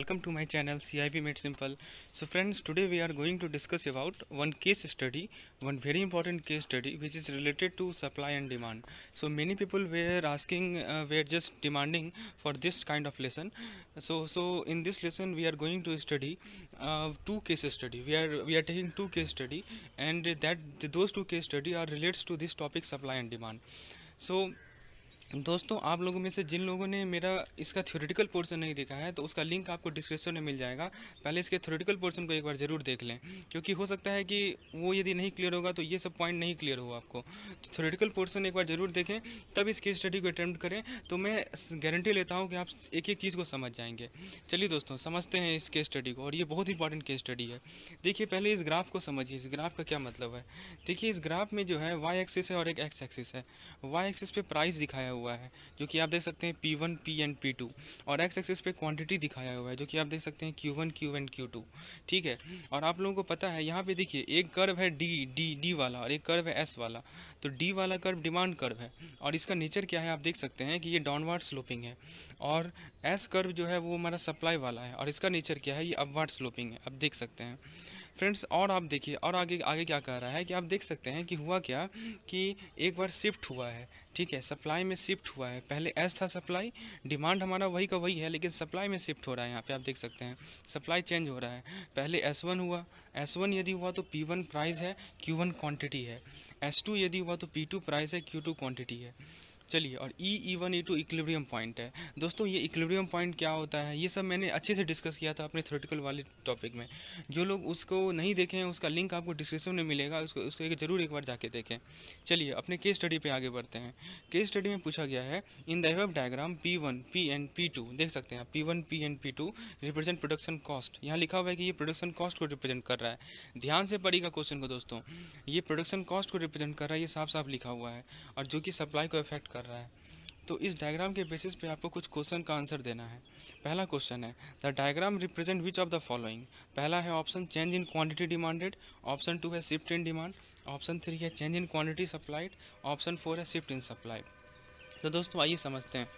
welcome to my channel CIP Made Simple. So friends, today we are going to discuss about one case study, one very important case study which is related to supply and demand. So many people were asking, were just demanding for this kind of lesson. So in this lesson we are going to study two case study. We are taking two case study, and those two case study are relates to this topic supply and demand. So दोस्तों, आप लोगों में से जिन लोगों ने मेरा इसका theoretical portion नहीं देखा है तो उसका लिंक आपको डिस्क्रिप्शन में मिल जाएगा। पहले इसके थ्योरेटिकल पोर्शन को एक बार ज़रूर देख लें, क्योंकि हो सकता है कि वो यदि नहीं क्लियर होगा तो ये सब पॉइंट नहीं क्लियर होगा आपको। तो थ्योरेटिकल पोर्शन एक बार ज़रूर देखें, तब इस केस स्टडी को अटेम्प्ट करें, तो मैं गारंटी लेता हूँ कि आप एक एक चीज़ को समझ जाएंगे। चलिए दोस्तों, समझते हैं इस केस स्टडी को, और ये बहुत इंपॉर्टेंट केस स्टडी है। देखिए, पहले इस ग्राफ को समझिए, इस ग्राफ का क्या मतलब है। देखिए, इस ग्राफ में जो है वाई एक्सिस है और एक एक्स एक्सिस है। वाई एक्सिस पे प्राइस दिखाया हुआ है जो कि आप देख सकते हैं P1, P एंड P2, और एक्स एक्सिस पे क्वांटिटी दिखाया हुआ है जो कि आप देख सकते हैं Q1, Q एंड Q2। ठीक है, और आप लोगों को पता है यहाँ पे देखिए एक कर्व है डी वाला और एक कर्व है S वाला। तो D वाला कर्व डिमांड कर्व है, और इसका नेचर क्या है आप देख सकते हैं कि ये डाउनवर्ड स्लोपिंग है, और S कर्व जो है वो हमारा सप्लाई वाला है, और इसका नेचर क्या है, ये अपवर्ड स्लोपिंग है। आप देख सकते हैं फ्रेंड्स, और आप देखिए, और आगे आगे क्या कह रहा है कि आप देख सकते हैं कि हुआ क्या कि एक बार शिफ्ट हुआ है। ठीक है, सप्लाई में शिफ्ट हुआ है। पहले एस था सप्लाई, डिमांड हमारा वही का वही है, लेकिन सप्लाई में शिफ्ट हो रहा है। यहाँ पे आप देख सकते हैं सप्लाई चेंज हो रहा है। पहले S1 हुआ, S1 यदि हुआ तो P1 प्राइस है, Q1 क्वांटिटी है। S2 यदि हुआ तो P2 प्राइस है, Q2 क्वांटिटी है। चलिए, और E1 E2 इक्विलिब्रियम पॉइंट है। दोस्तों, ये इक्विलिब्रियम पॉइंट क्या होता है, ये सब मैंने अच्छे से डिस्कस किया था अपने थ्योरेटिकल वाले टॉपिक में। जो लोग उसको नहीं देखे हैं उसका लिंक आपको डिस्क्रिप्शन में मिलेगा, उसको ज़रूर एक बार जाके देखें। चलिए, अपने केस स्टडी पे आगे बढ़ते हैं। केस स्टडी में पूछा गया है, in the above diagram P1, P and P2, देख सकते हैं P1, P and P2 represent production cost. यहाँ लिखा हुआ है कि ये प्रोडक्शन कॉस्ट को रिप्रेजेंट कर रहा है। ध्यान से पढ़िएगा क्वेश्चन को दोस्तों, ये प्रोडक्शन कॉस्ट को रिप्रेजेंट कर रहा है, ये साफ साफ लिखा हुआ है, और जो कि सप्लाई को इफेक्ट कर रहा है। तो इस डायग्राम के बेसिस पे आपको कुछ क्वेश्चन का आंसर देना है। पहला क्वेश्चन है, the diagram represent which of the following. पहला है option change in quantity demanded, option 2 है शिफ्ट इन डिमांड, ऑप्शन 3 है change in quantity supplied, option 4 है शिफ्ट इन सप्लाई। तो दोस्तों आइए समझते हैं।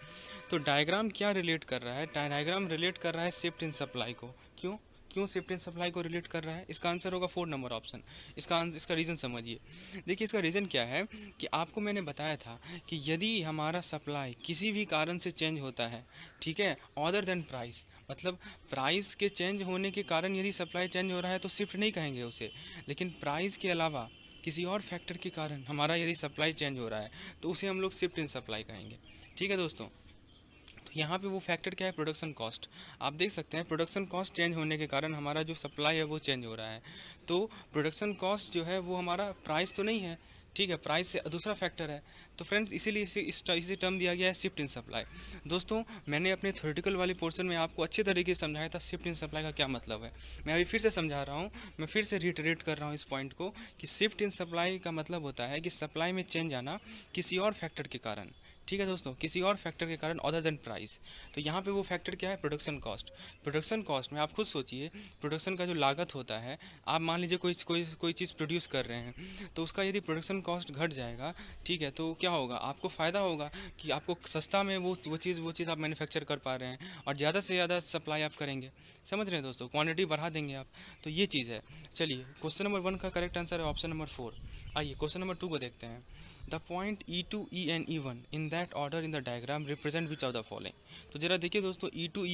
तो डायग्राम क्या रिलेट कर रहा है, डायग्राम रिलेट कर रहा है शिफ्ट इन सप्लाई को। क्यों शिफ्ट इन सप्लाई को रिलेट कर रहा है, इसका आंसर होगा 4 नंबर ऑप्शन। इसका रीज़न समझिए। देखिए, इसका रीज़न क्या है कि आपको मैंने बताया था कि यदि हमारा सप्लाई किसी भी कारण से चेंज होता है, ठीक है, अदर देन प्राइस, मतलब प्राइस के चेंज होने के कारण यदि सप्लाई चेंज हो रहा है तो शिफ्ट नहीं कहेंगे उसे, लेकिन प्राइस के अलावा किसी और फैक्टर के कारण हमारा यदि सप्लाई चेंज हो रहा है तो उसे हम लोग शिफ्ट इन सप्लाई कहेंगे। ठीक है दोस्तों, यहाँ पे वो फैक्टर क्या है, प्रोडक्शन कॉस्ट। आप देख सकते हैं प्रोडक्शन कॉस्ट चेंज होने के कारण हमारा जो सप्लाई है वो चेंज हो रहा है। तो प्रोडक्शन कॉस्ट जो है वो हमारा प्राइस तो नहीं है, ठीक है, प्राइस से दूसरा फैक्टर है। तो फ्रेंड्स, इसीलिए इसे टर्म दिया गया है शिफ्ट इन सप्लाई। दोस्तों, मैंने अपने थ्योरेटिकल वाले पोर्शन में आपको अच्छे तरीके से समझाया था शिफ्ट इन सप्लाई का क्या मतलब है। मैं अभी फिर से समझा रहा हूँ, मैं फिर से रिटरेट कर रहा हूँ इस पॉइंट को कि शिफ्ट इन सप्लाई का मतलब होता है कि सप्लाई में चेंज आना किसी और फैक्टर के कारण। ठीक है दोस्तों, किसी और फैक्टर के कारण अदर देन प्राइस। तो यहाँ पे वो फैक्टर क्या है, प्रोडक्शन कॉस्ट। प्रोडक्शन कॉस्ट में आप खुद सोचिए, प्रोडक्शन का जो लागत होता है, आप मान लीजिए कोई चीज़ प्रोड्यूस कर रहे हैं, तो उसका यदि प्रोडक्शन कॉस्ट घट जाएगा, ठीक है, तो क्या होगा, आपको फ़ायदा होगा कि आपको सस्ता में वो चीज़ आप मैन्युफैक्चर कर पा रहे हैं, और ज़्यादा से ज़्यादा सप्लाई आप करेंगे। समझ रहे हैं दोस्तों, क्वान्टिटी बढ़ा देंगे आप। तो ये चीज़ है। चलिए, क्वेश्चन नंबर 1 का करेक्ट आंसर है ऑप्शन नंबर 4। आइए क्वेश्चन नंबर 2 को देखते हैं। The point E2, E and E1 in that order in the diagram represent which of the following. तो जरा देखिए दोस्तों, E2,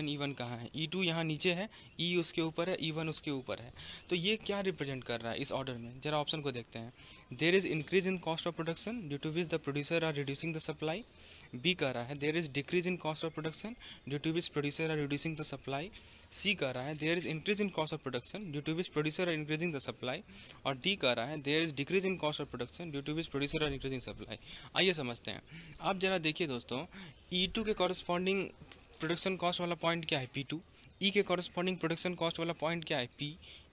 E1 कहाँ है। E2 यहाँ नीचे है, E उसके ऊपर है, E1 उसके ऊपर है। तो ये क्या रिप्रेजेंट कर रहा है इस ऑर्डर में, जरा ऑप्शन को देखते हैं। There is increase in cost of production due to which the producer are reducing the supply. B कह रहा है there is decrease in cost of production due to which producer are reducing the supply. C कह रहा है there is increase in cost of production due to which producer are increasing the supply. और D कह रहा है there is decrease in cost of production due to which producer are increasing supply. आइए समझते हैं। आप जरा देखिए दोस्तों, E2 के कॉरस्पॉन्डिंग प्रोडक्शन कॉस्ट वाला पॉइंट क्या है, P2। ई के कॉरस्पॉन्डिंग प्रोडक्शन कॉस्ट वाला पॉइंट क्या है, P।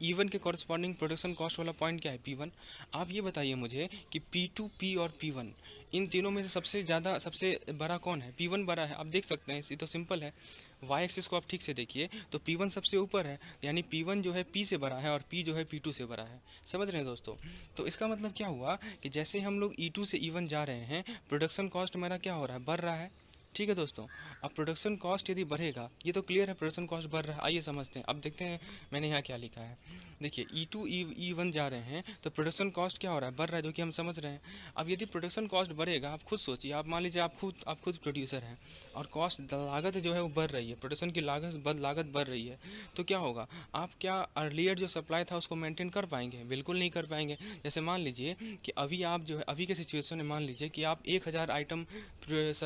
E1 के कॉरस्पॉन्डिंग प्रोडक्शन कॉस्ट वाला पॉइंट क्या है, P1। आप ये बताइए मुझे कि P2, P और P1 इन तीनों में से सबसे बड़ा कौन है, P1 बड़ा है। आप देख सकते हैं, ये तो सिंपल है। वाई एक्सिस को आप ठीक से देखिए तो P1 सबसे ऊपर है, यानी P1 जो है P से बड़ा है और P जो है P2 से बड़ा है। समझ रहे हैं दोस्तों। तो इसका मतलब क्या हुआ कि जैसे हम लोग E2 से E1 जा रहे हैं, प्रोडक्शन कॉस्ट हमारा क्या हो रहा है, बढ़ रहा है। ठीक है दोस्तों। अब प्रोडक्शन कॉस्ट यदि बढ़ेगा, ये तो क्लियर है प्रोडक्शन कॉस्ट बढ़ रहा है। आइए समझते हैं, अब देखते हैं मैंने यहाँ क्या लिखा है। देखिए E2 E1 जा रहे हैं तो प्रोडक्शन कॉस्ट क्या हो रहा है, बढ़ रहा है, जो कि हम समझ रहे हैं। अब यदि प्रोडक्शन कॉस्ट बढ़ेगा, आप खुद सोचिए, आप मान लीजिए आप खुद प्रोड्यूसर हैं और कॉस्ट लागत जो है वो बढ़ रही है, प्रोडक्शन की लागत बढ़ रही है, तो क्या होगा, आप क्या अर्लियर जो सप्लाई था उसको मेंटेन कर पाएंगे? बिल्कुल नहीं कर पाएंगे। जैसे मान लीजिए कि अभी आप जो है, अभी के सिचुएशन में मान लीजिए कि आप 1000 आइटम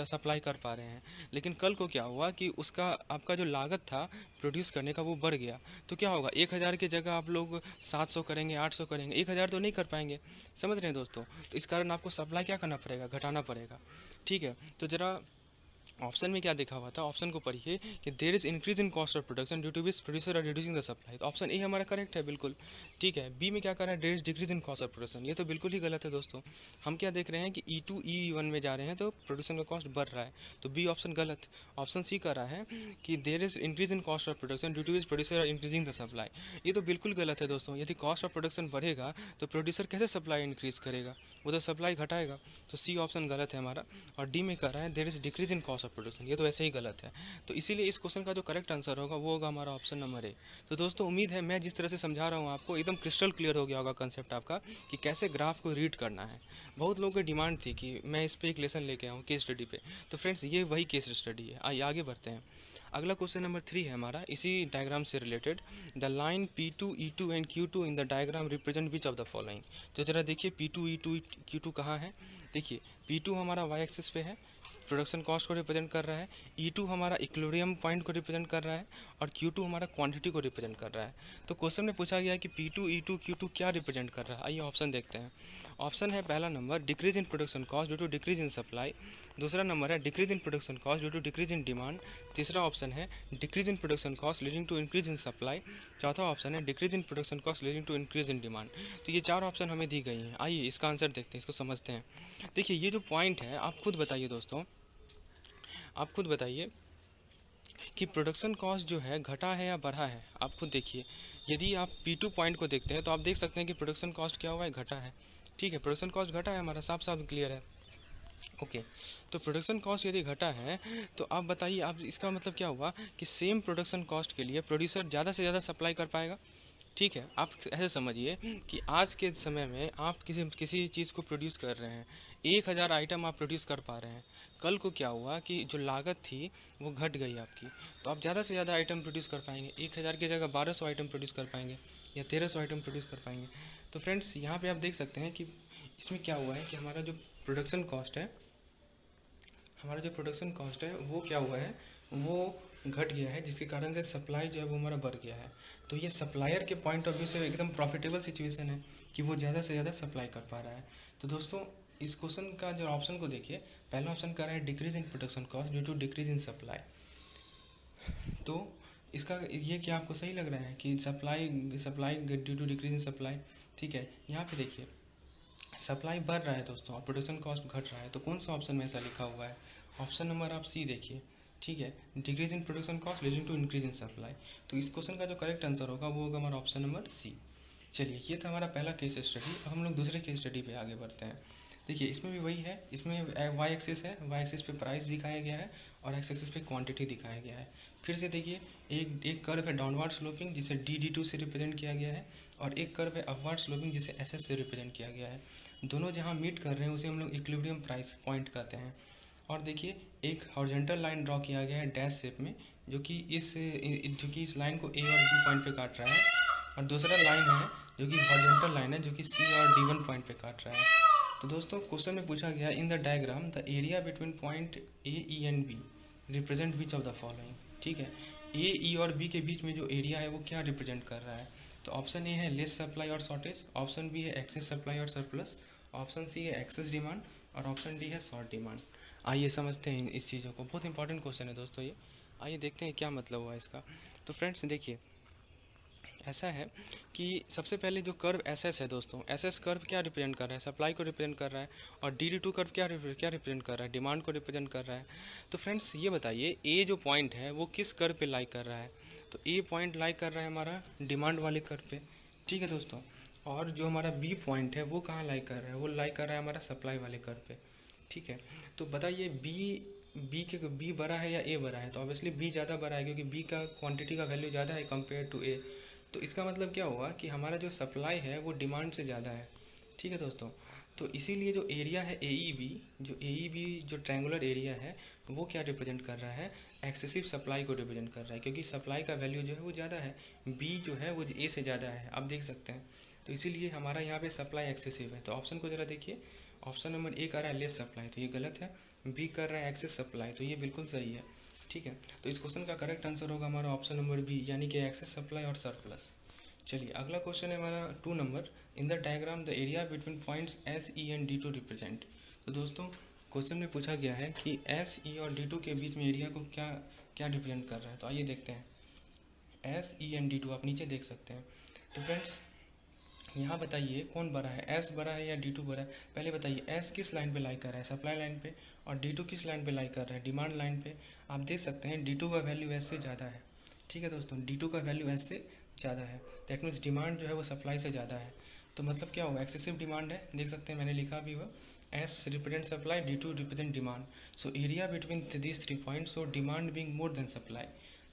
सप्लाई कर पा रहे हैं, लेकिन कल को क्या हुआ कि उसका आपका जो लागत था प्रोड्यूस करने का वो बढ़ गया, तो क्या होगा, 1000 की जगह आप लोग 700 करेंगे, 800 करेंगे, 1000 तो नहीं कर पाएंगे। समझ रहे हैं दोस्तों? तो इस कारण आपको सप्लाई क्या करना पड़ेगा, घटाना पड़ेगा। ठीक है, तो जरा ऑप्शन में क्या देखा हुआ था, ऑप्शन को पढ़िए कि there is increase in cost of production due to which producer are reducing the supply. तो ऑप्शन ए हमारा करेक्ट है बिल्कुल। ठीक है, बी में क्या कर रहा है, there is decrease in cost of production, ये तो बिल्कुल ही गलत है दोस्तों। हम क्या देख रहे हैं कि E2 E1 में जा रहे हैं तो प्रोडक्शन का कॉस्ट बढ़ रहा है, तो बी ऑप्शन गलत। ऑप्शन सी कर रहा है कि there is increase in cost of production due to which producer are increasing the supply, ये तो बिल्कुल गलत है दोस्तों। यदि कॉस्ट ऑफ प्रोडक्शन बढ़ेगा तो प्रोड्यूसर कैसे सप्लाई इंक्रीज करेगा, वो तो सप्लाई घटाएगा, तो सी ऑप्शन गलत है हमारा। और डी में कर रहा है there is decrease in cost of production, ये तो ऐसे ही गलत है। तो इसीलिए इस क्वेश्चन का जो करेक्ट आंसर होगा वो होगा हमारा ऑप्शन नंबर ए। तो दोस्तों उम्मीद है मैं जिस तरह से समझा रहा हूँ आपको एकदम क्रिस्टल क्लियर हो गया होगा कंसेप्ट आपका कि कैसे ग्राफ को रीड करना है। बहुत लोगों की डिमांड थी कि मैं इस पर एक लेसन लेके आऊँ केस स्टडी पे, तो फ्रेंड्स ये वही केस स्टडी है। आइए आगे बढ़ते हैं। अगला क्वेश्चन नंबर 3 है हमारा इसी डायग्राम से related. The line P2 E2 and Q2 in the diagram represent which of the following. तो जरा देखिए P2 E2 Q2 कहाँ है। देखिए P2 हमारा वाई एक्सिस पे है, प्रोडक्शन कॉस्ट को रिप्रेजेंट कर रहा है। E2 हमारा इक्विलिब्रियम पॉइंट को रिप्रेजेंट कर रहा है और Q2 हमारा क्वांटिटी को रिप्रेजेंट कर रहा है। तो क्वेश्चन में पूछा गया है कि P2 E2 Q2 क्या रिप्रेजेंट कर रहा है। आइए ऑप्शन देखते हैं। ऑप्शन है पहला number decrease in production cost due to decrease in supply, दूसरा नंबर है decrease in production cost due to decrease in demand, तीसरा ऑप्शन है decrease in production cost leading to increase in supply, चौथा option है decrease in production cost leading to increase in demand. तो ये चार option हमें दी गई हैं। आइए इसका आंसर देखते हैं, इसको समझते हैं। देखिए ये जो पॉइंट है आप खुद बताइए दोस्तों, आप खुद बताइए कि प्रोडक्शन कॉस्ट जो है घटा है या बढ़ा है। आप खुद देखिए, यदि आप P2 पॉइंट को देखते हैं तो आप देख सकते हैं कि प्रोडक्शन कॉस्ट क्या हुआ है, घटा है। ठीक है, प्रोडक्शन कॉस्ट घटा है हमारा, साफ साफ क्लियर है। ओके, तो प्रोडक्शन कॉस्ट यदि घटा है तो आप बताइए, आप इसका मतलब क्या हुआ कि सेम प्रोडक्शन कॉस्ट के लिए प्रोड्यूसर ज़्यादा से ज़्यादा सप्लाई कर पाएगा। ठीक है, आप ऐसे समझिए कि आज के समय में आप किसी चीज़ को प्रोड्यूस कर रहे हैं, 1000 आइटम आप प्रोड्यूस कर पा रहे हैं, कल को क्या हुआ कि जो लागत थी वो घट गई आपकी, तो आप ज़्यादा से ज़्यादा आइटम प्रोड्यूस कर पाएंगे। 1000 की जगह 1200 आइटम प्रोड्यूस कर पाएंगे या 1300 आइटम प्रोड्यूस कर पाएंगे। तो फ्रेंड्स यहाँ पे आप देख सकते हैं कि इसमें क्या हुआ है कि हमारा जो प्रोडक्शन कॉस्ट है, वो क्या हुआ है, वो घट गया है, जिसके कारण से सप्लाई जो है वो हमारा बढ़ गया है। तो ये सप्लायर के पॉइंट ऑफ व्यू से एकदम प्रॉफिटेबल सिचुएशन है कि वो ज़्यादा से ज़्यादा सप्लाई कर पा रहा है। तो दोस्तों इस क्वेश्चन का जो ऑप्शन को देखिए, पहला ऑप्शन कर रहा है decrease in production cost due to decrease in supply. तो इसका ये क्या आपको सही लग रहा है कि supply due to decrease in supply. ठीक है, यहाँ पे देखिए सप्लाई बढ़ रहा है दोस्तों और प्रोडक्शन कॉस्ट घट रहा है, तो कौन सा ऑप्शन में ऐसा लिखा हुआ है, ऑप्शन नंबर आप सी देखिए। ठीक है, decrease in production cost leading to increase in supply, तो इस क्वेश्चन का जो करेक्ट आंसर होगा वो होगा हमारा ऑप्शन नंबर सी। चलिए ये था हमारा पहला केस स्टडी। अब हम लोग दूसरे केस स्टडी पे आगे बढ़ते हैं। देखिए इसमें भी वही है, इसमें वाई एक्सिस है, वाई एक्सिस पे प्राइस दिखाया गया है और एक्स एक्सिस पे क्वांटिटी दिखाया गया है। फिर से देखिए एक कर्व है डाउनवर्ड स्लोपिंग जिसे D2 से रिप्रेजेंट किया गया है और एक कर्व है अपवर्ड स्लोपिंग जिसे SS से रिप्रेजेंट किया गया है। दोनों जहाँ मीट कर रहे हैं उसे हम लोग इक्विलिब्रियम प्राइस पॉइंट कहते हैं। और देखिए एक हॉरिजॉन्टल लाइन ड्रॉ किया गया है डैश शेप में, जो कि इस लाइन को A और B पॉइंट पे काट रहा है, और दूसरा लाइन है जो कि हॉरिजॉन्टल लाइन है जो कि C और D1 पॉइंट पे काट रहा है। तो दोस्तों क्वेश्चन में पूछा गया इन the diagram the area between point A, E and B represent which of the following. ठीक है, A, E और B के बीच में जो एरिया है वो क्या रिप्रेजेंट कर रहा है। तो ऑप्शन ए है लेस सप्लाई और शॉर्टेज, ऑप्शन बी है एक्सेस सप्लाई और सरप्लस, ऑप्शन सी है एक्सेस डिमांड और ऑप्शन डी है शॉर्ट डिमांड। आइए समझते हैं इस चीज़ों को, बहुत इंपॉर्टेंट क्वेश्चन है दोस्तों ये। आइए देखते हैं क्या मतलब हुआ इसका। तो फ्रेंड्स देखिए ऐसा है कि सबसे पहले जो कर्व SS है दोस्तों, SS कर्व क्या रिप्रेजेंट कर रहा है, सप्लाई को रिप्रेजेंट कर रहा है, और D2 कर्व क्या रिप्रेजेंट कर रहा है, डिमांड को रिप्रेजेंट कर रहा है। तो फ्रेंड्स ये बताइए A जो पॉइंट है वो किस कर्व पे लाई कर रहा है। तो A पॉइंट लाई कर रहा है हमारा डिमांड वाले कर्व पे। ठीक है दोस्तों, और जो हमारा B पॉइंट है वो कहाँ लाई कर रहा है, वो लाई कर रहा है हमारा सप्लाई वाले कर्व पे। ठीक है, तो बताइए बी बड़ा है या ए बड़ा है, तो ऑब्वियसली बी ज़्यादा बड़ा है क्योंकि बी का क्वांटिटी का वैल्यू ज़्यादा है कंपेयर टू ए। तो इसका मतलब क्या हुआ कि हमारा जो सप्लाई है वो डिमांड से ज़्यादा है। ठीक है दोस्तों, तो इसीलिए जो एरिया है ए ई बी जो ट्रायंगुलर एरिया है वो क्या रिप्रेजेंट कर रहा है, एक्सेसिव सप्लाई को रिप्रेजेंट कर रहा है, क्योंकि सप्लाई का वैल्यू जो है वो ज़्यादा है, बी जो है वो ए से ज़्यादा है, आप देख सकते हैं। तो इसीलिए हमारा यहाँ पे सप्लाई एक्सेसिव है। तो ऑप्शन को ज़रा देखिए, ऑप्शन नंबर ए कर रहा है लेस सप्लाई, तो ये गलत है। बी कर रहा है एक्सेस सप्लाई, तो ये बिल्कुल सही है। ठीक है, तो इस क्वेश्चन का करेक्ट आंसर होगा हमारा ऑप्शन नंबर बी, यानी कि एक्सेस सप्लाई और सरप्लस। चलिए अगला क्वेश्चन है हमारा 2 number. In the diagram the area between points S E and D to represent. तो दोस्तों क्वेश्चन में पूछा गया है कि एस ई और डी टू के बीच में एरिया को क्या क्या रिप्रेजेंट कर रहा है। तो आइए देखते हैं, S E and D two आप नीचे देख सकते हैं। तो फ्रेंड्स यहाँ बताइए कौन बड़ा है, एस बड़ा है या डी टू बड़ा है। पहले बताइए एस किस लाइन पे लाई कर रहा है, सप्लाई लाइन पे, और डी टू किस लाइन पे लाई कर रहा है, डिमांड लाइन पे। आप देख सकते हैं डी टू का वैल्यू एस से ज़्यादा है। ठीक है दोस्तों, डी टू का वैल्यू एस से ज़्यादा है, दैट मीन्स डिमांड जो है वो सप्लाई से ज़्यादा है। तो मतलब क्या होगा, एक्सेसिव डिमांड है, देख सकते हैं मैंने लिखा भी हुआ, S represent supply, D to represent demand. So area between these 3 points, so demand being more than supply,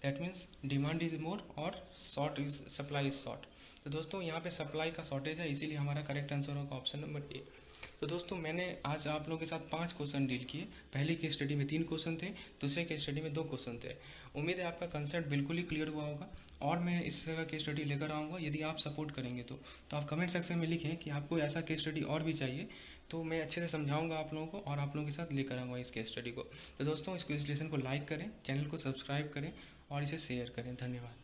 that means demand is more और short is supply is short. तो दोस्तों यहाँ पे सप्लाई का शॉर्टेज है, इसीलिए हमारा करेक्ट आंसर होगा ऑप्शन नंबर ए। तो दोस्तों मैंने आज आप लोगों के साथ 5 क्वेश्चन डील किए। पहली केस स्टडी में 3 क्वेश्चन थे, दूसरे केस स्टडी में 2 क्वेश्चन थे। उम्मीद है आपका कंसेप्ट बिल्कुल ही क्लियर हुआ होगा, और मैं इस तरह का केस स्टडी लेकर आऊँगा यदि आप सपोर्ट करेंगे तो आप कमेंट सेक्शन में लिखें कि आपको ऐसा केस स्टडी और भी चाहिए, तो मैं अच्छे से समझाऊंगा आप लोगों को और आप लोगों के साथ लेकर आऊँगा इस केस स्टडी को। तो दोस्तों इस लेसन को लाइक करें, चैनल को सब्सक्राइब करें और इसे शेयर करें। धन्यवाद।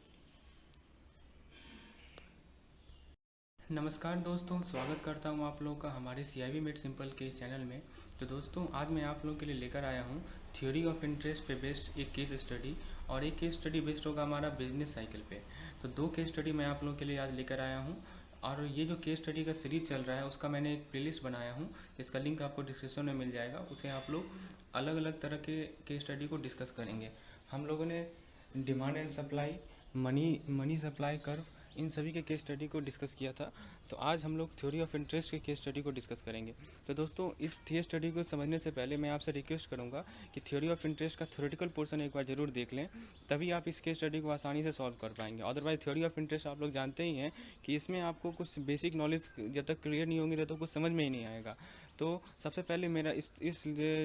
नमस्कार दोस्तों, स्वागत करता हूं आप लोगों का हमारे CIB मेड सिंपल के इस चैनल में। तो दोस्तों आज मैं आप लोगों के लिए लेकर आया हूं थ्योरी ऑफ इंटरेस्ट पे बेस्ड एक केस स्टडी, और एक केस स्टडी बेस्ड होगा हमारा बिजनेस साइकिल पे। तो 2 केस स्टडी मैं आप लोगों के लिए आज लेकर आया हूं, और ये जो केस स्टडी का सीरीज चल रहा है उसका मैंने एक प्लेलिस्ट बनाया हूँ, जिसका लिंक आपको डिस्क्रिप्शन में मिल जाएगा। उसे आप लोग अलग अलग तरह के केस स्टडी को डिस्कस करेंगे। हम लोगों ने demand and supply, money supply curve, इन सभी के केस स्टडी को डिस्कस किया था। तो आज हम लोग थ्योरी ऑफ इंटरेस्ट के केस स्टडी को डिस्कस करेंगे। तो दोस्तों इस केस स्टडी को समझने से पहले मैं आपसे रिक्वेस्ट करूंगा कि थ्योरी ऑफ इंटरेस्ट का थ्योरेटिकल पोर्शन एक बार जरूर देख लें, तभी आप इस केस स्टडी को आसानी से सॉल्व कर पाएंगे। अदरवाइज थ्योरी ऑफ इंटरेस्ट आप लोग जानते ही हैं कि इसमें आपको कुछ बेसिक नॉलेज जब तक क्लियर नहीं होंगी तब तक कुछ समझ में ही नहीं आएगा। तो सबसे पहले मेरा इस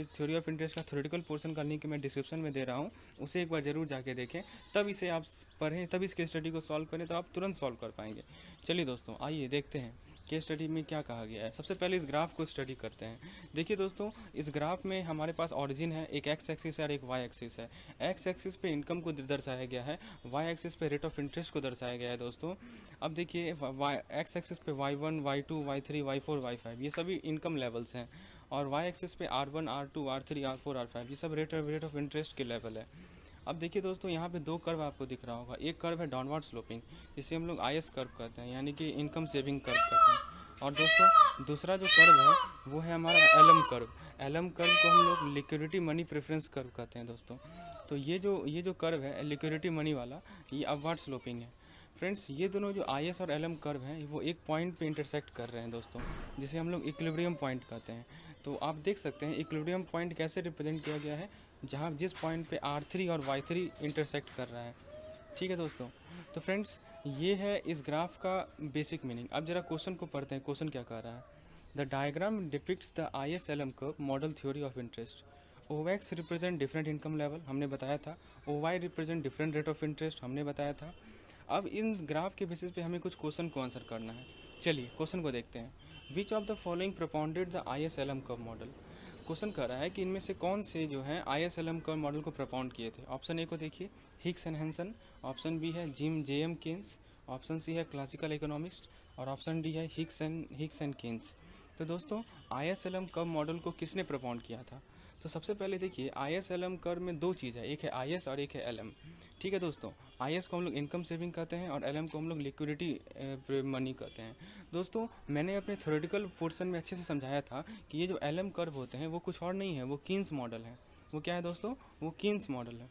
थ्योरी ऑफ इंटरेस्ट का थ्योरेटिकल पोर्शन का लिंक मैं डिस्क्रिप्शन में दे रहा हूँ, उसे एक बार ज़रूर जाके देखें, तब इसे आप पढ़ें, तब इस केस स्टडी को सॉल्व करें तो आप तुरंत सॉल्व कर पाएंगे। चलिए दोस्तों आइए देखते हैं केस स्टडी में क्या कहा गया है। सबसे पहले इस ग्राफ को स्टडी करते हैं। देखिए दोस्तों इस ग्राफ में हमारे पास ऑरिजिन है, एक एक्स एक्सिस है और एक वाई एक्सिस है। एक्स एक्सिस पे इनकम को दर्शाया गया है, वाई एक्सिस पे रेट ऑफ इंटरेस्ट को दर्शाया गया है दोस्तों। अब देखिए एक्स एक्सिस पे y1, y2, y3, y4, y5 ये सभी इनकम लेवल्स हैं, और वाई एक्सिस पे R1, R2, R3, R4, R5 ये सब रेट ऑफ इंटरेस्ट के लेवल है। अब देखिए दोस्तों यहाँ पे 2 कर्व आपको दिख रहा होगा, एक कर्व है डाउनवर्ड स्लोपिंग जिसे हम लोग IS कर्व कहते हैं, यानी कि इनकम सेविंग कर्व कहते हैं, और दोस्तों दूसरा जो कर्व है वो है हमारा LM कर्व। LM कर्व को हम लोग लिक्विडिटी मनी प्रेफरेंस कर्व कहते हैं दोस्तों। तो ये जो कर्व है लिक्विडिटी मनी वाला, ये अपवर्ड स्लोपिंग है। फ्रेंड्स ये दोनों जो IS और LM कर्व हैं वो एक पॉइंट पे इंटरसेक्ट कर रहे हैं दोस्तों, जिसे हम लोग इक्विलिब्रियम पॉइंट कहते हैं। तो आप देख सकते हैं इक्विलिब्रियम पॉइंट कैसे रिप्रेजेंट किया गया है, जहाँ जिस पॉइंट पे R3 और Y3 इंटरसेक्ट कर रहा है। ठीक है दोस्तों, तो फ्रेंड्स ये है इस ग्राफ का बेसिक मीनिंग। अब जरा क्वेश्चन को पढ़ते हैं, क्वेश्चन क्या कह रहा है। The diagram depicts the IS-LM curve model theory of interest. OX represent different income level, हमने बताया था। OY represent different rate of interest, हमने बताया था। अब इन ग्राफ के बेसिस पे हमें कुछ क्वेश्चन को आंसर करना है। चलिए क्वेश्चन को देखते हैं। Which of the following propounded the IS-LM curve model. Question कर रहा है कि इनमें से कौन से जो है IS-LM कर्व मॉडल को प्रोपाउंड किए थे। ऑप्शन ए को देखिए, Hicks and Hansen, option B है JM केन्स, ऑप्शन सी है क्लासिकल इकोनॉमिस्ट, और ऑप्शन डी है हिक्स एंड केन्स। तो दोस्तों IS-LM कर्व मॉडल को किसने प्रोपाउंड किया था। तो सबसे पहले देखिए IS-LM कर्व में 2 चीज़ है, एक है IS और एक है LM। ठीक है दोस्तों, IS को हम लोग इनकम सेविंग कहते हैं और LM को हम लोग लिक्विडिटी मनी कहते हैं। दोस्तों मैंने अपने थ्योरेटिकल पोर्शन में अच्छे से समझाया था कि ये जो LM कर्व होते हैं वो कुछ और नहीं है, वो कीन्स मॉडल है। वो क्या है दोस्तों, वो कीन्स मॉडल है।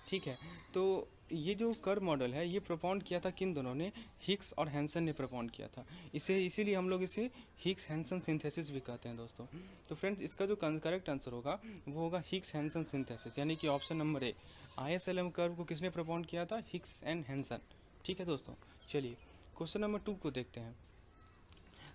ठीक है। तो ये जो कर्व मॉडल है ये प्रोपाउंड किया था किन दोनों ने, हिग्स और हैंसन ने प्रोपाउंड किया था। इसीलिए हम लोग इसे हिग्स हैंसन सिंथेसिस भी कहते हैं दोस्तों। तो फ्रेंड्स इसका जो करेक्ट आंसर होगा वो होगा हिग्स हैंसन सिंथेसिस, यानी कि ऑप्शन नंबर ए। ISLM कर्व को किसने प्रोपाउंड किया था, हिग्स एंड हैंसन। ठीक है दोस्तों, चलिए क्वेश्चन नंबर 2 को देखते हैं।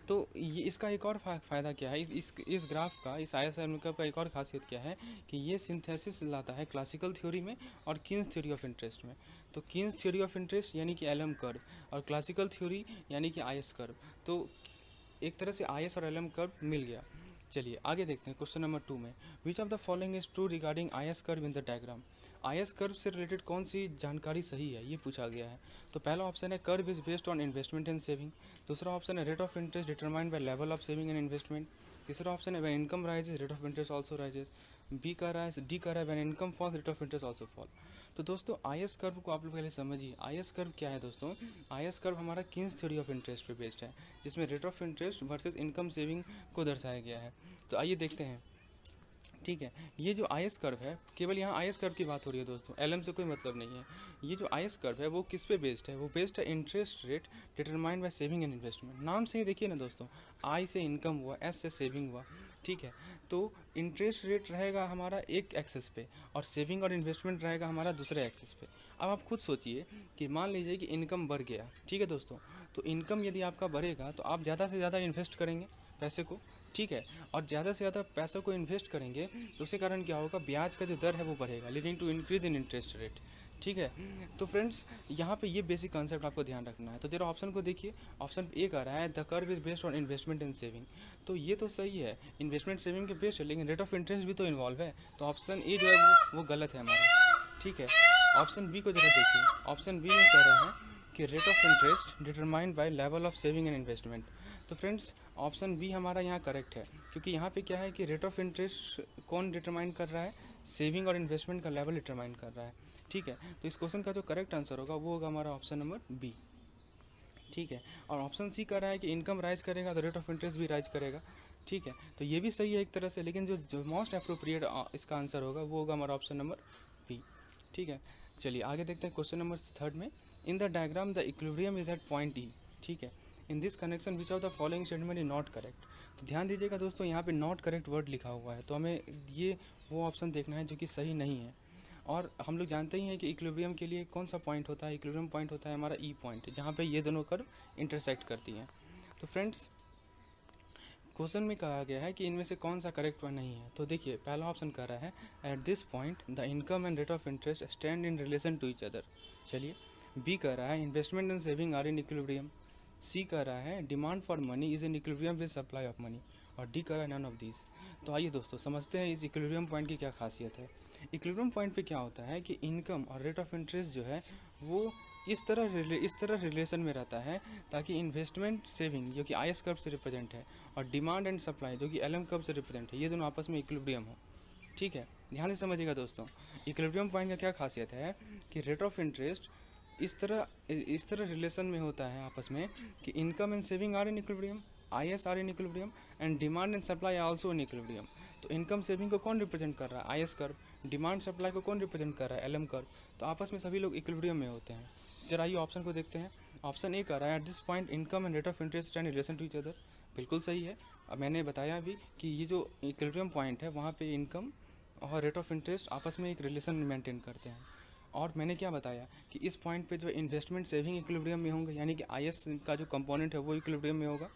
तो ये इसका एक और फ़ायदा क्या है, इस ग्राफ का, इस ISLM कर्व का एक और खासियत क्या है कि ये सिंथेसिस लाता है क्लासिकल थ्योरी में और कीन्स थ्योरी ऑफ इंटरेस्ट में। तो कीन्स थ्योरी ऑफ इंटरेस्ट यानी कि LM कर्व, और क्लासिकल थ्योरी यानी कि IS कर्व। तो एक तरह से IS और LM कर्व मिल गया। चलिए आगे देखते हैं क्वेश्चन नंबर 2 में, विच of the following is true regarding IS curve in the diagram. IS curve से रिलेटेड कौन सी जानकारी सही है, ये पूछा गया है। तो पहला ऑप्शन है curve is based on investment and saving. दूसरा ऑप्शन है rate of interest determined by level of saving and investment. तीसरा ऑप्शन है when income rises rate of interest also rises. D कह रहा है when income falls rate of interest also fall. तो दोस्तों IS curve को आप लोग पहले समझिए। IS कर्व क्या है दोस्तों, IS कर्व हमारा कीन्स थ्योरी ऑफ इंटरेस्ट पे बेस्ड है, जिसमें rate of interest versus income saving को दर्शाया गया है। तो आइए देखते हैं। ठीक है, ये जो IS कर्व है, केवल यहाँ IS कर्व की बात हो रही है दोस्तों, LM से कोई मतलब नहीं है। ये जो IS कर्व है वो किस पे बेस्ड है, वो बेस्ड है interest rate determined by saving and investment. नाम से ही देखिए ना दोस्तों, I से इनकम हुआ, S से सेविंग हुआ। ठीक है, तो इंटरेस्ट रेट रहेगा हमारा एक एक्सेस पे और सेविंग और इन्वेस्टमेंट रहेगा हमारा दूसरे एक्सेस पे। अब आप खुद सोचिए कि मान लीजिए कि इनकम बढ़ गया, ठीक है दोस्तों, तो इनकम यदि आपका बढ़ेगा तो आप ज़्यादा से ज़्यादा इन्वेस्ट करेंगे पैसे को। ठीक है, और ज़्यादा से ज़्यादा पैसों को इन्वेस्ट करेंगे तो उसके कारण क्या होगा, ब्याज का जो दर है वो बढ़ेगा, leading to increase in interest rate. ठीक है, तो फ्रेंड्स यहाँ पे ये बेसिक कॉन्सेप्ट आपको ध्यान रखना है। तो जरा ऑप्शन को देखिए, ऑप्शन ए कह रहा है the curve is based on investment and saving. तो ये तो सही है, इन्वेस्टमेंट सेविंग के बेस्ड है, लेकिन रेट ऑफ इंटरेस्ट भी तो इन्वॉल्व है। तो ऑप्शन ए जो है वो गलत है हमारा। ठीक है, ऑप्शन बी को जरा देखिए, ऑप्शन बी में कह रहा है कि rate of interest determined by level of saving and investment. तो फ्रेंड्स ऑप्शन बी हमारा यहाँ करेक्ट है, क्योंकि यहाँ पे क्या है कि रेट ऑफ इंटरेस्ट कौन डिटरमाइन कर रहा है, सेविंग और इन्वेस्टमेंट का लेवल डिटरमाइन कर रहा है। ठीक है, तो इस क्वेश्चन का जो करेक्ट आंसर होगा वो होगा हमारा ऑप्शन नंबर बी। ठीक है, और ऑप्शन सी कह रहा है कि इनकम राइज करेगा तो रेट ऑफ इंटरेस्ट भी राइज करेगा। ठीक है, तो ये भी सही है एक तरह से, लेकिन जो मोस्ट अप्रोप्रिएट इसका आंसर होगा वो होगा हमारा ऑप्शन नंबर बी। ठीक है, चलिए आगे देखते हैं क्वेश्चन नंबर 3 में, in the diagram the equilibrium is at point E. ठीक है, in this connection which of the following statement is not correct. तो ध्यान दीजिएगा दोस्तों, यहाँ पे नॉट करेक्ट वर्ड लिखा हुआ है, तो हमें ये वो ऑप्शन देखना है जो कि सही नहीं है। और हम लोग जानते ही हैं कि इक्विलिब्रियम के लिए कौन सा पॉइंट होता है, इक्विलिब्रियम पॉइंट होता है हमारा ई पॉइंट, जहाँ पे ये दोनों कर्व इंटरसेक्ट करती हैं। तो फ्रेंड्स क्वेश्चन में कहा गया है कि इनमें से कौन सा करेक्ट वन नहीं है। तो देखिए पहला ऑप्शन कह रहा है at this point the income and rate of interest stand in relation to each other. चलिए, बी कह रहा है investment and saving are in equilibrium. C कह रहा है demand for money is in equilibrium with supply of money. और D कह रहा है नन ऑफ दीज। तो आइए दोस्तों समझते हैं इस इक्विलिब्रियम पॉइंट की क्या खासियत है। इक्विलिब्रियम पॉइंट पे क्या होता है कि इनकम और रेट ऑफ इंटरेस्ट जो है वो इस तरह रिलेशन में रहता है ताकि इन्वेस्टमेंट सेविंग जो कि IS कर्व से रिप्रेजेंट है और डिमांड एंड सप्लाई जो कि LM कर्व से रिप्रेजेंट है, ये दोनों आपस में इक्विलिब्रियम हो। ठीक है, ध्यान से समझिएगा दोस्तों, इक्विलिब्रियम पॉइंट का क्या खासियत है कि रेट ऑफ इंटरेस्ट इस तरह रिलेशन में होता है आपस में कि income and saving are in equilibrium, IS are in equilibrium and demand and supply also in equilibrium. तो इनकम सेविंग को कौन रिप्रेजेंट कर रहा है, IS कर्व, डिमांड सप्लाई को कौन रिप्रेजेंट कर रहा है, LM कर्व। तो आपस में सभी लोग इक्विलिब्रियम में होते हैं। जरा आइए ऑप्शन को देखते हैं। ऑप्शन ए कह रहा है at this point income and rate of interest and relation to each other. बिल्कुल सही है, अब मैंने बताया भी कि ये जो इक्विलिब्रियम पॉइंट है वहाँ पे इनकम और रेट ऑफ इंटरेस्ट आपस में एक रिलेशन मेंटेन करते हैं। और मैंने क्या बताया कि इस पॉइंट पे जो इन्वेस्टमेंट सेविंग इक्विलिब्रियम में होंगे, यानी कि IS का जो कंपोनेंट है वो इक्विलिब्रियम में होगा,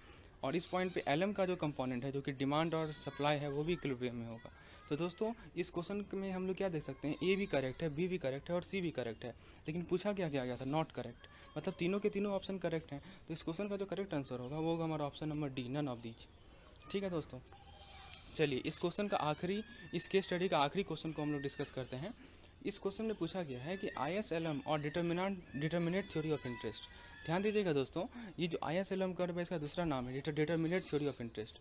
और इस पॉइंट पे LM का जो कंपोनेंट है जो कि डिमांड और सप्लाई है वो भी इक्विलिब्रियम में होगा। तो दोस्तों इस क्वेश्चन में हम लोग क्या देख सकते हैं, ए भी करेक्ट है, बी भी करेक्ट है और सी भी करेक्ट है, लेकिन पूछा क्या गया था, नॉट करेक्ट। मतलब तीनों के तीनों ऑप्शन करेक्ट हैं। तो इस क्वेश्चन का जो करेक्ट आंसर होगा वो होगा हमारा option number D, none of these. ठीक है दोस्तों, चलिए इस क्वेश्चन का इस केस स्टडी का आखिरी क्वेश्चन को हम लोग डिस्कस करते हैं। इस क्वेश्चन में पूछा गया है कि ISLM और डिटर्मिनेट थ्योरी ऑफ इंटरेस्ट। ध्यान दीजिएगा दोस्तों, ये जो ISLM कर्व है इसका दूसरा नाम है डिटर्मिनेट थ्योरी ऑफ इंटरेस्ट।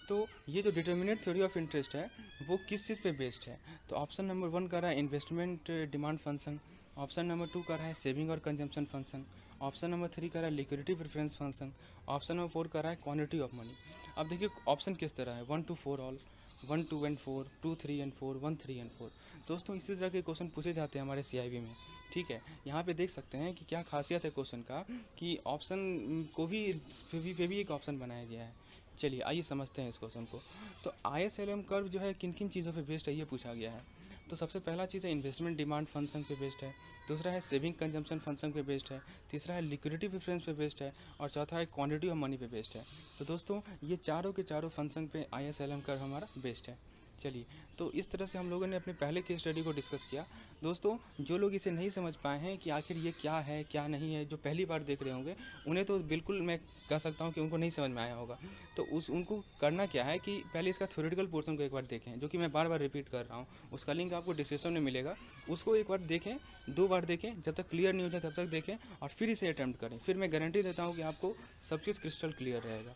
तो ये जो डिटर्मिनेट थ्योरी ऑफ इंटरेस्ट है वो किस चीज़ पे बेस्ड है। तो ऑप्शन नंबर 1 कर रहा है investment demand function, option number 2 कर रहा है सेविंग और कंजम्पशन फंक्शन, ऑप्शन नंबर 3 कर रहा है liquidity preference function, option number 4 कर रहा है क्वांटिटी ऑफ मनी। अब देखिए ऑप्शन किस तरह है, 1 to 4 all, 1 2 and 4, 2 3 and 4, 1 3 and 4। दोस्तों इसी तरह के क्वेश्चन पूछे जाते हैं हमारे CIB में, ठीक है। यहाँ पे देख सकते हैं कि क्या खासियत है क्वेश्चन का, कि ऑप्शन को भी पे भी एक ऑप्शन बनाया गया है। चलिए आइए समझते हैं इस क्वेश्चन को। तो ISLM कर्व जो है किन किन चीज़ों पे बेस्ड है ये पूछा गया है। तो सबसे पहला चीज़ है इन्वेस्टमेंट डिमांड फंक्शन पे बेस्ड है, दूसरा है सेविंग कंजम्पशन फंक्शन पे बेस्ड है, तीसरा है लिक्विडिटी प्रेफरेंस पे बेस्ड है, और चौथा है क्वांटिटी ऑफ मनी पे बेस्ड है। तो दोस्तों ये चारों के चारों फंक्शन पे ISLM कर्व हमारा बेस्ड है। चलिए, तो इस तरह से हम लोगों ने अपने पहले केस स्टडी को डिस्कस किया। दोस्तों जो लोग इसे नहीं समझ पाए हैं कि आखिर ये क्या है क्या नहीं है, जो पहली बार देख रहे होंगे, उन्हें तो बिल्कुल मैं कह सकता हूँ कि उनको नहीं समझ में आया होगा। तो उनको करना क्या है कि पहले इसका थ्योरेटिकल पोर्शन को एक बार देखें, जो कि मैं बार बार रिपीट कर रहा हूँ। उसका लिंक आपको डिस्क्रिप्शन में मिलेगा, उसको एक बार देखें, 2 बार देखें, जब तक क्लियर नहीं हो जाए तब तक देखें, और फिर इसे अटैम्प्ट करें। फिर मैं गारंटी देता हूँ कि आपको सब चीज़ क्रिस्टल क्लियर रहेगा।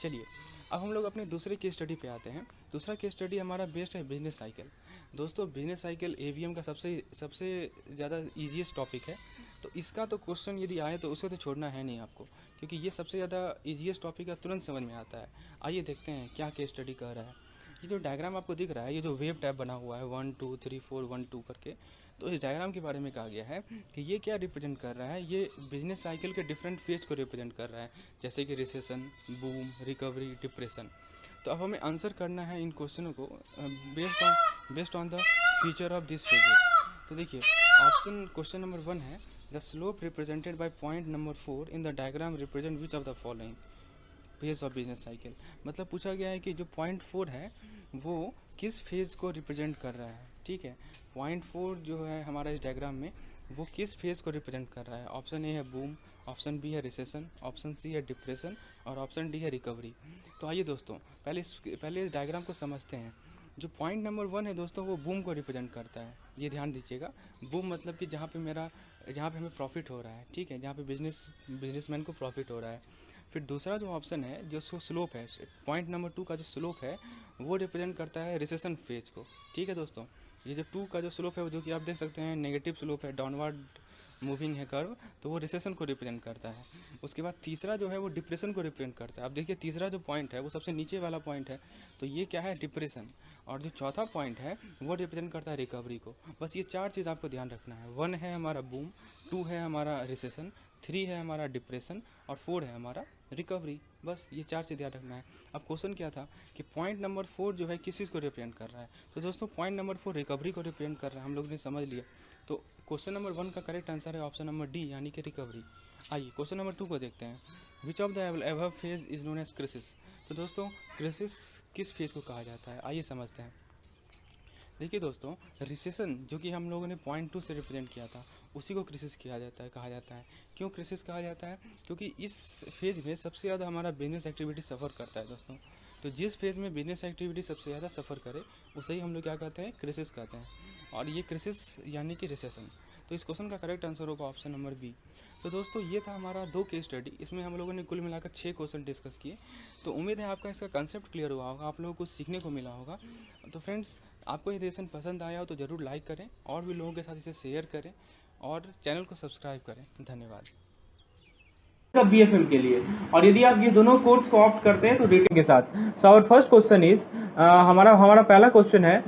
चलिए, अब हम लोग अपने दूसरे केस स्टडी पे आते हैं। दूसरा केस स्टडी हमारा बेस्ड है बिजनेस साइकिल। दोस्तों बिजनेस साइकिल AVM का सबसे ज़्यादा ईजीएस्ट टॉपिक है। तो इसका तो क्वेश्चन यदि आए तो उसे तो छोड़ना है नहीं आपको, क्योंकि ये सबसे ज़्यादा ईजीएस्ट टॉपिक है, तुरंत समझ में आता है। आइए देखते हैं क्या केस स्टडी कह रहा है। ये जो डायग्राम आपको दिख रहा है, ये जो वेव टैब बना हुआ है 1 2 3 4 1 2 करके, तो इस डायग्राम के बारे में कहा गया है कि ये क्या रिप्रेजेंट कर रहा है। ये बिजनेस साइकिल के डिफरेंट फेज को रिप्रेजेंट कर रहा है, जैसे कि रिसेशन, बूम, रिकवरी, डिप्रेशन। तो अब हमें आंसर करना है इन क्वेश्चनों को based on the feature of this phases. तो देखिए, ऑप्शन क्वेश्चन नंबर 1 है, the slope represented by point number 4 in the diagram represent which of the following phase of business cycle. मतलब पूछा गया है कि जो पॉइंट 4 है वो किस फेज को रिप्रेजेंट कर रहा है, ठीक है। पॉइंट 4 जो है हमारा इस डायग्राम में, वो किस फेज को रिप्रेजेंट कर रहा है। ऑप्शन ए है बूम, ऑप्शन बी है रिसेशन, ऑप्शन सी है डिप्रेशन, और ऑप्शन डी है रिकवरी। तो आइए दोस्तों पहले इस डायग्राम को समझते हैं। जो पॉइंट नंबर 1 है दोस्तों, वो बूम को रिप्रेजेंट करता है। ये ध्यान दीजिएगा, बूम मतलब कि जहाँ पे हमें प्रॉफिट हो रहा है, ठीक है, जहाँ पे बिजनेसमैन को प्रॉफिट हो रहा है। फिर दूसरा जो ऑप्शन है, जो स्लोप है, पॉइंट नंबर 2 का जो स्लोप है, वो रिप्रेजेंट करता है रिसेशन फेज को, ठीक है दोस्तों। ये जो 2 का जो स्लोप है, जो कि आप देख सकते हैं नेगेटिव स्लोप है, डाउनवर्ड मूविंग है कर्व, तो वो रिसेशन को रिप्रेजेंट करता है। उसके बाद तीसरा जो है वो डिप्रेशन को रिप्रेजेंट करता है। अब देखिए तीसरा जो पॉइंट है वो सबसे नीचे वाला पॉइंट है, तो ये क्या है, डिप्रेशन। और जो चौथा पॉइंट है वो रिप्रेजेंट करता है रिकवरी को। बस ये 4 चीज़ आपको ध्यान रखना है। 1 है हमारा बूम, 2 है हमारा रिसेशन, 3 है हमारा डिप्रेशन, और 4 है हमारा रिकवरी। बस ये 4 चीज़ याद रखना है। अब क्वेश्चन क्या था कि पॉइंट नंबर 4 जो है किस चीज़ को रिप्रेजेंट कर रहा है। तो दोस्तों पॉइंट नंबर 4 रिकवरी को रिप्रेजेंट कर रहा है, हम लोग ने समझ लिया। तो क्वेश्चन नंबर 1 का करेक्ट आंसर है ऑप्शन नंबर डी, यानी कि रिकवरी। आइए क्वेश्चन नंबर 2 को देखते हैं। Which of the above phase is known as crisis. तो दोस्तों क्रिसिस किस फेज को कहा जाता है, आइए समझते हैं। देखिए दोस्तों, रिसेशन जो कि हम लोगों ने पॉइंट 2 से रिप्रेजेंट किया था, उसी को क्रिसिस कहा जाता है। क्यों क्रिसिस कहा जाता है? क्योंकि इस फेज में सबसे ज़्यादा हमारा बिजनेस एक्टिविटी सफ़र करता है दोस्तों। तो जिस फेज में बिजनेस एक्टिविटी सबसे ज़्यादा सफ़र करे उसे ही हम लोग क्या कहते हैं, क्रिसिस कहते हैं। और ये क्रिसिस यानी कि रिसेशन। तो इस क्वेश्चन का करेक्ट आंसर होगा ऑप्शन नंबर बी। तो दोस्तों ये था हमारा 2 केस स्टडी, इसमें हम लोगों ने कुल मिलाकर 6 क्वेश्चन डिस्कस किए। तो उम्मीद है आपका इसका कंसेप्ट क्लियर हुआ होगा, आप लोगों को सीखने को मिला होगा। तो फ्रेंड्स, आपको ये लेसन पसंद आया हो तो ज़रूर लाइक करें, और भी लोगों के साथ इसे शेयर करें, और चैनल को सब्सक्राइब करें। धन्यवाद। BFM के लिए, और यदि आप ये दोनों कोर्स को ऑप्ट करते हैं तो रेटिंग के साथ। So our first question is, हमारा पहला क्वेश्चन है,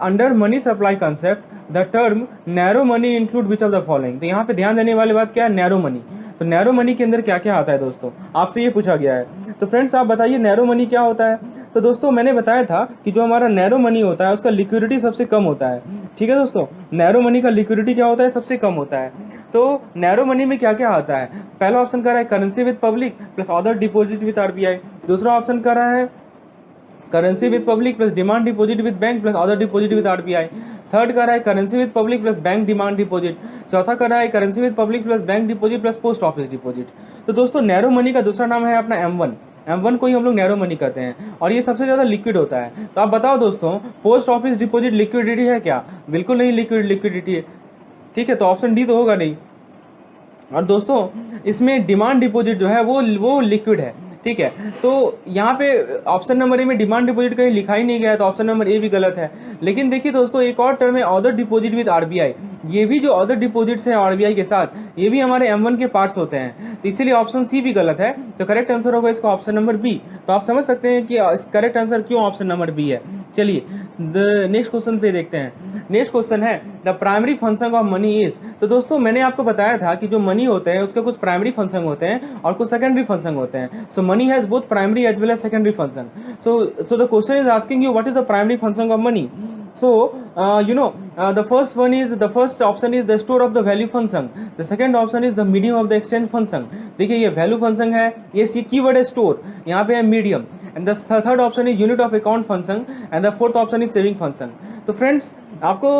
under money supply concept the term narrow money include which of the following. तो यहाँ पे ध्यान देने वाली बात क्या है, नैरो मनी। तो नैरो मनी के अंदर क्या क्या आता है दोस्तों, आपसे ये पूछा गया है। तो फ्रेंड्स आप बताइए नैरो मनी क्या होता है। तो दोस्तों मैंने बताया था कि जो हमारा नैरो मनी होता है उसका लिक्विडिटी सबसे कम होता है, ठीक है दोस्तों। नैरो मनी का लिक्विडिटी क्या होता है, सबसे कम होता है। तो नैरो मनी में क्या क्या आता है, पहला ऑप्शन कर रहा है currency with public plus other deposit with RBI। दूसरा ऑप्शन कर रहा है currency with public plus demand deposit with bank plus other deposit with RBI। Third कर रहा है currency with public plus bank demand deposit. चौथा कर रहा है currency with public plus bank deposit plus post office deposit. तो दोस्तों narrow money का दूसरा नाम है अपना M1 को ही हम लोग नैरो मनी कहते हैं, और ये सबसे ज़्यादा लिक्विड होता है। तो आप बताओ दोस्तों, पोस्ट ऑफिस डिपॉजिट लिक्विडिटी है क्या? बिल्कुल नहीं लिक्विडिटी है, ठीक है। तो ऑप्शन डी तो होगा नहीं। और दोस्तों इसमें डिमांड डिपॉजिट जो है वो लिक्विड है, ठीक है। तो यहाँ पे ऑप्शन नंबर ए में डिमांड डिपॉजिट कहीं लिखा ही नहीं गया है, तो ऑप्शन नंबर ए भी गलत है। लेकिन देखिए दोस्तों, एक और टर्म है अदर डिपॉजिट विद RBI, ये भी जो अदर डिपॉजिट्स हैं आरबीआई के साथ, ये भी हमारे M1 के पार्ट्स होते हैं, तो इसीलिए ऑप्शन सी भी गलत है। तो करेक्ट आंसर होगा इसका ऑप्शन नंबर बी। तो आप समझ सकते हैं कि करेक्ट आंसर क्यों ऑप्शन नंबर बी है। चलिए नेक्स्ट क्वेश्चन पे देखते हैं। नेक्स्ट क्वेश्चन है the primary function of money is. तो दोस्तों मैंने आपको बताया था कि जो मनी होते हैं उसके कुछ प्राइमरी फंक्शन होते हैं और कुछ सेकेंडरी फंक्शन होते हैं। So money has both primary as well as secondary function. So the question is asking you what is the primary function of money. So, the first option is the store of the value function. The second option is the medium of the exchange function. देखिए ये value function है, ये keyword है store, यहाँ पे है medium. And the third option is unit of account function and the fourth option is saving function. तो friends आपको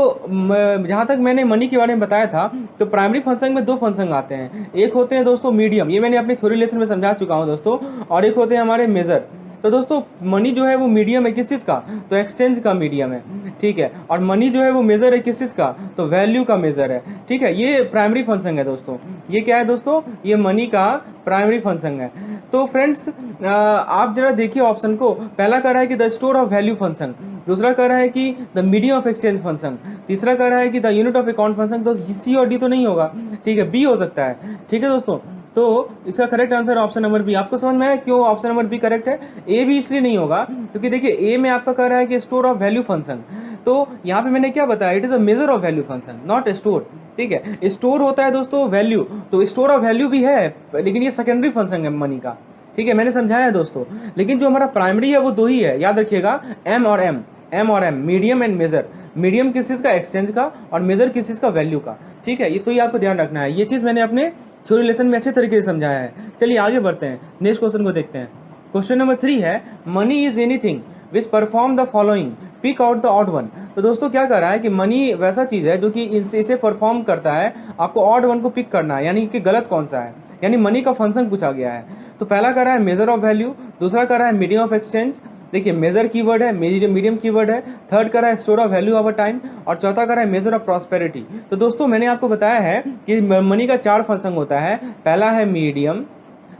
जहाँ तक मैंने मनी के बारे में बताया था, तो प्राइमरी फंक्शन में दो फंक्शन आते हैं। एक होते हैं दोस्तों मीडियम, ये मैंने अपने थ्योरी लेसन में समझा चुका हूँ दोस्तों, और एक होते हैं हमारे मेजर। तो दोस्तों मनी जो है वो मीडियम है किस चीज़ का, तो एक्सचेंज का मीडियम है, ठीक है। और मनी जो है वो मेजर है किस चीज़ का, तो वैल्यू का मेजर है, ठीक है। ये प्राइमरी फंक्शन है दोस्तों, ये क्या है दोस्तों, ये मनी का प्राइमरी फंक्शन है। तो फ्रेंड्स आप जरा देखिए ऑप्शन को, पहला कह रहा है कि the store of value function, दूसरा कह रहा है कि the medium of exchange function, तीसरा कह रहा है कि the unit of account function. तो सी और डी तो नहीं होगा, ठीक है, बी हो सकता है, ठीक है दोस्तों। तो इसका correct answer option number B. आपको समझ में आया क्यों ऑप्शन नंबर बी करेक्ट है। ए भी इसलिए नहीं होगा क्योंकि देखिए ए में आपका कह रहा है कि स्टोर ऑफ वैल्यू फंक्शन, तो यहाँ पे मैंने क्या बताया, it is a major of value function not store, ठीक है। स्टोर होता है दोस्तों वैल्यू, तो स्टोर ऑफ वैल्यू भी है लेकिन ये सेकेंडरी फंक्शन है मनी का, ठीक है, मैंने समझाया है दोस्तों। लेकिन जो हमारा प्राइमरी है वो दो ही है, याद रखिएगा, एम और M, medium and major. Medium किस चीज़ का, एक्सचेंज का, और मेजर किस चीज़ का, वैल्यू का, ठीक है। ये तो ये आपको ध्यान रखना है, ये चीज़ मैंने अपने थ्योरी लेसन में अच्छे तरीके से समझाया है। चलिए आगे बढ़ते हैं, नेक्स्ट क्वेश्चन को देखते हैं। क्वेश्चन नंबर 3 है money is anything which perform the following, pick out the odd one. तो दोस्तों क्या कर रहा है कि मनी वैसा चीज़ है जो कि इसे परफॉर्म करता है, आपको ऑड वन को पिक करना है, यानी कि गलत कौन सा है, यानी मनी का फंक्शन पूछा गया है। तो पहला कर रहा है मेजर ऑफ वैल्यू, दूसरा कर रहा है मीडियम ऑफ एक्सचेंज, देखिए मेजर कीवर्ड है, मीडियम कीवर्ड है, थर्ड कर रहा है store of value over time, और चौथा कर रहा है मेजर ऑफ प्रॉस्पेरिटी। तो दोस्तों मैंने आपको बताया है कि मनी का 4 फंक्शन होता है, पहला है मीडियम,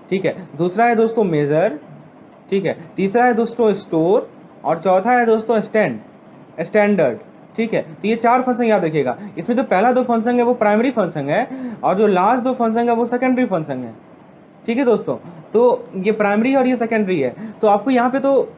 ठीक है, दूसरा है दोस्तों मेजर, ठीक है, तीसरा है दोस्तों स्टोर, और चौथा है दोस्तों स्टैंडर्ड, ठीक है। तो ये 4 फंक्शन याद रखिएगा। इसमें जो पहला 2 फंक्शन है वो प्राइमरी फंक्शन है, और जो लास्ट 2 फंक्शन है वो सेकेंडरी फंक्शन है, ठीक है दोस्तों। तो ये प्राइमरी और ये सेकेंडरी है, तो आपको यहाँ पे तो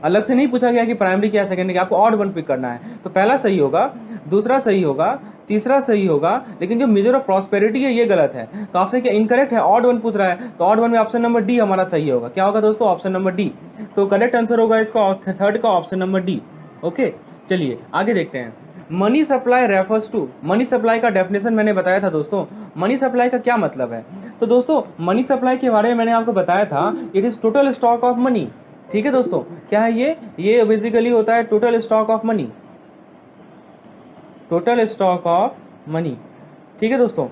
अलग से नहीं पूछा गया कि प्राइमरी क्या है सेकेंडरी क्या, आपको ऑड वन पिक करना है। तो पहला सही होगा, दूसरा सही होगा, तीसरा सही होगा, लेकिन जो मेजर ऑफ प्रॉस्पेरिटी है ये गलत है। तो आपसे क्या इनकरेक्ट है, ऑड वन पूछ रहा है, तो ऑड वन में ऑप्शन नंबर डी हमारा सही होगा। क्या होगा दोस्तों, ऑप्शन नंबर डी। तो करेक्ट आंसर होगा इसका थर्ड का ऑप्शन नंबर डी। ओके चलिए आगे देखते हैं। Money supply refers to, money supply का डेफिनेशन मैंने बताया था दोस्तों। मनी सप्लाई का क्या मतलब है, तो दोस्तों मनी सप्लाई के बारे में मैंने आपको बताया था, it is total stock of money, ठीक है दोस्तों। क्या है ये बेसिकली होता है total stock of money, total stock of money, ठीक है दोस्तों।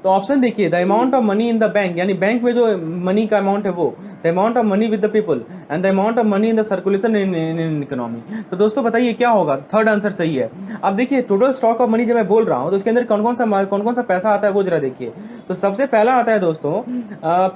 तो ऑप्शन देखिए, the amount of money in the bank, यानी बैंक में जो मनी का अमाउंट है वो, the amount of money with the people, and the amount of money in the circulation in economy. तो दोस्तों बताइए क्या होगा, थर्ड आंसर सही है। अब देखिए टोटल स्टॉक ऑफ मनी जब मैं बोल रहा हूँ तो उसके अंदर कौन कौन सा पैसा आता है वो जरा देखिए। तो सबसे पहला आता है दोस्तों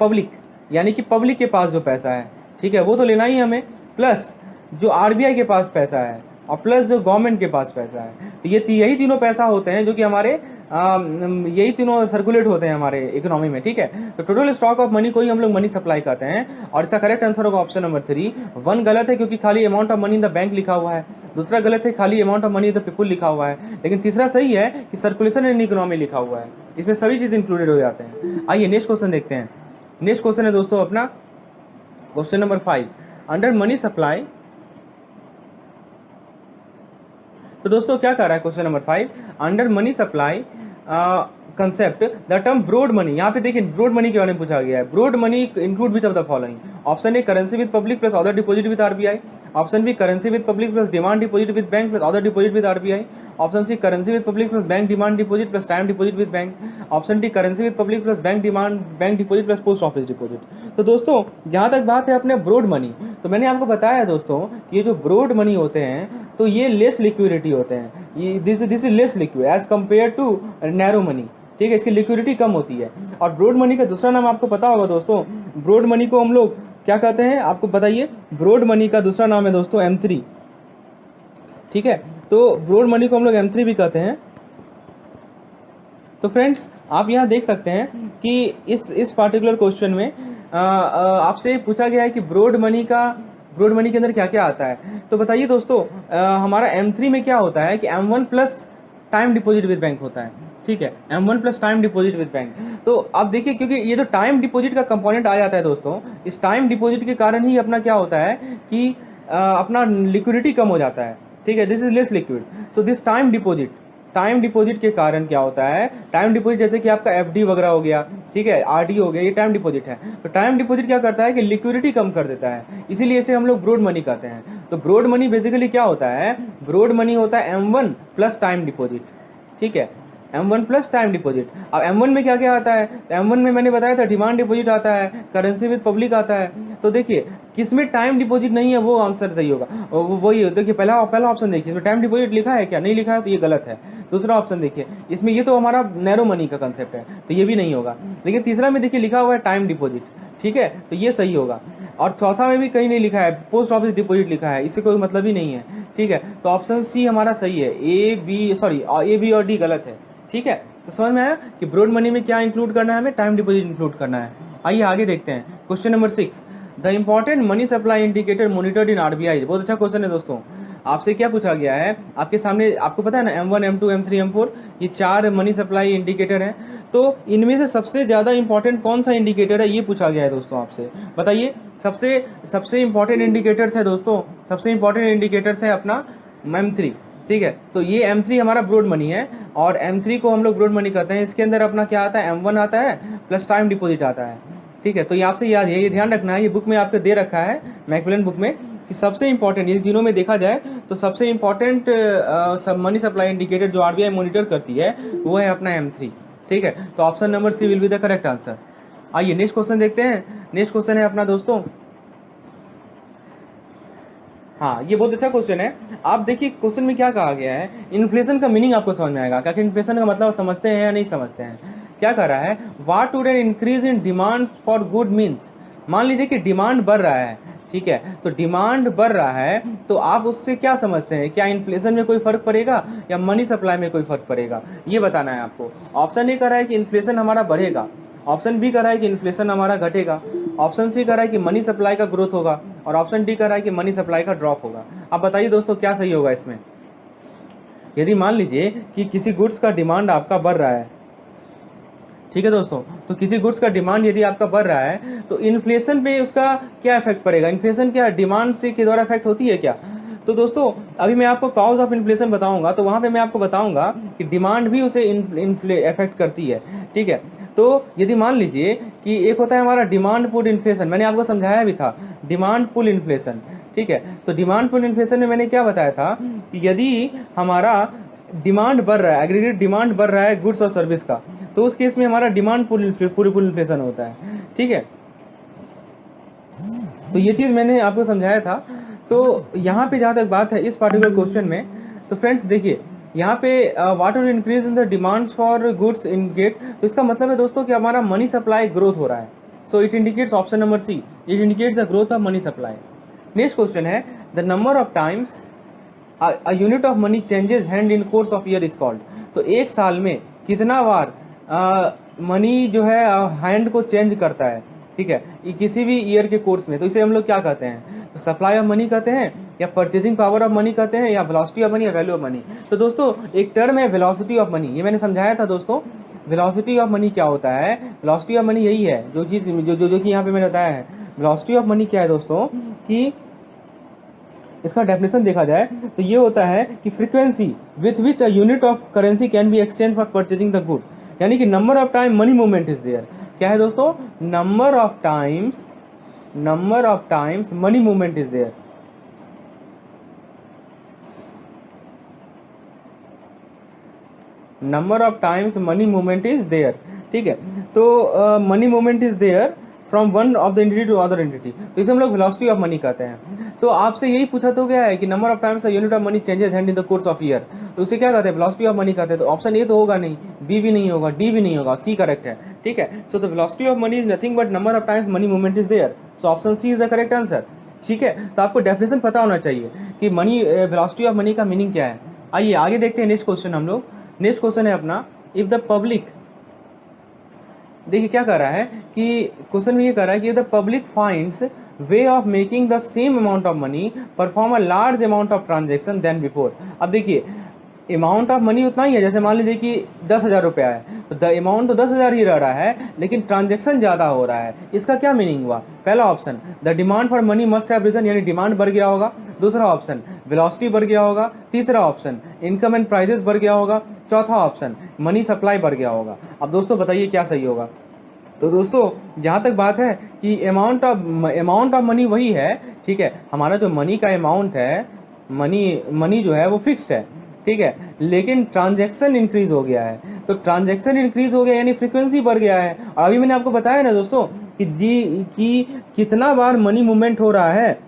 पब्लिक, यानी कि पब्लिक के पास जो पैसा है, ठीक है, वो तो लेना ही हमें, प्लस जो आरबीआई के पास पैसा है, और प्लस जो गवर्नमेंट के पास पैसा है। तो ये यही तीनों पैसा होते हैं जो कि हमारे यही तीनों सर्कुलेट होते हैं हमारे इकोनॉमी में, ठीक है। तो टोटल स्टॉक ऑफ मनी को ही हम लोग मनी सप्लाई कहते हैं, और इसका करेक्ट आंसर होगा ऑप्शन नंबर 3। 1 गलत है क्योंकि खाली amount of money in the bank लिखा हुआ है, दूसरा गलत है खाली amount of money in the people लिखा हुआ है, लेकिन तीसरा सही है कि सर्कुलेशन इन इकोनॉमी लिखा हुआ है, इसमें सभी चीज़ इंक्लूडेड हो जाते हैं। आइए नेक्स्ट क्वेश्चन देखते हैं। नेक्स्ट क्वेश्चन है दोस्तों अपना question number 5, under money supply. तो दोस्तों क्या कर रहा है question number 5, under money supply concept the term broad money. यहाँ पे देखिए ब्रॉड मनी के बारे में पूछा गया है। Broad money include which of the following, option A currency with public plus other deposit with RBI, option B currency with public plus demand deposit with bank plus other deposit with RBI, option C currency with public plus bank demand deposit plus time deposit with bank, option D currency with public plus bank deposit plus post office deposit. तो दोस्तों जहाँ तक बात है अपने broad money, तो मैंने आपको बताया दोस्तों कि ये जो ब्रॉड मनी होते हैं तो ये लेस लिक्विडिटी होते हैं, ये this is less liquid as compare to narrow money, ठीक है, इसकी लिक्विडिटी कम होती है। और ब्रॉड मनी का दूसरा नाम आपको पता होगा दोस्तों, ब्रॉड मनी को हम लोग क्या कहते हैं आपको बताइए, ब्रॉड मनी का दूसरा नाम है दोस्तों M3, ठीक है। तो ब्रॉड मनी को हम लोग M3 भी कहते हैं, तो फ्रेंड्स आप यहाँ देख सकते हैं कि इस पार्टिकुलर क्वेश्चन में आपसे पूछा गया है कि ब्रॉड मनी के अंदर क्या क्या आता है। तो बताइए दोस्तों, हमारा M3 में क्या होता है कि M1 plus time deposit with bank होता है, ठीक है, M1 plus time deposit with bank. तो अब देखिए, क्योंकि ये जो टाइम डिपॉजिट का कंपोनेंट आ जाता है दोस्तों, इस टाइम डिपॉजिट के कारण ही अपना क्या होता है कि अपना लिक्विडिटी कम हो जाता है, ठीक है, this is less liquid. So this time deposit के कारण क्या होता है, टाइम डिपॉजिट जैसे कि आपका FD वगैरह हो गया, ठीक है, RD हो गया, ये टाइम डिपॉजिट है। तो टाइम डिपॉजिट क्या करता है कि लिक्विडिटी कम कर देता है, इसीलिए इसे हम लोग ब्रॉड मनी कहते हैं। तो ब्रॉड मनी बेसिकली क्या होता है, ब्रॉड मनी होता है M1 प्लस टाइम डिपॉजिट, ठीक है, M1 प्लस टाइम डिपॉजिट। अब M1 में क्या क्या आता है, तो M1 में मैंने बताया था डिमांड डिपॉजिट आता है, करेंसी विद पब्लिक आता है। तो देखिए किसमें टाइम डिपॉजिट नहीं है वो आंसर सही होगा, वही देखिए पहला ऑप्शन देखिए, इसमें टाइम डिपॉजिट लिखा है क्या, नहीं लिखा है तो ये गलत है। दूसरा ऑप्शन देखिए, इसमें ये तो हमारा नैरो मनी का कंसेप्ट है तो ये भी नहीं होगा। लेकिन तीसरा में देखिए लिखा हुआ है टाइम डिपॉजिट, ठीक है, तो ये सही होगा। और चौथा में भी कहीं नहीं लिखा है, पोस्ट ऑफिस डिपॉजिट लिखा है, इससे कोई मतलब ही नहीं है, ठीक है। तो ऑप्शन सी हमारा सही है, ए बी और डी गलत है, ठीक है। तो समझ में आया कि ब्रॉड मनी में क्या इंक्लूड करना है, हमें टाइम डिपॉजिट इंक्लूड करना है। आइए आगे देखते हैं question number 6, the important money supply indicator monitored in RBI। बहुत अच्छा क्वेश्चन है दोस्तों। आपसे क्या पूछा गया है, आपके सामने आपको पता है ना M1 M2 M3 M4 ये 4 मनी सप्लाई इंडिकेटर हैं। तो इनमें से सबसे ज़्यादा इंपॉर्टेंट कौन सा इंडिकेटर है ये पूछा गया है दोस्तों आपसे, बताइए। सबसे इंपॉर्टेंट इंडिकेटर्स है दोस्तों, सबसे इंपॉर्टेंट इंडिकेटर्स है अपना M3, ठीक है। तो ये M3 हमारा ब्रॉड मनी है और M3 को हम लोग ब्रॉड मनी कहते हैं। इसके अंदर अपना क्या आता है, M1 आता है प्लस टाइम डिपॉजिट आता है, ठीक है। तो ये आपसे याद है, ये ध्यान रखना है, ये बुक में आपके दे रखा है मैकमिलन बुक में कि सबसे इंपॉर्टेंट ये तीनों में देखा जाए तो सबसे इंपॉर्टेंट मनी सप्लाई इंडिकेटर जो RBI मॉनिटर करती है वो है अपना M3, ठीक है। तो option number C will be the correct answer. आइए नेक्स्ट क्वेश्चन देखते हैं। नेक्स्ट क्वेश्चन है अपना दोस्तों, हाँ ये बहुत अच्छा क्वेश्चन है। आप देखिए क्वेश्चन में क्या कहा गया है, इन्फ्लेशन का मीनिंग आपको समझ में आएगा, क्या इन्फ्लेशन का मतलब समझते हैं या नहीं समझते हैं। क्या कह रहा है, what would an increase in demand for good means. मान लीजिए कि डिमांड बढ़ रहा है, ठीक है, तो डिमांड बढ़ रहा है तो आप उससे क्या समझते हैं, क्या इन्फ्लेशन में कोई फर्क पड़ेगा या मनी सप्लाई में कोई फर्क पड़ेगा, ये बताना है आपको। ऑप्शन ए कह रहा है कि इन्फ्लेशन हमारा बढ़ेगा, ऑप्शन बी कह रहा है कि इन्फ्लेशन हमारा घटेगा, ऑप्शन सी कह रहा है कि मनी सप्लाई का ग्रोथ होगा और ऑप्शन डी कह रहा है कि मनी सप्लाई का ड्रॉप होगा। अब बताइए दोस्तों क्या सही होगा इसमें। यदि मान लीजिए कि किसी गुड्स का डिमांड आपका बढ़ रहा है, ठीक है दोस्तों, तो किसी गुड्स का डिमांड यदि आपका बढ़ रहा है तो इन्फ्लेशन पे उसका क्या इफेक्ट पड़ेगा। इन्फ्लेशन क्या डिमांड से के द्वारा इफेक्ट होती है क्या। तो दोस्तों अभी मैं आपको कॉज ऑफ इन्फ्लेशन बताऊंगा, तो वहां पे मैं आपको बताऊंगा कि डिमांड भी उसे इफेक्ट करती है, ठीक है। तो यदि मान लीजिए कि एक होता है हमारा डिमांड पुल इन्फ्लेशन, मैंने आपको समझाया भी था डिमांड पुल इन्फ्लेशन, ठीक है। तो डिमांड पुल इन्फ्लेशन में मैंने क्या बताया था कि यदि हमारा डिमांड बढ़ रहा है, एग्रीगेट डिमांड बढ़ रहा है गुड्स और सर्विस का, तो उस केस में हमारा डिमांड पुल इन्फ्लेशन होता है, ठीक है। तो ये चीज़ मैंने आपको समझाया था। तो यहाँ पे जहाँ तक बात है इस पार्टिकुलर क्वेश्चन में, तो फ्रेंड्स देखिए यहाँ पे what will increase in the demands for goods in get, तो इसका मतलब है दोस्तों कि हमारा मनी सप्लाई ग्रोथ हो रहा है। So it indicates option number C, it indicates the growth of money supply. Next question है, the number of times a unit of money changes hand in course of year is called. तो एक साल में कितना बार money जो है hand को change करता है, ठीक है, ये किसी भी ईयर के कोर्स में, तो इसे हम लोग क्या कहते हैं, तो सप्लाई ऑफ मनी कहते हैं या परचेसिंग पावर ऑफ मनी कहते हैं या वेलोसिटी ऑफ मनी या वैल्यू ऑफ मनी। तो दोस्तों एक टर्म है वेलोसिटी ऑफ मनी, ये मैंने समझाया था दोस्तों। वेलोसिटी ऑफ मनी क्या होता है, वेलोसिटी ऑफ मनी यही है जो चीज़ जो कि यहाँ पे मैंने बताया है। वेलोसिटी ऑफ मनी क्या है दोस्तों कि इसका डेफिनेशन देखा जाए तो ये होता है कि frequency with which a unit of currency can be exchange for purchasing the good, यानी कि number of time money movement is there. क्या है दोस्तों, number of times money movement is there. Number of times money movement is there, ठीक है। तो money movement is there from one of the entity to other entity, तो इसे हम लोग वेलोसिटी ऑफ मनी कहते हैं। तो आपसे यही पूछा तो गया है कि number of times unit of money changes hand in the course of year, तो उसे क्या कहते हैं, वेलोसिटी ऑफ मनी कहते हैं। तो ऑप्शन ए तो होगा नहीं, बी भी नहीं होगा, डी भी नहीं होगा, सी करेक्ट है, ठीक है। So the velocity of money is nothing but number of times money movement is there, so option C is the correct answer, ठीक है। तो आपको डेफिनेशन पता होना चाहिए कि मनी वेलोसिटी ऑफ मनी का मीनिंग क्या है। आइए आगे देखते हैं नेक्स्ट क्वेश्चन हम लोग। नेक्स्ट क्वेश्चन है अपना, इफ द पब्लिक, देखिए क्या कर रहा है कि क्वेश्चन में ये कर रहा है कि the public finds way of making the same amount of money perform a large amount of transaction then before. अब देखिए अमाउंट ऑफ मनी उतना ही है, जैसे मान लीजिए कि 10,000 रुपया है, तो द अमाउंट तो 10,000 ही रह रहा है, लेकिन ट्रांजेक्शन ज़्यादा हो रहा है। इसका क्या मीनिंग हुआ? पहला option the demand for money must have risen, यानी डिमांड बढ़ गया होगा। दूसरा ऑप्शन वेलोसिटी बढ़ गया होगा। तीसरा ऑप्शन इनकम एंड प्राइसेस बढ़ गया होगा। चौथा ऑप्शन मनी सप्लाई बढ़ गया होगा। अब दोस्तों बताइए क्या सही होगा? तो दोस्तों जहाँ तक बात है कि अमाउंट ऑफ मनी वही है, ठीक है, हमारा जो मनी का अमाउंट है, मनी जो है वो फिक्स्ड है, ठीक है, लेकिन ट्रांजैक्शन इंक्रीज हो गया है। तो ट्रांजैक्शन इंक्रीज हो गया यानी फ्रीक्वेंसी बढ़ गया है। और अभी मैंने आपको बताया ना दोस्तों कि कितना बार मनी मूवमेंट हो रहा है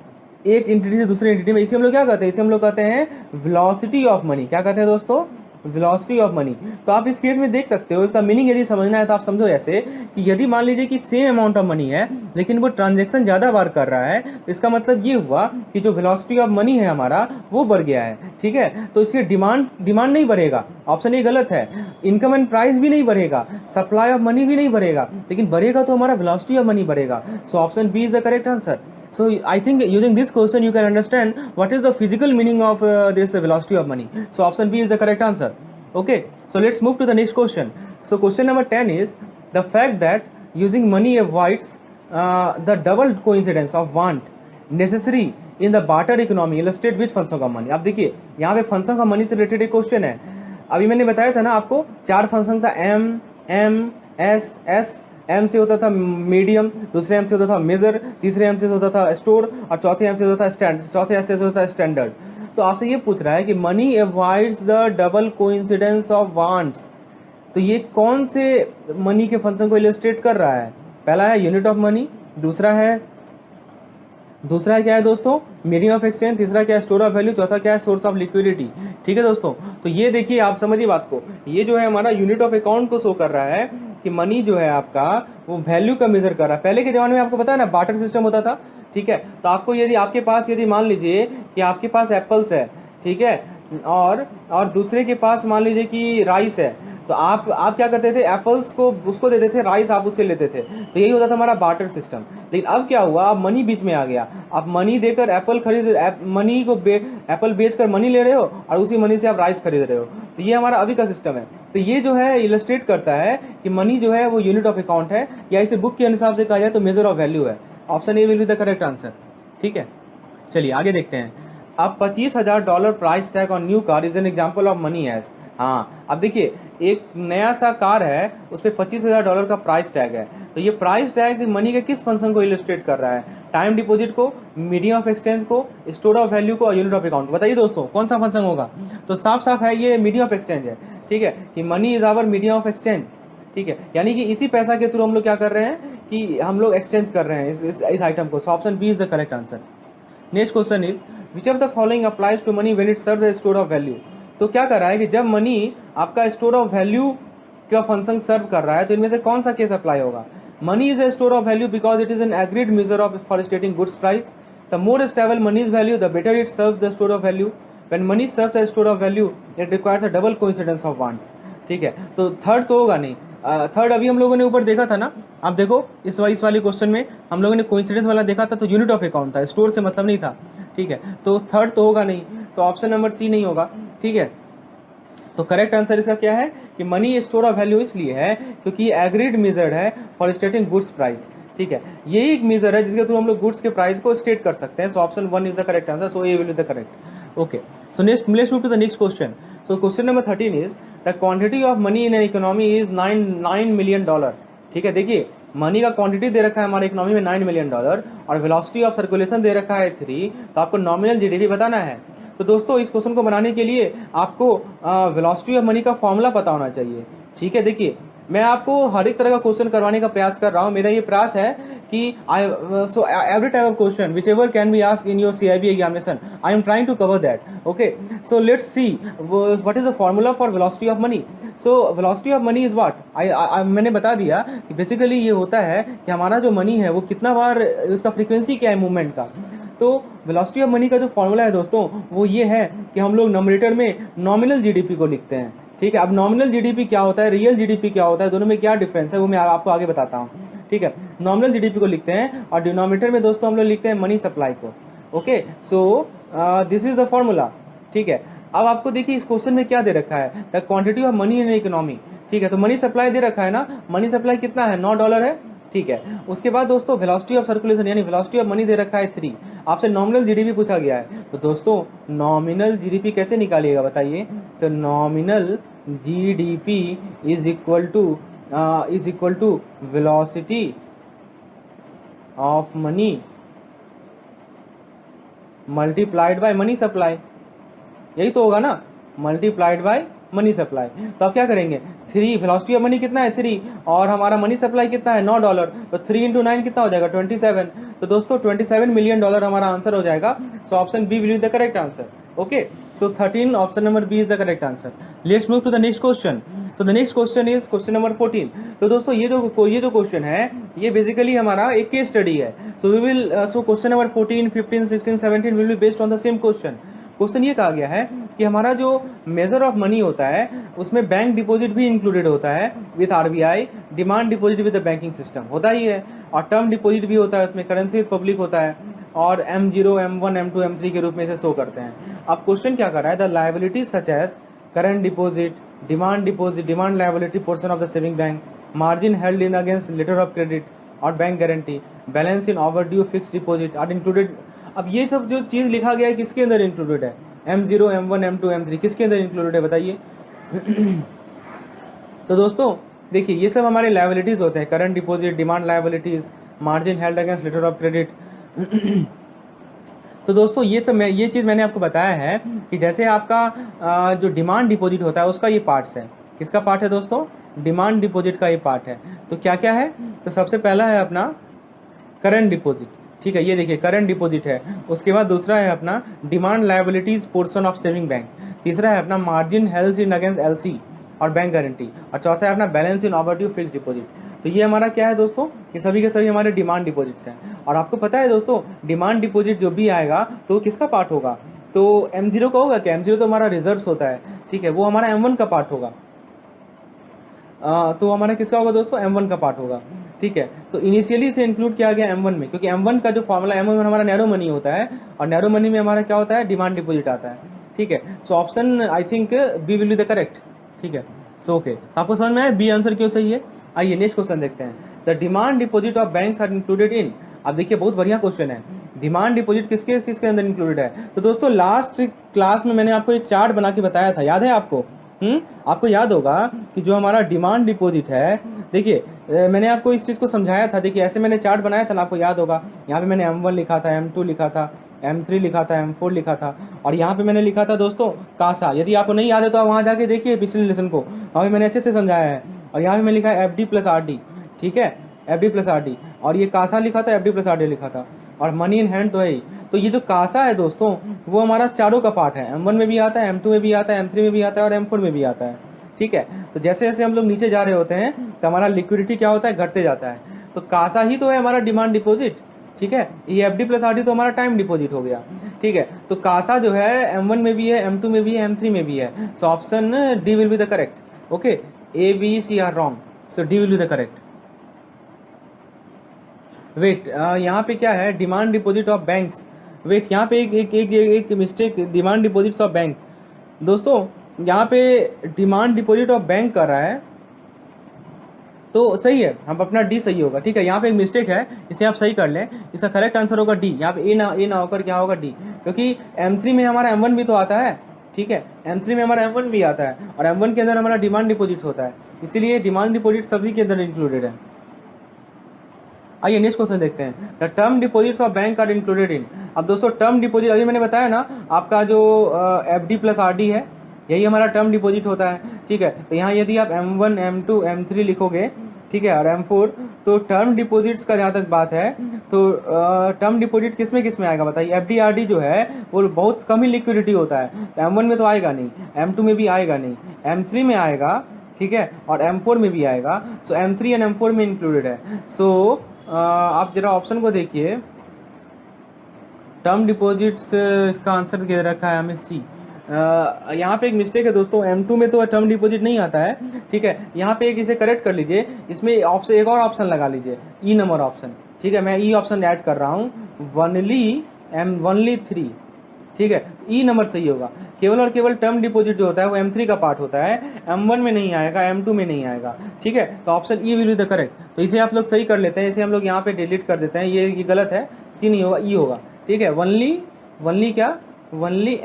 एक एंटिटी से दूसरे एंटिटी में, इसे हम लोग क्या कहते हैं? इसे हम लोग कहते हैं वेलोसिटी ऑफ मनी। क्या कहते हैं दोस्तों? Velocity of money. तो आप इस केस में देख सकते हो, इसका मीनिंग यदि समझना है तो आप समझो ऐसे कि यदि मान लीजिए कि सेम अमाउंट ऑफ मनी है लेकिन वो ट्रांजैक्शन ज़्यादा बार कर रहा है, तो इसका मतलब ये हुआ कि जो वेलोसिटी ऑफ मनी है हमारा वो बढ़ गया है, ठीक है। तो इसकी डिमांड नहीं बढ़ेगा, ऑप्शन ए गलत है। इनकम एंड प्राइस भी नहीं बढ़ेगा, सप्लाई ऑफ मनी भी नहीं बढ़ेगा, लेकिन बढ़ेगा तो हमारा वेलोसिटी ऑफ मनी बढ़ेगा। So option B is the correct answer. So I think using this question you can understand what is the physical meaning of this velocity of money. So option B is the correct answer. Okay, so let's move to the next question. So question number 10 is the fact that using money avoids the double coincidence of want necessary in the barter economy. Illustrate which function of money. अब देखिए यहाँ पे function का money से related एक question है। अभी मैंने बताया था ना आपको 4 फंक्शन था, M, S, S। एम से होता था मीडियम, दूसरे एम से होता था मेजर, तीसरे एम से होता था स्टोर और चौथे एम से होता था स्टैंडर्ड, चौथे एस से होता है स्टैंडर्ड। तो आपसे ये पूछ रहा है कि money avoids the double coincidence of wants. तो ये कौन से मनी के फंक्शन को इलस्ट्रेट कर रहा है? पहला है यूनिट ऑफ मनी, दूसरा है क्या है दोस्तों? मीडियम ऑफ एक्सचेंज, तीसरा क्या है? स्टोर ऑफ वैल्यू, चौथा क्या है? Source of liquidity. ठीक है दोस्तों, तो ये देखिए आप समझिए बात को, ये जो है हमारा यूनिट ऑफ अकाउंट को शो कर रहा है कि मनी जो है आपका वो वैल्यू का मेजर कर रहा है। पहले के ज़माने में आपको पता है ना बार्टर सिस्टम होता था, ठीक है। तो आपको यदि आपके पास यदि मान लीजिए कि आपके पास एप्पल्स है, ठीक है, और दूसरे के पास मान लीजिए कि राइस है, तो आप क्या करते थे? एप्पल्स को उसको देते थे, राइस आप उससे लेते थे। तो यही होता था हमारा बार्टर सिस्टम। लेकिन अब क्या हुआ? अब मनी बीच में आ गया। आप मनी देकर एप्पल मनी को एप्पल बेचकर मनी ले रहे हो और उसी मनी से आप राइस खरीद रहे हो। तो ये हमारा अभी का सिस्टम है। तो ये जो है इलस्ट्रेट करता है कि मनी जो है वो यूनिट ऑफ अकाउंट है, या इसे बुक के हिसाब से कहा जाए तो मेजर ऑफ वैल्यू है। Option A will be the correct answer. ठीक है, चलिए आगे देखते हैं। अब $25,000 price tag on new car is an example of money as. हाँ, अब देखिए एक नया सा कार है, उस पर $25,000 का प्राइस टैग है। तो ये प्राइस टैग मनी के किस फंक्शन को इलस्ट्रेट कर रहा है? टाइम डिपॉजिट को, मीडियम ऑफ एक्सचेंज को, स्टोर ऑफ वैल्यू को और यूनिट ऑफ अकाउंट। बताइए दोस्तों कौन सा फंक्शन होगा? तो साफ साफ है ये मीडियम ऑफ एक्सचेंज है, ठीक है, कि money is our medium of exchange. ठीक है, यानी कि इसी पैसा के थ्रू हम लोग क्या कर रहे हैं कि हम लोग एक्सचेंज कर रहे हैं इस आइटम को। So option B is the correct answer. Next question is which of the following applies to money when it serve as store of value. तो क्या कर रहा है कि जब मनी आपका स्टोर ऑफ वैल्यू का फंक्शन सर्व कर रहा है तो इनमें से कौन सा केस अप्लाई होगा? Money is a store of value because it is an agreed measure of for stating goods price. The more stable money is value the better it serves the store of value. When money serves as store of value it requires a double coincidence of wants. ठीक है, तो third तो होगा नहीं। Third अभी हम लोगों ने ऊपर देखा था ना, आप देखो इस वाले क्वेश्चन में हम लोगों ने कोइंसिडेंस वाला देखा था, तो यूनिट ऑफ अकाउंट था, स्टोर से मतलब नहीं था। ठीक है, तो थर्ड तो होगा नहीं, तो ऑप्शन नंबर सी नहीं होगा। ठीक है, तो करेक्ट आंसर इसका क्या है कि मनी स्टोर ऑफ वैल्यू इसलिए है क्योंकि एग्रीड मेजर्ड है फॉर स्टेटिंग गुड्स प्राइस। ठीक है, यही एक मेजर है जिसके थ्रू हम लोग गुड्स के प्राइस को स्टेट कर सकते हैं। So option 1 is the correct answer. So A will be the correct. Okay, so next let's move to the next question. So question number 13 is the quantity of money in an economy is $9 million. ठीक है, देखिए money का quantity दे रखा है हमारे economy में $9 million और velocity of circulation दे रखा है 3। तो आपको नॉमिनल जीडीपी बताना है। तो दोस्तों इस क्वेश्चन को बनाने के लिए आपको वेलोसिटी ऑफ मनी का फॉर्मूला पता होना चाहिए। ठीक है, देखिए मैं आपको हर एक तरह का क्वेश्चन करवाने का प्रयास कर रहा हूँ। मेरा ये प्रयास है कि so every type of question which ever can be asked in your CIB examination I am trying to cover that. Okay, so let's see what is the formula for velocity of money. So velocity of money is what मैंने बता दिया कि basically ये होता है कि हमारा जो मनी है वो कितना बार, उसका फ्रीक्वेंसी क्या है मूवमेंट का। तो वेलोसिटी ऑफ मनी का जो फॉर्मूला है दोस्तों वो ये है कि हम लोग नॉमिनेटर में नॉमिनल जीडीपी को लिखते हैं। ठीक है। अब नॉमिनल जीडीपी क्या होता है, रियल जीडीपी क्या होता है, दोनों में क्या डिफरेंस है वो मैं आपको आगे बताता हूँ। ठीक है, नॉमिनल जीडीपी को लिखते हैं और डिनोमिनेटर में दोस्तों हम लोग लिखते हैं मनी सप्लाई को। Okay, so this is the formula. ठीक है, अब आपको देखिए इस क्वेश्चन में क्या दे रखा है, the quantity of money in economy. ठीक है, तो मनी सप्लाई दे रखा है ना, मनी सप्लाई कितना है, $9 है। ठीक है, उसके बाद दोस्तों वेलोसिटी ऑफ सर्कुलेशन यानी वेलोसिटी ऑफ मनी दे रखा है 3। आपसे नॉमिनल जीडीपी पूछा गया है, तो दोस्तों नॉमिनल जीडीपी कैसे निकालिएगा बताइए। तो nominal GDP is equal to velocity of money multiplied by money supply, यही तो होगा ना, मल्टीप्लाइड बाय मनी सप्लाई। तो आप क्या करेंगे, 3 वेलोसिटी ऑफ मनी कितना है 3 और हमारा मनी सप्लाई कितना है $9, तो 3 × 9 कितना हो जाएगा 27। तो दोस्तों $27 मिलियन हमारा आंसर हो जाएगा। So option B will be the correct answer. Okay, so 13 option number B is the correct answer. Let's move to the next question. So the next question is question number 14। तो दोस्तों ये जो question है ये basically हमारा एक case study है। So we will question number 14, 15, 16, 17 will be based on the same question. Question ये कहा गया है कि हमारा जो मेजर ऑफ मनी होता है उसमें बैंक डिपॉजिट भी इंक्लूडेड होता है with RBI, demand deposit with the banking system होता ही है, और टर्म डिपॉजिट भी होता है, उसमें करेंसी विद पब्लिक होता है, और M0, M1, M2, M3 के रूप में इसे शो करते हैं। अब क्वेश्चन क्या कर रहा है, the liabilities such as current deposit, demand liability portion of the saving bank, margin held in against letter of credit और bank guarantee, balance in overdue fixed deposit are included. अब ये सब जो चीज़ लिखा गया है किसके अंदर इंक्लूडेड है, M0, M1, M2, M3 किसके अंदर इंक्लूडेड है बताइए। तो दोस्तों देखिए ये सब हमारे लायबिलिटीज होते हैं, current deposit, demand liabilities, margin held against letter of credit. तो दोस्तों ये चीज़ मैंने आपको बताया है कि जैसे आपका जो डिमांड डिपॉजिट होता है उसका ये पार्ट्स है, किसका पार्ट है दोस्तों, डिमांड डिपॉजिट का ये पार्ट है। तो क्या क्या है, तो सबसे पहला है अपना करंट डिपॉजिट। ठीक है, ये देखिए करंट डिपॉजिट है, उसके बाद दूसरा है अपना demand liabilities portion of saving bank, तीसरा है अपना margin held in against LC और बैंक गारंटी, और चौथा है अपना balance in overdue fixed deposit. तो ये हमारा क्या है दोस्तों, ये सभी के सभी हमारे डिमांड डिपॉजिट्स हैं। और आपको पता है दोस्तों डिमांड डिपॉजिट जो भी आएगा तो किसका पार्ट होगा, तो M0 का होगा क्या, M0 तो हमारा रिजर्व्स होता है। ठीक है, वो हमारा M1 का पार्ट होगा। तो हमारा किसका होगा दोस्तों, M1 का पार्ट होगा। ठीक है, तो इनिशियली से इंक्लूड किया गया M1 में, क्योंकि M1 का जो फॉर्मूला, M1 हमारा नैरो मनी होता है और नैरो मनी में हमारा क्या होता है, डिमांड डिपॉजिट आता है। ठीक है, so option I think B will be the correct. ठीक है, सो ओके, आपको समझ में आया बी आंसर क्यों सही है। आइए नेक्स्ट क्वेश्चन देखते हैं, the demand deposit of banks are included in. अब देखिए बहुत बढ़िया क्वेश्चन है, डिमांड डिपॉजिट किसके अंदर इंक्लूडेड है। तो दोस्तों लास्ट क्लास में मैंने आपको एक चार्ट बना के बताया था, याद है आपको, आपको याद होगा कि जो हमारा डिमांड डिपॉजिट है, देखिए मैंने आपको इस चीज़ को समझाया था। देखिए ऐसे मैंने चार्ट बनाया था ना, आपको याद होगा, यहाँ पे मैंने M1 लिखा था, M2 लिखा था, M3 लिखा था, M4 लिखा था, और यहाँ पे मैंने लिखा था दोस्तों कासा। यदि आपको नहीं याद है तो आप वहाँ जाके देखिए पिछले लेसन को, वहाँ पे मैंने अच्छे से समझाया है। और यहाँ पे मैं लिखा है FD प्लस RD। ठीक है, FD प्लस RD, और ये कासा लिखा था, FD प्लस RD लिखा था, और मनी इन हैंड तो है ही। तो ये जो कासा है दोस्तों वो हमारा चारों का पार्ट है, M1 में भी आता है, M2 में भी आता है, M3 में भी आता है और M4 में भी आता है। ठीक है, तो जैसे जैसे हम लोग नीचे जा रहे होते हैं तो हमारा लिक्विडिटी क्या होता है, घटते जाता है। तो कासा ही तो है हमारा डिमांड डिपॉजिट। ठीक है, ये FD प्लस RD तो हमारा टाइम डिपॉजिट हो गया। ठीक है, तो कासा जो है M1 में भी है, M2 में भी है, M3 में भी है। So option D will be the correct. Okay, A, B, C are wrong, so D will be the correct. Wait, यहाँ पे क्या है, demand deposit of banks. Wait, यहाँ पे एक mistake, demand deposits of bank. दोस्तों यहाँ पे डिमांड डिपॉजिट ऑफ बैंक कर रहा है तो सही है, हम अपना डी सही होगा। ठीक है, यहाँ पे एक मिस्टेक है, इसे आप सही कर लें, इसका करेक्ट आंसर होगा डी। यहाँ पे ए ना होकर क्या होगा, डी, क्योंकि M3 में हमारा M1 भी तो आता है। ठीक है, M3 में हमारा M1 भी आता है और M1 के अंदर हमारा डिमांड डिपॉजिट होता है, इसीलिए डिमांड डिपॉजिट सभी के अंदर इंक्लूडेड है। आइए नेक्स्ट क्वेश्चन देखते हैं, the term deposits of bank are included in. अब दोस्तों टर्म डिपॉजिट अभी मैंने बताया ना, आपका जो FD प्लस RD है यही हमारा टर्म डिपॉजिट होता है। ठीक है, तो यहाँ यदि आप M1, M2, M3 लिखोगे, ठीक है, और M4, तो टर्म डिपॉजिट्स का जहाँ तक बात है तो टर्म डिपॉजिट किस में आएगा बताइए। FD RD जो है वो बहुत कम ही लिक्विडिटी होता है, तो M1 में तो आएगा नहीं, M2 में भी आएगा नहीं, M3 में आएगा, ठीक है, और M4 में भी आएगा। सो M3 एंड M4 में इंक्लूडेड है। सो आप जरा ऑप्शन को देखिए, टर्म डिपॉजिट्स, इसका आंसर दे रखा है हमें सी, यहाँ पे एक मिस्टेक है दोस्तों, M2 में तो टर्म डिपॉजिट नहीं आता है, ठीक है। यहाँ पे एक इसे करेक्ट कर लीजिए, इसमें ऑप्शन एक और ऑप्शन लगा लीजिए, ई नंबर ऑप्शन, ठीक है। मैं ई ऑप्शन ऐड कर रहा हूँ, वनली 3, ठीक है। ई नंबर सही होगा। केवल और केवल टर्म डिपॉजिट जो होता है वो M3 का पार्ट होता है, M1 में नहीं आएगा, M2 में नहीं आएगा, ठीक है। तो option E will be the correct. तो इसे आप लोग सही कर लेते हैं, इसे हम लोग यहाँ पे डिलीट कर देते हैं, ये गलत है, सी नहीं होगा, ई होगा, ठीक है। वनली क्या, वनली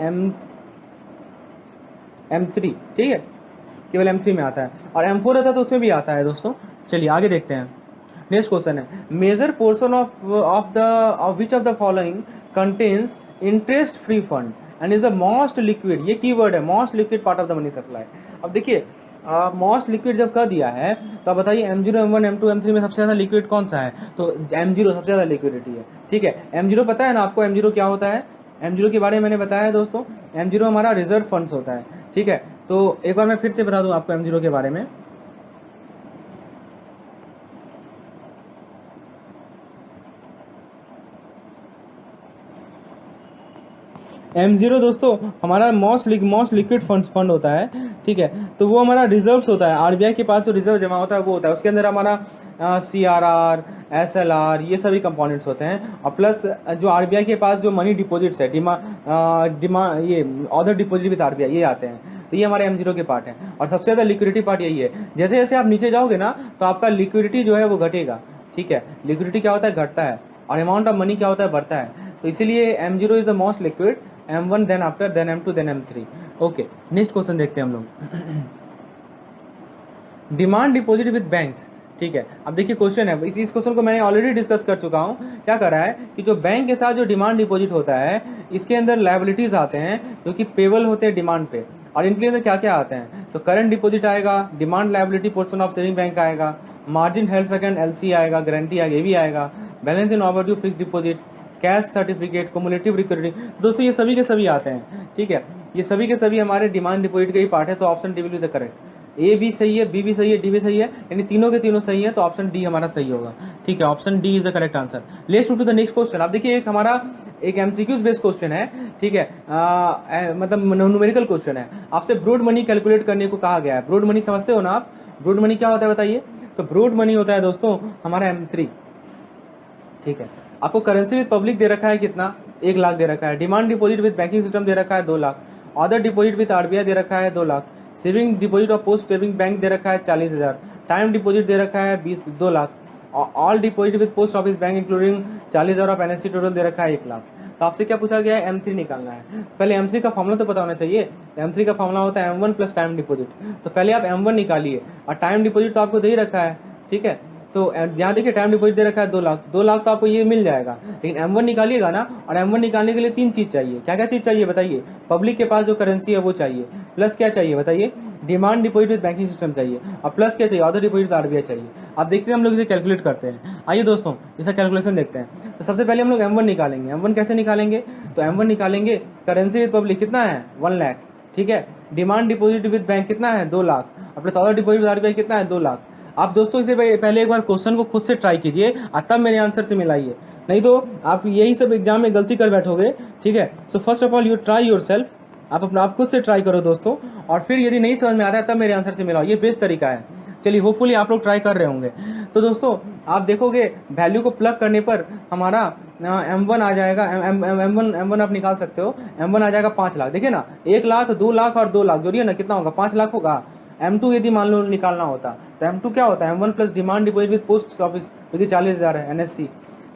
M3, ठीक है, केवल M3 में आता है, और M4 रहता है तो उसमें भी आता है दोस्तों। चलिए आगे देखते हैं। नेक्स्ट क्वेश्चन है, major portion of which of the following contains interest free fund and is the most liquid, ये कीवर्ड है, most liquid part of the money supply. अब देखिए मोस्ट लिक्विड जब कह दिया है तो आप बताइए M0, M1, M2, M3 में सबसे ज़्यादा लिक्विड कौन सा है? तो M0 सबसे ज़्यादा लिक्विडिटी है, ठीक है। M0 पता है ना आपको, M0 क्या होता है? M0 के बारे में मैंने बताया दोस्तों, M0 हमारा रिजर्व फंड्स होता है, ठीक है। तो एक बार मैं फिर से बता दूं आपको M0 के बारे में। M0 दोस्तों हमारा मोस्ट लिक्विड फंड होता है, ठीक है। तो वो हमारा रिजर्व्स होता है, आरबीआई के पास जो रिजर्व जमा होता है वो होता है, उसके अंदर हमारा CRR, SLR ये सभी कंपोनेंट्स होते हैं, और प्लस जो आरबीआई के पास जो मनी डिपॉजिट्स है, ये अदर डिपॉजिट विद आरबीआई, ये आते हैं। तो ये हमारे M0 के पार्ट हैं, और सबसे ज़्यादा लिक्विडिटी पार्ट यही है। जैसे जैसे आप नीचे जाओगे ना तो आपका लिक्विडिटी जो है वो घटेगा, ठीक है। लिक्विडिटी क्या होता है, घटता है, और अमाउंट ऑफ मनी क्या होता है, बढ़ता है। तो इसीलिए M0 is the most liquid, M1 then after, then M2, then M3। Okay, next question देखते हैं हम लोग। डिमांड डिपॉजिट विद बैंक्स, ठीक है। अब देखिए क्वेश्चन है, इस क्वेश्चन को मैंने ऑलरेडी डिस्कस कर चुका हूँ। क्या कर रहा है कि जो बैंक के साथ जो डिमांड डिपॉजिट होता है, इसके अंदर लायबिलिटीज आते हैं जो कि पेबल होते हैं डिमांड पे, और इनके अंदर क्या क्या आते हैं, तो करंट डिपॉजिट आएगा, demand liability portion of saving bank आएगा, मार्जिन हेल्ड सेकंड LC आएगा, गारंटी आएगा, ये भी आएगा, balance in overdue fix deposit, cash certificate, cumulative recovery. दोस्तों ये सभी के सभी आते हैं, ठीक है। ये सभी के सभी हमारे डिमांड डिपॉजिट का ही पार्ट है। तो option D will be the correct. A भी सही है, बी भी सही है, डी भी सही है, यानी तीनों के तीनों सही है, तो ऑप्शन डी हमारा सही होगा, ठीक है। Option D is the correct answer. Let's move to the next question. आप देखिए एक हमारा एक MCQs बेस्ड क्वेश्चन है, ठीक है, मतलब न्यूमेरिकल क्वेश्चन है। आपसे ब्रॉड मनी कैलकुलेट करने को कहा गया है। ब्रॉड मनी समझते हो ना आप? ब्रॉड मनी क्या होता है बताइए? तो ब्रॉड मनी होता है दोस्तों हमारा M3, ठीक है। आपको करेंसी विद पब्लिक दे रखा है कितना, 1 लाख दे रखा है। Demand deposit with banking system दे रखा है 2 lakh. Other deposit with RBI दे रखा है 2 लाख। सेविंग डिपॉजिट और पोस्ट सेविंग बैंक दे रखा है 40,000। टाइम डिपॉजिट दे रखा है 2 lakh. All deposit with post office bank including 40,000 of NSC total दे रखा है 1 लाख। तो आपसे क्या पूछा गया है, M3 निकालना है। तो पहले M3 का फॉर्मूला तो पता होना चाहिए। M3 का फॉर्मूला होता है M1 प्लस टाइम डिपॉजिट। तो पहले आप M1 निकालिए, और टाइम डिपॉजिट तो आपको दे ही रखा है, ठीक है। तो यहाँ देखिए टाइम डिपॉजिट दे रखा है 2 लाख। 2 लाख तो आपको ये मिल जाएगा, लेकिन M1 निकालिएगा ना, और M1 निकालने के लिए 3 चीज़ चाहिए। क्या क्या चीज़ चाहिए बताइए? पब्लिक के पास जो करेंसी है वो चाहिए, प्लस क्या चाहिए बताइए? Demand deposit with banking system चाहिए, और प्लस क्या चाहिए? अदर डिपॉजिट आरबीआई चाहिए। आप देखते हैं हम लोग इसे कैलकुलेट करते हैं। आइए दोस्तों इसका कैलकुलेशन देखते हैं। तो सबसे पहले हम लोग M1 निकालेंगे। M1 कैसे निकालेंगे? तो M1 निकालेंगे, करेंसी विद पब्लिक कितना है 1 लाख, ठीक है। डिमांड डिपॉजिट विद बैंक कितना है 2 लाख, और plus other deposit with RBI कितना है 2 लाख। आप दोस्तों इसे पहले एक बार क्वेश्चन को खुद से ट्राई कीजिए, और तब मेरे आंसर से मिलाइए, नहीं तो आप यही सब एग्जाम में गलती कर बैठोगे, ठीक है। So first of all you try yourself, आप अपना आप खुद से ट्राई करो दोस्तों, और फिर यदि नहीं समझ में आता है तब मेरे आंसर से मिलाओ। ये बेस्ट तरीका है। चलिए होपफुली आप लोग ट्राई कर रहे होंगे। तो दोस्तों आप देखोगे वैल्यू को प्लग करने पर हमारा M1 आ जाएगा, M1 आप निकाल सकते हो। M1 आ जाएगा 5 लाख। देखिए ना, 1 लाख, 2 लाख और 2 लाख जोड़िए ना, कितना होगा? 5 लाख होगा। M2 यदि मान लो निकालना होता तो M2 क्या होता है? M1 plus demand deposit with post office, जो कि 40,000 है NSC,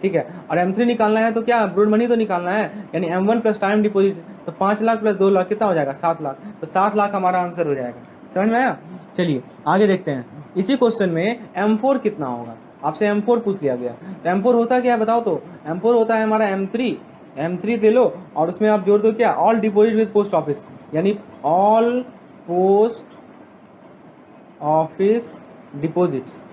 ठीक है। और M3 निकालना है तो क्या, ब्रॉड मनी तो निकालना है, यानी M1 प्लस टाइम डिपॉजिट, तो 5 लाख प्लस 2 लाख कितना हो जाएगा? 7 लाख। तो 7 लाख हमारा आंसर हो जाएगा। समझ में आया? चलिए आगे देखते हैं। इसी क्वेश्चन में M4 कितना होगा, आपसे M4 पूछ लिया गया। तो M4 होता क्या है बताओ? तो M4 होता है हमारा M3 दे लो, और उसमें आप जोड़ दो क्या, all deposit with post office, यानी ऑल पोस्ट ऑफिस डिपॉजिट्स,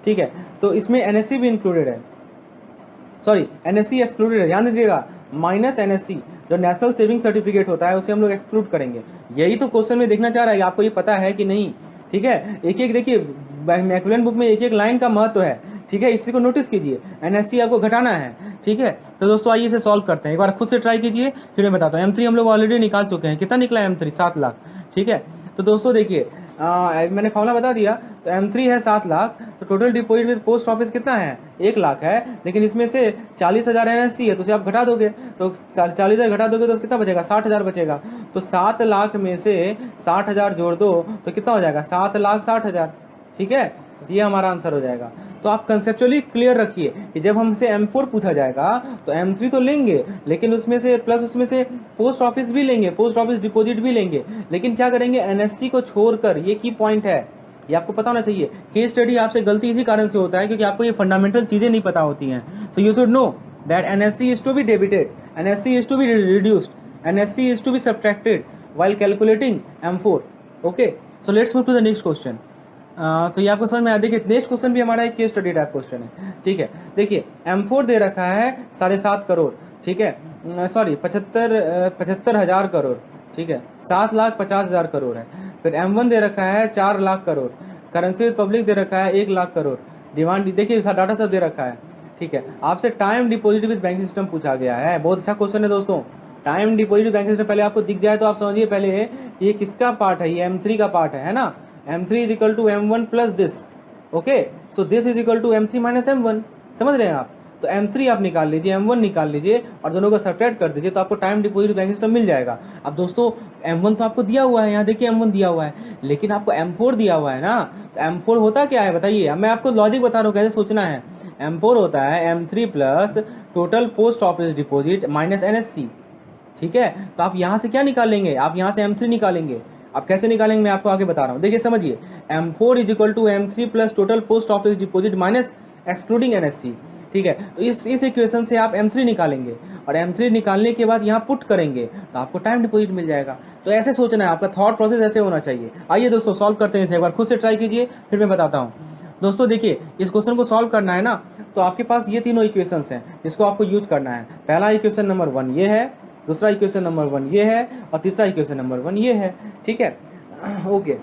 ठीक है। तो इसमें NSC भी इंक्लूडेड है, सॉरी NSC एक्सक्लूडेड है, ध्यान दीजिएगा। माइनस NSC, जो नेशनल सेविंग सर्टिफिकेट होता है, उसे हम लोग एक्सक्लूड करेंगे। यही तो क्वेश्चन में देखना चाह रहा है, आपको ये पता है कि नहीं, ठीक है। एक एक देखिए मैक्मिलन बुक में एक एक लाइन का महत्व है ठीक है, इसी को नोटिस कीजिए, NSC आपको घटाना है, ठीक है। तो दोस्तों आइए इसे सॉल्व करते हैं, एक बार खुद से ट्राई कीजिए फिर मैं बताता हूँ। M3 हम लोग ऑलरेडी निकाल चुके हैं, कितना निकला M3? 7 लाख, ठीक है। तो दोस्तों देखिए मैंने फॉर्मूला बता दिया, तो M3 है 7 लाख, तो total deposit with post office कितना है? 1 लाख है, लेकिन इसमें से 40,000 NSC है, तो उसे आप घटा दोगे, तो 40,000 घटा दोगे तो कितना बचेगा? 60,000 बचेगा। तो 7 लाख में से 60,000 जोड़ दो तो कितना हो जाएगा? 7,60,000, ठीक है। तो ये हमारा आंसर हो जाएगा। तो आप कंसेप्चुअली क्लियर रखिए कि जब हमसे M4 पूछा जाएगा तो M3 तो लेंगे, लेकिन उसमें से प्लस उसमें से पोस्ट ऑफिस भी लेंगे, पोस्ट ऑफिस डिपॉजिट भी लेंगे, लेकिन क्या करेंगे? NSC को छोड़कर। ये की पॉइंट है, ये आपको पता होना चाहिए। केस स्टडी आपसे गलती इसी कारण से होता है क्योंकि आपको ये फंडामेंटल चीज़ें नहीं पता होती हैं। So you should know that NSC is to be debited, NSC is to be reduced, NSC is to be subtracted while calculating M4। Okay, so let's move to the next question. तो ये आपको समझ में आया। देखिए next question भी हमारा एक केस स्टडी टाइप क्वेश्चन है, ठीक है। देखिए M4 दे रखा है 7.5 करोड़, ठीक है, सॉरी 75,000 करोड़, ठीक है, 7,50,000 करोड़ है। फिर M1 दे रखा है 4 lakh crore, currency with public दे रखा है 1 लाख करोड़, डिमांड देखिए डाटा सब दे रखा है, ठीक है। आपसे time deposit with banking system पूछा गया है, बहुत अच्छा क्वेश्चन है दोस्तों। टाइम डिपॉजिट बैंकिंग सिस्टम पहले आपको दिख जाए तो आप समझिए पहले कि ये किसका पार्ट है? ये M3 का पार्ट है ना। M3 is equal to M1 plus this, okay, so this is equal to M3 minus M1, समझ रहे हैं आप। तो M3 आप निकाल लीजिए, M1 निकाल लीजिए और दोनों को सब्ट्रैक्ट कर दीजिए, तो आपको टाइम डिपॉजिट बैंकिंग सिस्टम मिल जाएगा। अब दोस्तों M1 तो आपको दिया हुआ है, यहाँ देखिए M1 दिया हुआ है, लेकिन आपको M4 दिया हुआ है ना। तो M4 होता क्या है बताइए? अब मैं आपको लॉजिक बता रहा हूँ कैसे सोचना है। M4 होता है M3 plus total post office deposit minus NSC, ठीक है। तो आप यहाँ से क्या निकालेंगे? आप यहाँ से M3 निकालेंगे। आप कैसे निकालेंगे मैं आपको आगे बता रहा हूँ, देखिए समझिए। M4 is equal to M3 plus total post office deposit minus excluding NSC, ठीक है। तो इस इक्वेशन से आप M3 निकालेंगे और M3 निकालने के बाद यहाँ पुट करेंगे तो आपको टाइम डिपॉजिट मिल जाएगा। तो ऐसे सोचना है, आपका थॉट प्रोसेस ऐसे होना चाहिए। आइए दोस्तों सॉल्व करते हैं इसे, एक बार खुद से ट्राई कीजिए फिर मैं बताता हूँ। दोस्तों देखिए इस क्वेश्चन को सॉल्व करना है ना, तो आपके पास ये तीनों इक्वेशंस हैं जिसको आपको यूज करना है। पहला इक्वेशन नंबर 1 ये है, दूसरा इक्वेशन नंबर 1 ये है और तीसरा इक्वेशन नंबर 1 ये है, ठीक है। ओके,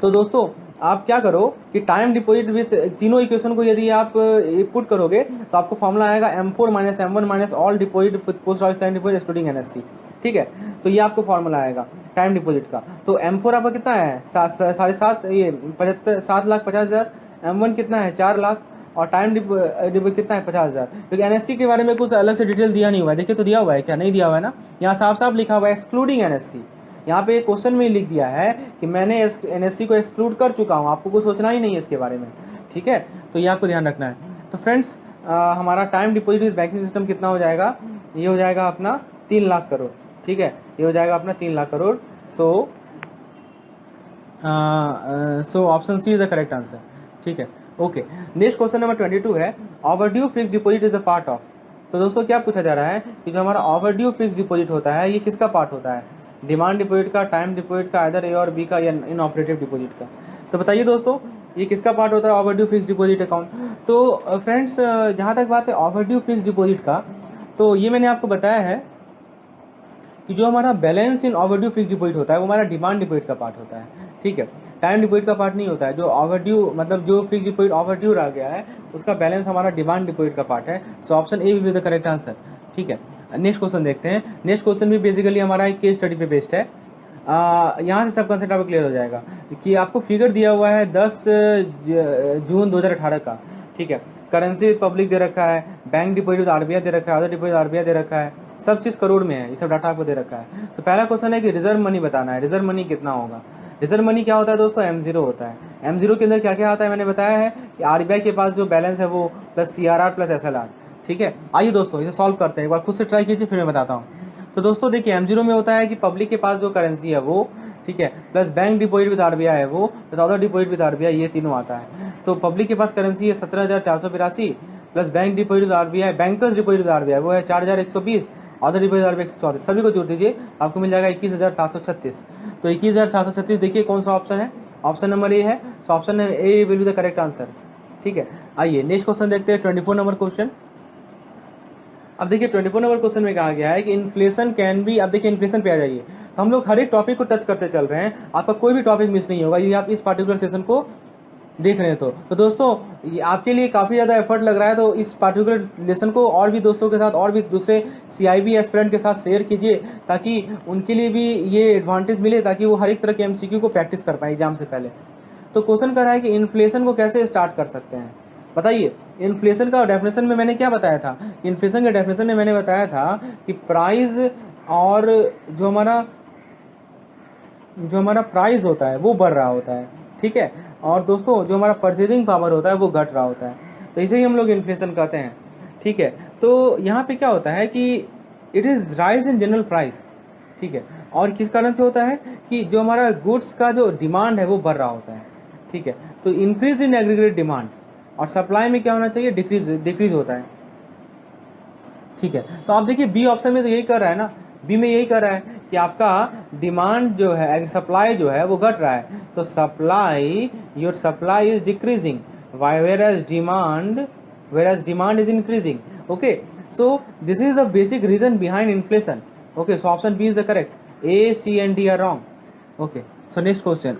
तो दोस्तों आप क्या करो कि टाइम डिपॉजिट विथ तीनों इक्वेशन को यदि आप पुट करोगे तो आपको फॉर्मूला आएगा M4 minus M1 minus all deposit post office time deposit excluding NSC, ठीक है। तो ये आपको फॉर्मूला आएगा टाइम डिपॉजिट का। तो M4 आपका कितना है? 7,50,000, M1 कितना है? 4 लाख, और टाइम डिपॉजिट कितना है? 50,000। क्योंकि NSC के बारे में कुछ अलग से डिटेल दिया नहीं हुआ है, देखिए तो दिया हुआ है क्या? नहीं दिया हुआ है ना, यहाँ साफ साफ लिखा हुआ है एक्सक्लूडिंग NSC। यहाँ पे क्वेश्चन में लिख दिया है कि मैंने NSC को एक्सक्लूड कर चुका हूँ, आपको कुछ सोचना ही नहीं है इसके बारे में, ठीक है। तो ये आपको ध्यान रखना है। तो फ्रेंड्स हमारा time deposit with banking system कितना हो जाएगा? ये हो जाएगा अपना 3 लाख करोड़, ठीक है। ये हो जाएगा अपना 3 lakh crore. So option C is the correct answer, ठीक है। ओके, नेक्स्ट क्वेश्चन नंबर 22 है, overdue fix deposit is a part of. तो दोस्तों क्या पूछा जा रहा है कि जो हमारा ओवरड्यू फिक्स डिपॉजिट होता है ये किसका पार्ट होता है? डिमांड डिपॉजिट का, टाइम डिपॉजिट का, आइदर ए और बी का, या इनऑपरेटिव डिपॉजिट का। तो बताइए दोस्तों ये किसका पार्ट होता है ओवरड्यू फिक्स डिपॉजिट अकाउंट? तो फ्रेंड्स जहाँ तक बात है ओवरड्यू फिक्स डिपॉजिट का, तो ये मैंने आपको बताया है कि जो हमारा balance in overdue fix deposit होता है वो हमारा डिमांड डिपॉजिट का पार्ट होता है, ठीक है। टाइम डिपॉजिट का पार्ट नहीं होता है। जो ओवरड्यू मतलब जो फिक्स डिपॉजिट ओवरड्यू रह गया है उसका बैलेंस हमारा डिमांड डिपॉजिट का पार्ट है। So option A will be the correct answer, ठीक है। नेक्स्ट क्वेश्चन देखते हैं। नेक्स्ट क्वेश्चन भी बेसिकली हमारा एक केस स्टडी पे बेस्ड है। यहाँ से सब कंसेप्ट आपको क्लियर हो जाएगा कि आपको फिगर दिया हुआ है 10 जून 2018 का, ठीक है। करेंसी पब्लिक दे रखा है, बैंक डिपॉजिट RBI दे रखा है, अदर डिपॉजिट RBI दे रखा है, सब चीज़ करोड़ में है, ये सब डाटा आपको दे रखा है। तो पहला क्वेश्चन है कि रिजर्व मनी बताना है। रिजर्व मनी कितना होगा? रिजर्व मनी क्या होता है दोस्तों? M0 होता है। M0 के अंदर क्या क्या आता है मैंने बताया है कि RBI के पास जो बैलेंस है वो प्लस CRR प्लस SLR, ठीक है। आइए दोस्तों इसे सॉल्व करते हैं, एक बार खुद से ट्राई कीजिए फिर मैं बताता हूँ। तो दोस्तों देखिए M0 में होता है कि पब्लिक के पास जो करेंसी है वो, ठीक है, plus bank deposit with RBI है वो, plus other deposit with RBI, ये तीनों आता है। तो पब्लिक के पास करेंसी है 17,482 plus bank deposit with RBI, bankers deposit with RBI वो है 4,120, अदर डिपॉजिट RBI 134, सभी को जोड़ दीजिए आपको मिल जाएगा 21,736। तो 21,736 देखिए कौन सा ऑप्शन है? ऑप्शन नंबर ए है। So option A will be the correct answer, ठीक है। आइए नेक्स्ट क्वेश्चन देखते हैं, 24 नंबर क्वेश्चन। अब देखिए 24 नंबर क्वेश्चन में कहा गया है कि इन्फ्लेशन कैन बी। अब देखिए इन्फ्लेशन पे आ जाइए, तो हम लोग हर एक टॉपिक को टच करते चल रहे हैं, आपका कोई भी टॉपिक मिस नहीं होगा यदि आप इस पार्टिकुलर सेशन को देख रहे हैं तो दोस्तों ये आपके लिए काफ़ी ज़्यादा एफर्ट लग रहा है, तो इस पार्टिकुलर लेसन को और भी दोस्तों के साथ और भी दूसरे CIB एस्पिरेंट के साथ शेयर कीजिए, ताकि उनके लिए भी ये एडवांटेज मिले, ताकि वो हर एक तरह के MCQ को प्रैक्टिस कर पाए एग्जाम से पहले। तो क्वेश्चन कर रहा है कि इन्फ्लेशन को कैसे स्टार्ट कर सकते हैं, बताइए। इन्फ्लेशन का डेफिनेशन में मैंने क्या बताया था? इन्फ्लेशन के डेफिनेशन में मैंने बताया था कि प्राइस और जो हमारा प्राइस होता है वो बढ़ रहा होता है, ठीक है, और दोस्तों जो हमारा परचेजिंग पावर होता है वो घट रहा होता है, तो इसे ही हम लोग इन्फ्लेशन कहते हैं, ठीक है। तो यहाँ पे क्या होता है कि it is rise in general price, ठीक है, और किस कारण से होता है कि जो हमारा गुड्स का जो डिमांड है वो बढ़ रहा होता है, ठीक है। तो इंक्रीज इन एग्रीगेट डिमांड, और सप्लाई में क्या होना चाहिए? डिक्रीज होता है, ठीक है। तो आप देखिए बी ऑप्शन में तो यही कर रहा है ना, बी में यही कर रहा है कि आपका डिमांड जो है, सप्लाई जो है वो घट रहा है, तो supply, your supply is decreasing whereas demand is increasing, okay, so this is the basic reason behind inflation, okay, so option B is the correct, A, C and D are wrong, okay, so next question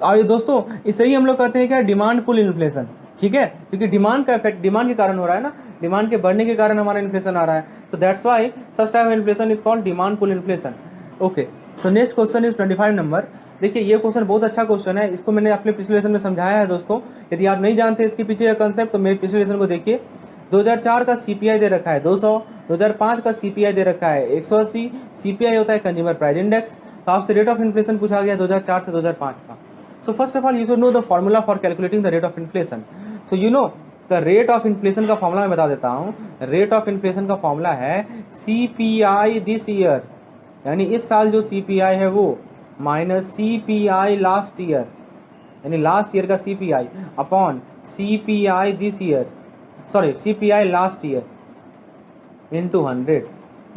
और ये दोस्तों इसे ही हम लोग कहते हैं क्या? Demand pull inflation, ठीक है, क्योंकि डिमांड का इफेक्ट डिमांड के कारण हो रहा है ना, डिमांड के बढ़ने के कारण हमारा इन्फ्लेशन आ रहा है, so that's why such type of inflation is called demand pull inflation, okay, so next question is 25 number. देखिए ये क्वेश्चन बहुत अच्छा क्वेश्चन है, इसको मैंने अपने पिछले लेसन में समझाया है दोस्तों, यदि आप नहीं जानते इसके पीछे का कंसेप्ट तो मेरे पिछले लेसन को देखिए। 2004 का CPI दे रखा है 200, 2005 का CPI दे रखा है 180, CPI होता है कंज्यूमर प्राइस इंडेक्स, तो आपसे रेट ऑफ इन्फ्लेशन पूछा गया 2004 से 2005 का। So first of all you should know the formula for calculating the rate of inflation. So you know the rate of inflation का फॉर्मूला मैं बता देता हूँ। रेट ऑफ इन्फ्लेशन का फॉर्मूला है CPI दिस ईयर, यानी इस साल जो CPI है वो, माइनस CPI लास्ट ईयर, यानी लास्ट ईयर का CPI upon CPI this year, sorry CPI last year into 100,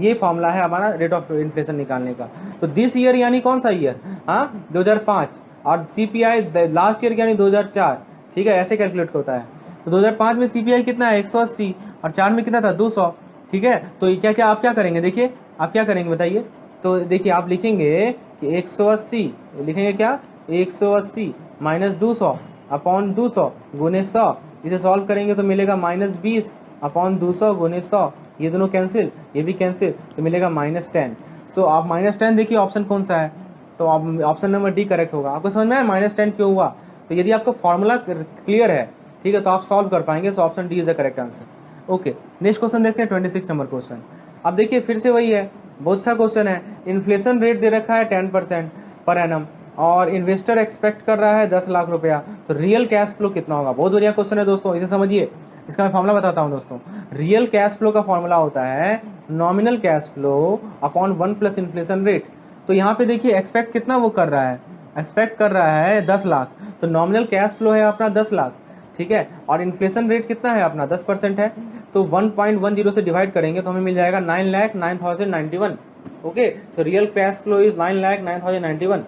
ये फॉर्मूला है हमारा रेट ऑफ इन्फ्लेशन निकालने का। तो दिस ईयर यानी कौन सा ईयर? हाँ 2005, और CPI लास्ट ईयर यानी 2004, ठीक है, ऐसे कैलकुलेट होता है। तो 2005 में CPI कितना है? 180, और 4 में कितना था? 200, ठीक है। तो क्या क्या आप क्या करेंगे? देखिए आप क्या करेंगे बताइए। तो देखिए आप लिखेंगे कि 180, लिखेंगे क्या? 180 माइनस 200 अपॉन 200 गुने 100, इसे सॉल्व करेंगे तो मिलेगा -20 अपॉन 200 गुने 100, ये दोनों कैंसिल, ये भी कैंसिल, तो मिलेगा -10। सो आप -10 देखिए ऑप्शन कौन सा है, तो आप ऑप्शन नंबर डी करेक्ट होगा। आपको समझ में आया -10 क्यों हुआ? तो यदि आपका फॉर्मूला क्लियर है, ठीक है, तो आप सॉल्व कर पाएंगे, तो option D is the correct answer. Okay, next question देखते हैं 26 नंबर क्वेश्चन। अब देखिए फिर से वही है, बहुत अच्छा क्वेश्चन है। इन्फ्लेशन रेट दे रखा है 10% पर एनम, और इन्वेस्टर एक्सपेक्ट कर रहा है 10 लाख रुपया, तो रियल कैश फ्लो कितना होगा? बहुत बढ़िया क्वेश्चन है दोस्तों, इसे समझिए। इसका मैं फॉर्मूला बताता हूं दोस्तों। रियल कैश फ्लो का फॉर्मूला होता है nominal cash flow upon 1 plus inflation rate. तो यहाँ पे देखिए एक्सपेक्ट कितना वो कर रहा है, एक्सपेक्ट कर रहा है 10 लाख, तो नॉमिनल कैश फ्लो है अपना 10 लाख, ठीक है, और इन्फ्लेशन रेट कितना है अपना? 10% है, तो 1.10 से डिवाइड करेंगे तो हमें मिल जाएगा 9,09,091। Okay, so real cash flow is 9,09,091,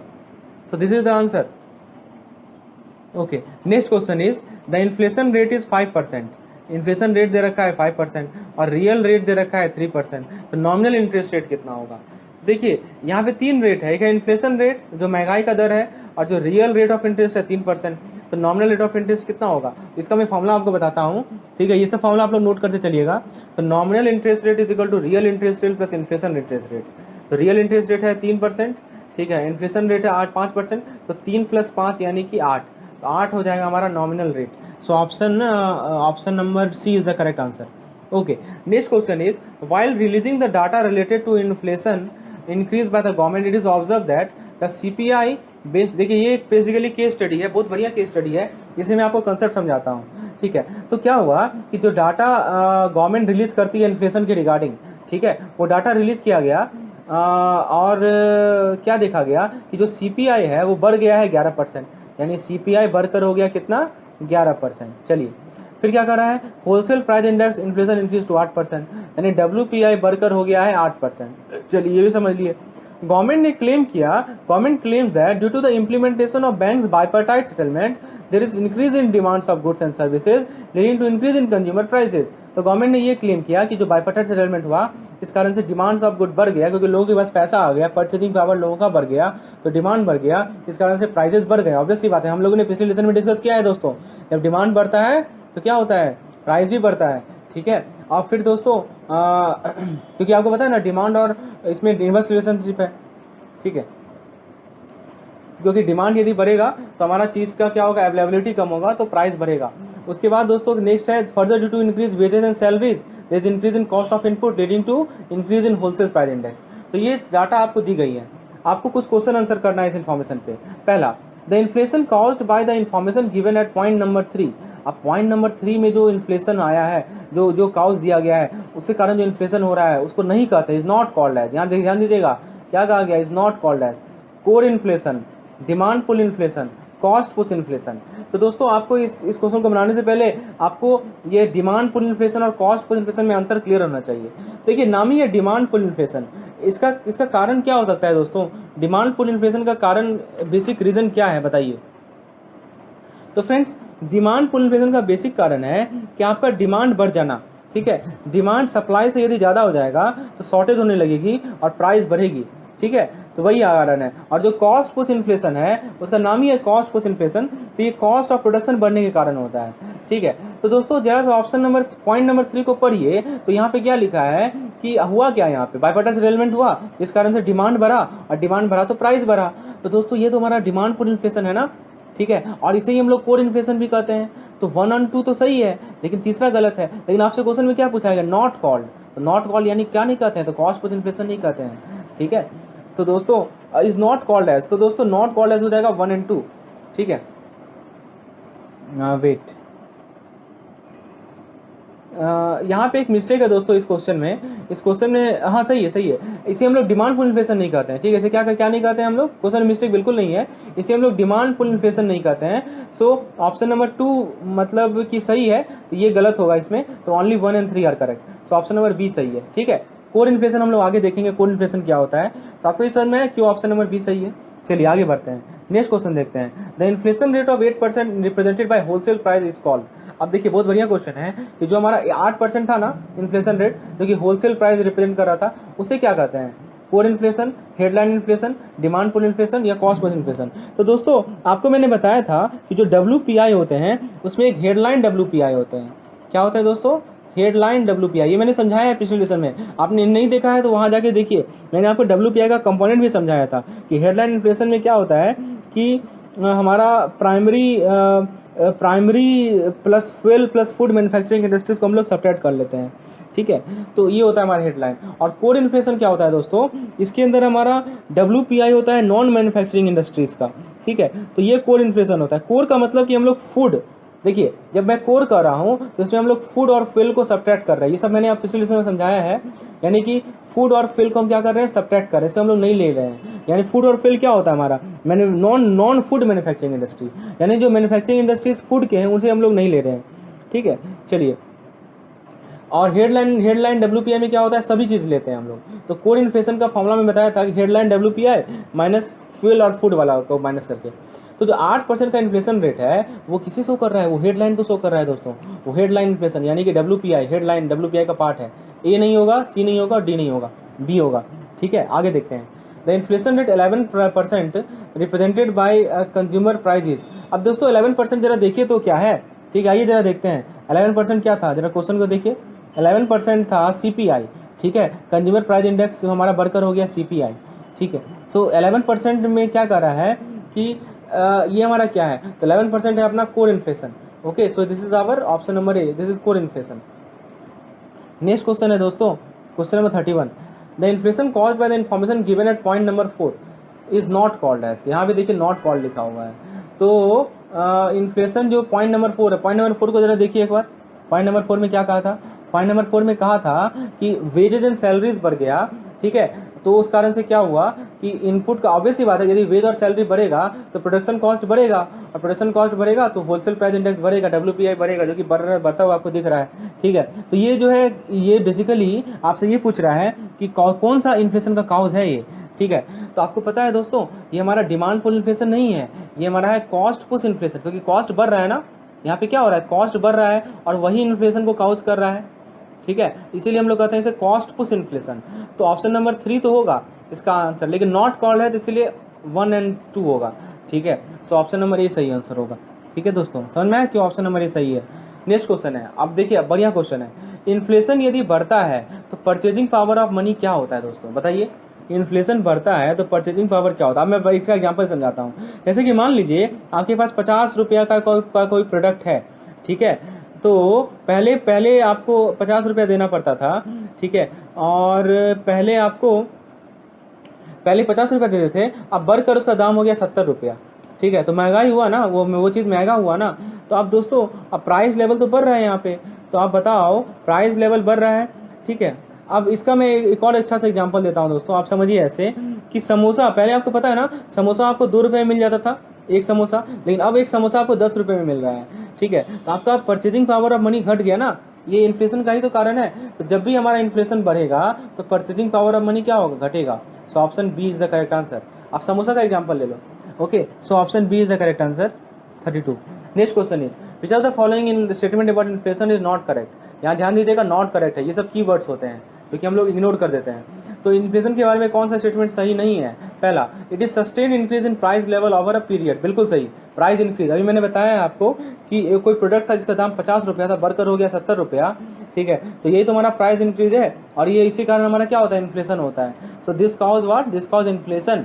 so this is the answer. Okay, next question is the inflation rate is 5%, inflation rate दे रखा है 5% और रियल रेट दे रखा है 3%, तो नॉमिनल इंटरेस्ट रेट कितना होगा? देखिए यहाँ पे 3 रेट है, एक है इन्फ्लेशन रेट जो महंगाई का दर है, और जो रियल रेट ऑफ इंटरेस्ट है 3%, तो नॉमिनल रेट ऑफ इंटरेस्ट कितना होगा? इसका मैं फॉर्मूला आपको बताता हूँ, ठीक है, ये सब फॉर्मूला आप लोग नोट करते चलिएगा। तो nominal interest rate is equal to real interest rate plus inflation interest rate. तो रियल इंटरेस्ट रेट है 3%, ठीक है, इन्फ्लेशन रेट है 5%, तो 3 + 5 यानी कि 8, तो 8 हो जाएगा हमारा nominal rate. So option number C is the correct answer. Okay, next question is while releasing the data related to inflation increase by the government, it is observe that the CPI based, देखिए ये एक basically case study है, बहुत बढ़िया case study है, जिसे मैं आपको कंसेप्ट समझाता हूँ, ठीक है। तो क्या हुआ कि जो डाटा गवर्नमेंट रिलीज करती है इन्फ्लेशन के रिगार्डिंग, ठीक है, वो डाटा रिलीज किया गया, और क्या देखा गया कि जो CPI है वो बढ़ गया है 11%, यानी CPI बढ़कर हो गया कितना? 11%। चलिए फिर क्या कर रहा है? Wholesale price index inflation increase to 8%, यानी WPI बढ़कर हो गया है 8%। चलिए ये भी समझ लिए। गवर्नमेंट ने क्लेम किया, government claims that due to the implementation of banks bipartite settlement there is increase in demands of goods and services leading to increase in consumer prices. तो गवर्नमेंट ने ये क्लेम किया कि जो बाइपार्टाइट सेटलमेंट हुआ इस कारण से डिमांड्स ऑफ गुड बढ़ गया, क्योंकि लोगों के पास पैसा आ गया, परचेजिंग पावर लोगों का बढ़ गया, तो डिमांड बढ़ गया, इस कारण से प्राइसेस बढ़ गए। ऑब्वियस सी बात है, हम लोगों ने पिछले लेसन में डिस्कस किया है दोस्तों, जब डिमांड बढ़ता है तो क्या होता है, प्राइस भी बढ़ता है। ठीक है, और फिर दोस्तों क्योंकि आपको पता है ना डिमांड और इसमें इनवर्स रिलेशनशिप है। ठीक है, क्योंकि डिमांड यदि बढ़ेगा तो हमारा चीज़ का क्या होगा, अवेलेबिलिटी कम होगा तो प्राइस बढ़ेगा। उसके बाद दोस्तों नेक्स्ट है further due to increase wages and salaries there is increase in cost of input leading to increase in wholesale price index. तो ये डाटा आपको दी गई है, आपको कुछ क्वेश्चन आंसर करना है इस इन्फॉर्मेशन पे। पहला, the inflation caused by the information given at point number 3। अब पॉइंट नंबर 3 में जो इन्फ्लेशन आया है, जो काउज दिया गया है, उसके कारण जो इन्फ्लेशन हो रहा है उसको नहीं कहते, इज नॉट कॉल्ड एज। यहाँ ध्यान दीजिएगा क्या कहा गया, is not called as core inflation, demand pull inflation, cost push inflation. तो दोस्तों आपको इस क्वेश्चन को बनाने से पहले आपको ये डिमांड पुल इन्फ्लेशन और कॉस्ट पुश इन्फ्लेशन में अंतर क्लियर होना चाहिए। देखिए नाम ही है डिमांड पुल इन्फ्लेशन, इसका कारण क्या हो सकता है दोस्तों, डिमांड पुल इन्फ्लेशन का कारण बेसिक रीजन क्या है बताइए। तो फ्रेंड्स डिमांड पुल इन्फ्लेशन का बेसिक कारण है कि आपका डिमांड बढ़ जाना। ठीक है, डिमांड सप्लाई से यदि ज़्यादा हो जाएगा तो शॉर्टेज होने लगेगी और प्राइस बढ़ेगी। ठीक है, तो वही कारण है। और जो कॉस्ट पुश इन्फ्लेशन है उसका नाम ही है कॉस्ट पुश इन्फ्लेशन, तो ये कॉस्ट ऑफ प्रोडक्शन बढ़ने के कारण होता है। ठीक है, तो दोस्तों जरा सा ऑप्शन नंबर पॉइंट नंबर 3 को पढ़िए, तो यहाँ पे क्या लिखा है कि हुआ क्या, यहाँ पे बाइपार्टाइट सेटलमेंट हुआ जिस कारण से डिमांड बढ़ा और डिमांड बढ़ा तो प्राइस बढ़ा। तो दोस्तों ये तो हमारा डिमांड पुल इन्फ्लेशन है ना। ठीक है, और इसे ही हम लोग कोर इन्फ्लेशन भी कहते हैं। तो 1 और 2 तो सही है, लेकिन तीसरा गलत है। लेकिन आपसे क्वेश्चन में क्या पूछा गया, नॉट कॉल्ड। तो नॉट कॉल्ड यानी क्या नहीं कहते हैं, तो कॉस्ट पुश इन्फ्लेशन नहीं कहते हैं। ठीक है, तो दोस्तों इज नॉट कॉल्ड एज, तो दोस्तों नॉट कॉल्ड एज हो जाएगा 1 और 2। ठीक है, वेट, यहाँ पे एक मिस्टेक है दोस्तों इस क्वेश्चन में, हाँ सही है, इसे हम लोग डिमांड पुल इन्फ्लेशन नहीं कहते हैं। ठीक है, इसे क्या नहीं कहते हैं हम लोग, क्वेश्चन मिस्टेक बिल्कुल नहीं है, इसे हम लोग डिमांड पुल इन्फ्लेशन नहीं कहते हैं। सो ऑप्शन नंबर 2 मतलब कि सही है, तो ये गलत होगा इसमें, तो ओनली 1 और 3 are correct. So option number B सही है। ठीक है, कोर इन्फ्लेशन हम लोग आगे देखेंगे, कोर इन्फ्लेशन क्या होता है, तो आपको ये समझ में है क्यों ऑप्शन नंबर बी सही है। चलिए आगे बढ़ते हैं, नेक्स्ट क्वेश्चन देखते हैं। The inflation rate of 8% represented by wholesale price is called. अब देखिए बहुत बढ़िया क्वेश्चन है कि जो हमारा 8% था ना इन्फ्लेशन रेट, जो कि होलसेल प्राइस रिप्रेजेंट कर रहा था, उसे क्या कहते हैं, core inflation, headline inflation, demand pull inflation या कॉस्ट पुश इन्फ्लेशन। तो दोस्तों आपको मैंने बताया था कि जो WPI होते हैं उसमें एक हेडलाइन WPI होते हैं। क्या होता है दोस्तों, हेडलाइन WPI, ये मैंने समझाया है पिछले लेसन में, आपने नहीं देखा है तो वहाँ जाके देखिए, मैंने आपको WPI का कंपोनेंट भी समझाया था कि हेडलाइन इन्फ्लेशन में क्या होता है कि हमारा primary plus fuel plus food manufacturing industries को हम लोग सब्ट्रैक्ट कर लेते हैं। ठीक है, तो ये होता है हमारा हेडलाइन। और कोर इन्फ्लेशन क्या होता है दोस्तों, इसके अंदर हमारा WPI होता है नॉन मैन्युफैक्चरिंग इंडस्ट्रीज का। ठीक है, तो ये कोर इन्फ्लेशन होता है। कोर का मतलब कि हम लोग फूड, देखिए जब मैं कोर कर रहा हूँ तो इसमें हम लोग फूड और फ्यूल को सब्ट्रैक्ट कर रहे हैं, ये सब मैंने आप पिछले लेसन में समझाया है। यानी कि फूड और फ्यूल को हम क्या कर रहे हैं, सब्ट्रैक्ट कर रहे हैं, इसे हम लोग नहीं ले रहे हैं। यानी फूड और फ्यूल क्या होता है हमारा, मैंने नॉन फूड मैन्युफैक्चरिंग इंडस्ट्री, यानी जो मैन्युफैक्चरिंग इंडस्ट्रीज फूड के हैं उसे हम लोग नहीं ले रहे हैं। ठीक है, चलिए, और हेडलाइन WPI में क्या होता है, सभी चीज़ लेते हैं हम लोग। तो कोर इन्फ्लेशन का फॉर्मूला में बताया था कि हेडलाइन WPI माइनस फ्यूल और फूड वाला को माइनस करके। तो जो 8% का इन्फ्लेशन रेट है वो किसी शो कर रहा है, वो हेडलाइन को शो कर रहा है दोस्तों। वो हेडलाइन इन्फ्लेशन यानी कि WPI, हेडलाइन WPI का पार्ट है। A नहीं होगा, C नहीं होगा, D नहीं होगा, B होगा। ठीक है, आगे देखते हैं। The inflation rate 11% represented by consumer prices. अब दोस्तों 11% जरा देखिए तो क्या है। ठीक है, आइए जरा देखते हैं 11% क्या था, जरा क्वेश्चन को देखिए। 11% था CPI। ठीक है, कंज्यूमर प्राइस इंडेक्स हमारा बढ़कर हो गया CPI। ठीक है, तो 11% में क्या कर रहा है कि ये हमारा क्या है, तो 11% है अपना core inflation. Okay, so this is our option number A, this is core inflation. Next question है दोस्तों, question number 31। The inflation caused by the information given at point number 4 is not called as. यहाँ पे देखिए not called लिखा हुआ है। तो inflation जो पॉइंट नंबर 4 है, पॉइंट नंबर 4 को जरा देखिए एक बार। पॉइंट नंबर 4 में क्या कहा था, पॉइंट नंबर 4 में कहा था कि वेजेज एंड सैलरीज बढ़ गया। ठीक है, तो उस कारण से क्या हुआ कि इनपुट का ऑब्वियस ही बात है, यदि वेज और सैलरी बढ़ेगा तो प्रोडक्शन कॉस्ट बढ़ेगा, और प्रोडक्शन कॉस्ट बढ़ेगा तो होलसेल प्राइस इंडेक्स बढ़ेगा, WPI बढ़ेगा, जो कि बढ़ता हुआ आपको दिख रहा है। ठीक है, तो ये जो है ये बेसिकली आपसे ये पूछ रहा है कि कौन सा इन्फ्लेशन का काउज है ये। ठीक है, तो आपको पता है दोस्तों ये हमारा डिमांड पुल इन्फ्लेशन नहीं है, ये हमारा है कॉस्ट पुश इन्फ्लेशन, क्योंकि कॉस्ट बढ़ रहा है ना, यहाँ पे क्या हो रहा है, कॉस्ट बढ़ रहा है और वही इन्फ्लेशन को काउज कर रहा है। ठीक है, इसीलिए हम लोग कहते हैं इसे कॉस्ट पुश इन्फ्लेशन। तो ऑप्शन नंबर 3 तो होगा इसका आंसर, लेकिन नॉट कॉल्ड है तो इसलिए 1 और 2 होगा। ठीक है, सो ऑप्शन नंबर ए सही आंसर होगा। ठीक है दोस्तों, समझ में आया क्यों ऑप्शन नंबर ए सही है। नेक्स्ट क्वेश्चन है, अब देखिए बढ़िया क्वेश्चन है। इन्फ्लेशन यदि बढ़ता है तो परचेजिंग पावर ऑफ मनी क्या होता है दोस्तों, बताइए। इन्फ्लेशन बढ़ता है तो परचेजिंग पावर क्या होता है। अब मैं इसका एग्जांपल समझाता हूँ। जैसे कि मान लीजिए आपके पास 50 रुपया का कोई प्रोडक्ट है, ठीक है, तो पहले आपको 50 रुपया देना पड़ता था, ठीक है, और पहले 50 रुपया देते थे, अब बढ़कर उसका दाम हो गया 70 रुपया। ठीक है, तो महंगाई हुआ ना, वो चीज़ महंगा हुआ ना। तो अब दोस्तों अब प्राइस लेवल तो बढ़ रहा है यहाँ पे, तो आप बताओ प्राइस लेवल बढ़ रहा है। ठीक है, अब इसका मैं एक और अच्छा सा एग्जांपल देता हूँ दोस्तों, आप समझिए ऐसे कि समोसा, पहले आपको पता है ना समोसा आपको 2 रुपये में मिल जाता था एक समोसा, लेकिन अब एक समोसा आपको 10 रुपये में मिल रहा है। ठीक है, तो आपका परचेजिंग पावर ऑफ मनी घट गया ना, ये इन्फ्लेशन का ही तो कारण है। तो जब भी हमारा इन्फ्लेशन बढ़ेगा तो परचेजिंग पावर ऑफ मनी क्या होगा, घटेगा। So option B is the correct answer. आप समोसा का एग्जांपल ले लो। Okay, so option B is the correct answer 32। Next question is which are the following in statement about inflation is not correct. यहाँ ध्यान दीजिएगा, नॉट करेक्ट है, ये सब कीवर्ड्स होते हैं क्योंकि हम लोग इग्नोर कर देते हैं। तो इन्फ्लेशन के बारे में कौन सा स्टेटमेंट सही नहीं है। पहला, it is sustain increase in price level over a period, बिल्कुल सही। प्राइस इंक्रीज, अभी मैंने बताया है आपको कि कोई प्रोडक्ट था जिसका दाम 50 रुपया था, बढ़कर हो गया 70 रुपया। ठीक है, तो यही तो हमारा प्राइस इंक्रीज है, और ये इसी कारण हमारा क्या होता है, इन्फ्लेशन होता है। So this cause what, this cause inflation.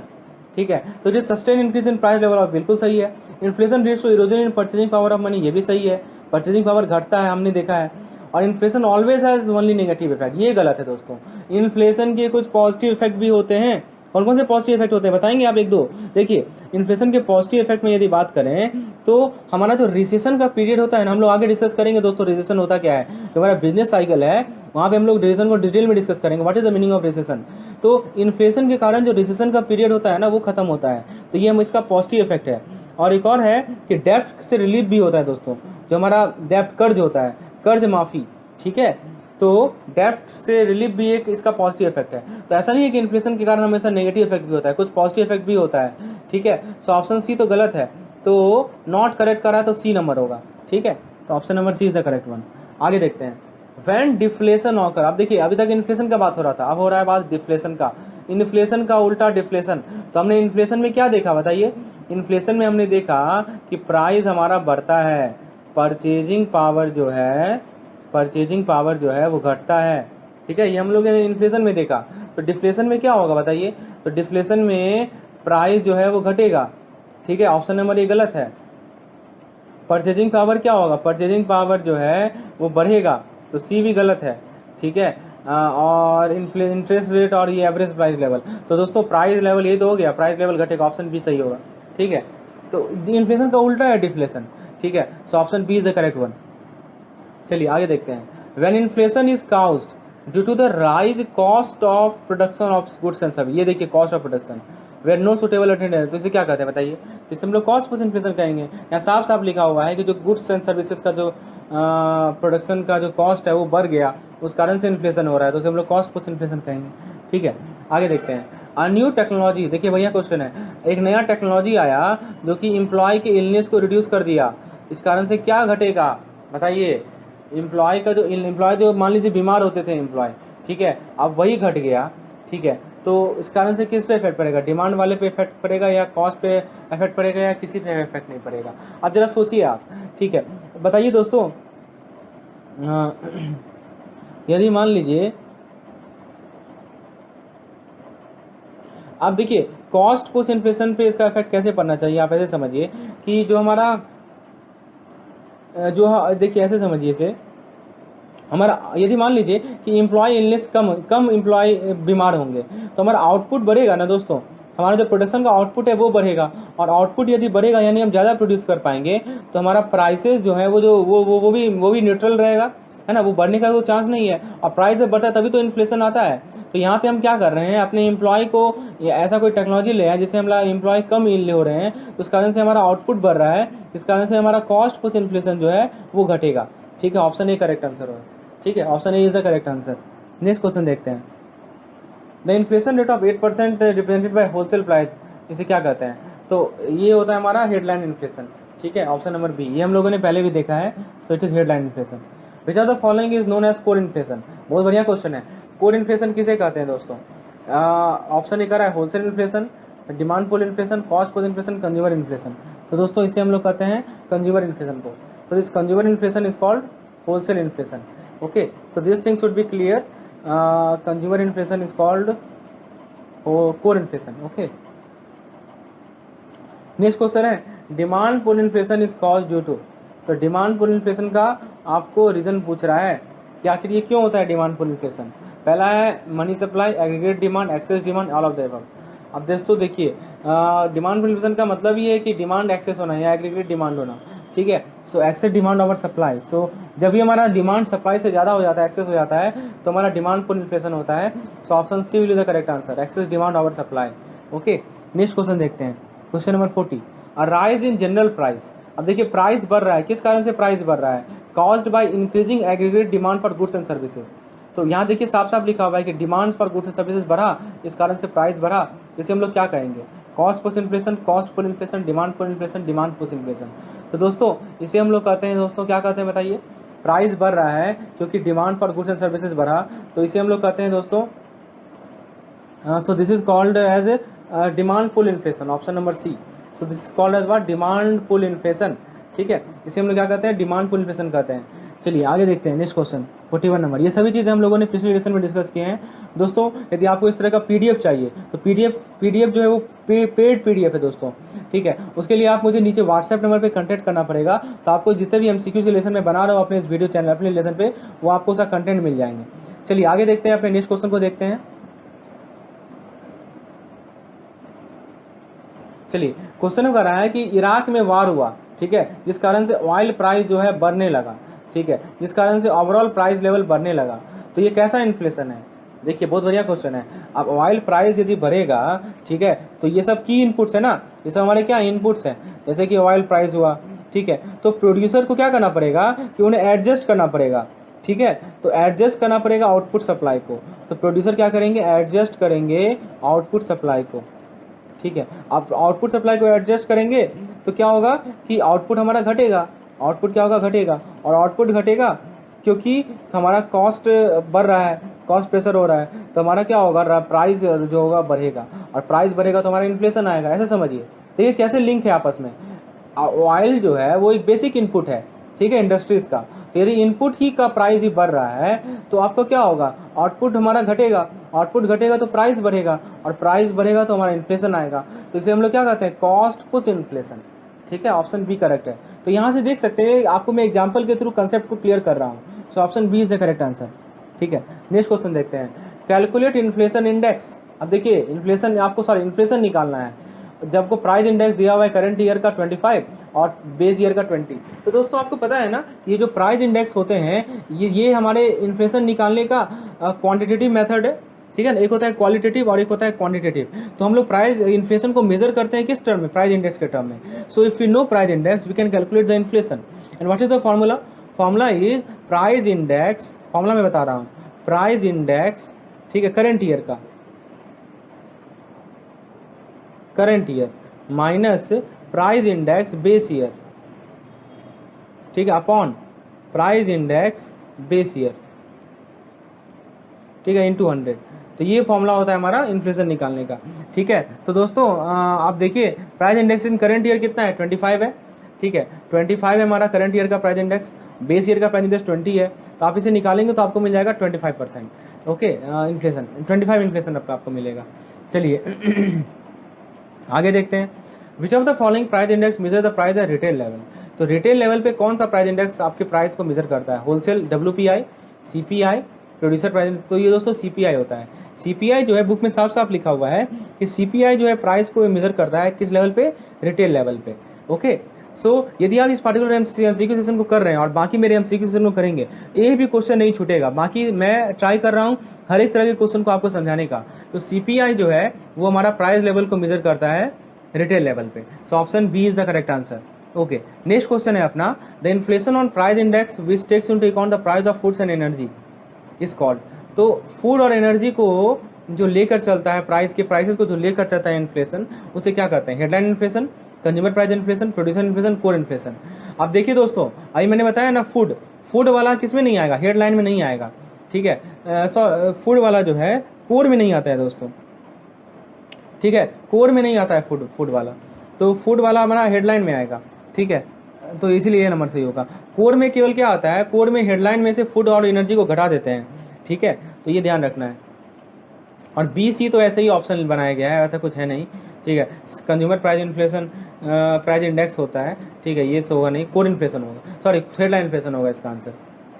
ठीक है, तो it is sustain increase in price level of, बिल्कुल सही है। Inflation leads to erosion in purchasing power of money, ये भी सही है, परचेजिंग पावर घटता है, हमने देखा है। और inflation always has only negative effect, ये गलत है दोस्तों। इन्फ्लेशन के कुछ पॉजिटिव इफेक्ट भी होते हैं। कौन कौन से पॉजिटिव इफेक्ट होते हैं बताएंगे आप एक दो। देखिए, इन्फ्लेशन के पॉजिटिव इफेक्ट में यदि बात करें तो हमारा जो रिसेशन का पीरियड होता है ना, हम लोग आगे डिस्कस करेंगे दोस्तों रिसेशन होता क्या है। जो हमारा बिजनेस साइकिल है वहाँ पे हम लोग रिसेशन को डिटेल में डिस्कस करेंगे, what is the meaning of recession. तो इन्फ्लेशन के कारण जो रिसेशन का पीरियड होता है ना वो खत्म होता है, तो ये हम इसका पॉजिटिव इफेक्ट है। और एक और है कि डेब्ट से रिलीफ भी होता है दोस्तों, जो हमारा डेब्ट कर्ज होता है, कर्ज माफी। ठीक है, तो डेब्ट से रिलीफ भी एक इसका पॉजिटिव इफेक्ट है। तो ऐसा नहीं है कि इन्फ्लेशन के कारण हमेशा नेगेटिव इफेक्ट भी होता है, कुछ पॉजिटिव इफेक्ट भी होता है। ठीक है, सो ऑप्शन सी तो गलत है, तो नॉट करेक्ट करा है तो सी नंबर होगा। ठीक है, तो option number C is the correct one. आगे देखते हैं, व्हेन डिफ्लेशन ऑकर। अब देखिए, अभी तक इन्फ्लेशन का बात हो रहा था, अब हो रहा है बात डिफ्लेशन का। इन्फ्लेशन का उल्टा डिफ्लेशन। तो हमने इन्फ्लेशन में क्या देखा बताइए। इन्फ्लेशन में हमने देखा कि प्राइस हमारा बढ़ता है, परचेजिंग पावर जो है वो घटता है। ठीक है, ये हम लोग ने इन्फ्लेशन में देखा। तो डिफ्लेशन में क्या होगा बताइए। तो डिफ्लेशन में प्राइस जो है वो घटेगा। ठीक है, ऑप्शन नंबर ए गलत है। परचेजिंग पावर क्या होगा, परचेजिंग पावर जो है वो बढ़ेगा, तो सी भी गलत है। ठीक है, और इंटरेस्ट रेट और ये एवरेज प्राइस लेवल। तो दोस्तों प्राइस लेवल ये तो हो गया, प्राइस लेवल घटेगा, ऑप्शन बी सही होगा। ठीक है, तो इन्फ्लेशन का उल्टा है डिफ्लेशन। ठीक है, so option B is the correct one. चलिए आगे देखते हैं, when inflation is caused due to the rise cost of production of goods and service. ये देखिए, cost of production where no suitable attendance, तो इसे क्या कहते हैं बताइए। तो इसे हम लोग कॉस्ट पुश इन्फ्लेशन कहेंगे। यहाँ साफ साफ लिखा हुआ है कि जो गुड्स एंड सर्विसेज का जो प्रोडक्शन का जो कॉस्ट है वो बढ़ गया, उस कारण से इन्फ्लेशन हो रहा है, तो उसे हम लोग कॉस्ट पुश इन्फ्लेशन कहेंगे। ठीक है, आगे देखते हैं, अ न्यू टेक्नोलॉजी। देखिए भैया क्वेश्चन है, एक नया टेक्नोलॉजी आया जो कि एम्प्लॉय के इलनेस को रिड्यूस कर दिया, इस कारण से क्या घटेगा बताइए। एम्प्लॉय जो मान लीजिए बीमार होते थे एम्प्लॉय, ठीक है, अब वही घट गया। ठीक है, तो इस कारण से किस पे इफेक्ट पड़ेगा, डिमांड वाले पे इफेक्ट पड़ेगा या कॉस्ट पे इफेक्ट पड़ेगा या किसी पे इफेक्ट नहीं पड़ेगा। अब जरा सोचिए आप। ठीक है, बताइए दोस्तों, यदि मान लीजिए आप देखिए कॉस्ट पुश इन्फ्लेशन पे इसका इफेक्ट कैसे पड़ना चाहिए। आप ऐसे समझिए कि जो हमारा देखिए ऐसे समझिए इसे, हमारा यदि मान लीजिए कि एम्प्लॉय इलनेस कम एम्प्लॉय बीमार होंगे, तो हमारा आउटपुट बढ़ेगा ना दोस्तों, हमारा जो प्रोडक्शन का आउटपुट है वो बढ़ेगा, और आउटपुट यदि बढ़ेगा यानी हम ज़्यादा प्रोड्यूस कर पाएंगे, तो हमारा प्राइसेस जो है वो भी न्यूट्रल रहेगा, है ना, वो बढ़ने का कोई चांस नहीं है। और प्राइस जब बढ़ता है तभी तो इन्फ्लेशन आता है। तो यहाँ पे हम क्या कर रहे हैं, अपने एम्प्लॉय को ऐसा कोई टेक्नोलॉजी ले आए जिससे हमारा एम्प्लॉय कम इल हो रहे हैं, तो उस कारण से हमारा आउटपुट बढ़ रहा है, इस कारण से हमारा कॉस्ट पुश इन्फ्लेशन जो है वो घटेगा। ठीक है, ऑप्शन ए करेक्ट आंसर होगा। ठीक है, option A is the correct answer. Next question देखते हैं, the inflation rate of 8% represented by wholesale price, इसे क्या कहते हैं। तो ये होता है हमारा हेडलाइन इन्फ्लेशन। ठीक है, ऑप्शन नंबर बी, ये हम लोगों ने पहले भी देखा है, so it is headline inflation. Which are the following is known as core inflation. बहुत बढ़िया क्वेश्चन है। कोर इन्फ्लेशन किसे कहते हैं दोस्तों? ऑप्शन ए कर रहा है wholesale inflation, demand pull inflation, cost pull inflation, consumer inflation. तो दोस्तों इसे हम लोग कहते हैं कंज्यूमर इन्फ्लेशन को। तो this consumer inflation is called wholesale inflation. Okay, so this thing should be clear. Consumer inflation is called core inflation. Okay, next question है demand pull inflation is cause due to. तो demand pull inflation का आपको reason पूछ रहा है कि आखिर ये क्यों होता है डिमांड पुल इन्फ्लेशन। पहला है money supply, aggregate demand, excess demand, all of the above. अब दोस्तों देखिए, डिमांड पुल इन्फ्लेशन का मतलब ये है कि डिमांड एक्सेस होना या एग्रीगेट डिमांड होना, ठीक है। सो एक्सेस डिमांड ओवर सप्लाई। सो जब भी हमारा डिमांड सप्लाई से ज़्यादा हो जाता है, एक्सेस हो जाता है, तो हमारा डिमांड पुल इन्फ्लेशन होता है। So option C will be the correct answer, excess demand over supply. Okay, next question देखते हैं, question number 40, a rise in general price. अब देखिए प्राइस बढ़ रहा है, किस कारण से प्राइस बढ़ रहा है? Caused by increasing aggregate demand for goods and services. तो यहाँ देखिए साफ साफ लिखा हुआ है कि demand for goods and services बढ़ा, इस कारण से प्राइस बढ़ा। इसे हम लोग क्या कहेंगे? Cost push inflation, cost pull inflation, demand pull inflation, demand push inflation. तो दोस्तों इसे हम लोग कहते हैं, दोस्तों क्या कहते हैं बताइए? प्राइस बढ़ रहा है क्योंकि demand for goods and services बढ़ा, तो इसे हम लोग कहते हैं दोस्तों, so this is called as demand pull inflation, option number C. So this is called as what? Demand pull inflation, ठीक है। इसे हम लोग क्या कहते हैं? डिमांड पुल इन्फ्लेशन कहते हैं। चलिए आगे देखते हैं, नेक्स्ट क्वेश्चन 41 नंबर। ये सभी चीज़ें हम लोगों ने पिछले लेसन में डिस्कस किए हैं दोस्तों। यदि आपको इस तरह का पीडीएफ चाहिए तो पीडीएफ जो है वो पेड पीडीएफ है दोस्तों, ठीक है। उसके लिए आप मुझे नीचे व्हाट्सएप नंबर पे कांटेक्ट करना पड़ेगा, तो आपको जितने भी एमसीक्यू के लेसन में बना रहा हूँ अपने इस वीडियो चैनल अपने लेसन पे, वो आपको उसका कंटेंट मिल जाएंगे। चलिए आगे देखते हैं, अपने नेक्स्ट क्वेश्चन को देखते हैं। चलिए क्वेश्चन कर रहा है कि इराक में वार हुआ, ठीक है, जिस कारण से ऑयल प्राइस जो है बढ़ने लगा, ठीक है, जिस कारण से ओवरऑल प्राइस लेवल बढ़ने लगा। तो ये कैसा इन्फ्लेशन है? देखिए बहुत बढ़िया क्वेश्चन है। अब ऑयल प्राइस यदि बढ़ेगा, ठीक है, तो ये सब की इनपुट्स है ना, ये सब हमारे क्या इनपुट्स हैं। जैसे कि ऑयल प्राइस हुआ, ठीक है, तो प्रोड्यूसर को क्या करना पड़ेगा कि उन्हें एडजस्ट करना पड़ेगा, ठीक है। तो एडजस्ट करना पड़ेगा आउटपुट सप्लाई को। तो प्रोड्यूसर क्या करेंगे? एडजस्ट करेंगे आउटपुट सप्लाई को, ठीक है। आप आउटपुट सप्लाई को एडजस्ट करेंगे तो क्या होगा कि आउटपुट हमारा घटेगा। आउटपुट क्या होगा? घटेगा। और आउटपुट घटेगा क्योंकि हमारा कॉस्ट बढ़ रहा है, कॉस्ट प्रेशर हो रहा है, तो हमारा क्या होगा? प्राइस जो होगा बढ़ेगा, और प्राइस बढ़ेगा तो हमारा इन्फ्लेशन आएगा। ऐसे समझिए, देखिए कैसे लिंक है आपस में। ऑयल जो है वो एक बेसिक इनपुट है, ठीक है, इंडस्ट्रीज का। तो यदि इनपुट ही का प्राइस ही बढ़ रहा है तो आपको क्या होगा? आउटपुट हमारा घटेगा, आउटपुट घटेगा तो प्राइस बढ़ेगा, और प्राइस बढ़ेगा तो हमारा इन्फ्लेशन आएगा। तो इसे हम लोग क्या कहते हैं? कॉस्ट पुश इन्फ्लेशन, ठीक है। ऑप्शन बी करेक्ट है। तो यहाँ से देख सकते हैं, आपको मैं एग्जाम्पल के थ्रू कंसेप्ट को क्लियर कर रहा हूँ। So option B is the correct answer, ठीक है। नेक्स्ट क्वेश्चन देखते हैं, कैलकुलेट इन्फ्लेशन इंडेक्स। अब देखिए इन्फ्लेशन आपको इन्फ्लेशन निकालना है। जब को प्राइस इंडेक्स दिया हुआ है करंट ईयर का 25 और बेस ईयर का 20। तो दोस्तों आपको पता है ना, ये जो प्राइस इंडेक्स होते हैं ये हमारे इन्फ्लेशन निकालने का क्वांटिटेटिव मेथड है, ठीक है ना। एक होता है क्वालिटेटिव और एक होता है क्वांटिटेटिव। तो हम लोग प्राइस इन्फ्लेशन को मेजर करते हैं किस टर्म में? प्राइस इंडेक्स के टर्म में। So if you know price index we can calculate the inflation. And what is the formula? Formula is price index, formula मैं बता रहा हूँ, प्राइस इंडेक्स, ठीक है, करंट ईयर का, current year minus price index base year, ठीक है, upon price index base year, ठीक है, इनटू 100। तो ये फॉर्मूला होता है हमारा इन्फ्लेशन निकालने का, ठीक है। तो दोस्तों आप देखिए प्राइस इंडेक्स इन करंट ईयर कितना है? 25 है, ठीक है, 25 है हमारा करंट ईयर का प्राइस इंडेक्स। बेस ईयर का प्राइस इंडेक्स 20 है, तो आप इसे निकालेंगे तो आपको मिल जाएगा 25%, ओके, इन्फ्लेशन 25 इन्फ्लेशन आपको मिलेगा। चलिए आगे देखते हैं, which of the following price index measure the price at retail level. तो रिटेल लेवल पे कौन सा प्राइस इंडेक्स आपके प्राइस को मेजर करता है? Wholesale WPI, CPI, producer price. तो ये दोस्तों CPI होता है। CPI जो है बुक में साफ साफ लिखा हुआ है कि CPI जो है प्राइस को मेजर करता है किस लेवल पे? रिटेल लेवल पे, ओके। सो यदि आप इस पार्टिकुलर एमसीक्यू सेशन को कर रहे हैं और बाकी मेरे एमसीक्यू सेशन को करेंगे, एक भी क्वेश्चन नहीं छूटेगा। बाकी मैं ट्राई कर रहा हूँ हर एक तरह के क्वेश्चन को आपको समझाने का। तो CPI जो है वो हमारा प्राइस लेवल को मेजर करता है रिटेल लेवल पे। So option B is the correct answer, okay. Next question है अपना, the inflation on price index which takes into account the price of foods and energy is called. तो food और energy को जो लेकर चलता है, प्राइस के प्राइसेस को जो लेकर चलता है इन्फ्लेशन, उसे क्या कहते हैं? Headline inflation, consumer price inflation, producer inflation, core inflation. अब देखिए दोस्तों, अभी मैंने बताया ना फूड फूड वाला किस में नहीं आएगा, हेडलाइन में नहीं आएगा, ठीक है। फूड वाला जो है कोर में नहीं आता है दोस्तों, ठीक है, कोर में नहीं आता है फूड वाला, तो फूड वाला हमारा हेडलाइन में आएगा, ठीक है, तो इसीलिए ये नंबर सही होगा। कोर में केवल क्या आता है, कोर में हेडलाइन में से फूड और एनर्जी को घटा देते हैं, ठीक है, तो ये ध्यान रखना है। और बी सी तो ऐसे ही ऑप्शन बनाया गया है, ऐसा कुछ है नहीं, ठीक है। Consumer price inflation price index होता है, ठीक है, ये तो होगा नहीं, कोर इन्फ्लेशन होगा, सॉरी हेडलाइन इन्फ्लेशन होगा इसका आंसर,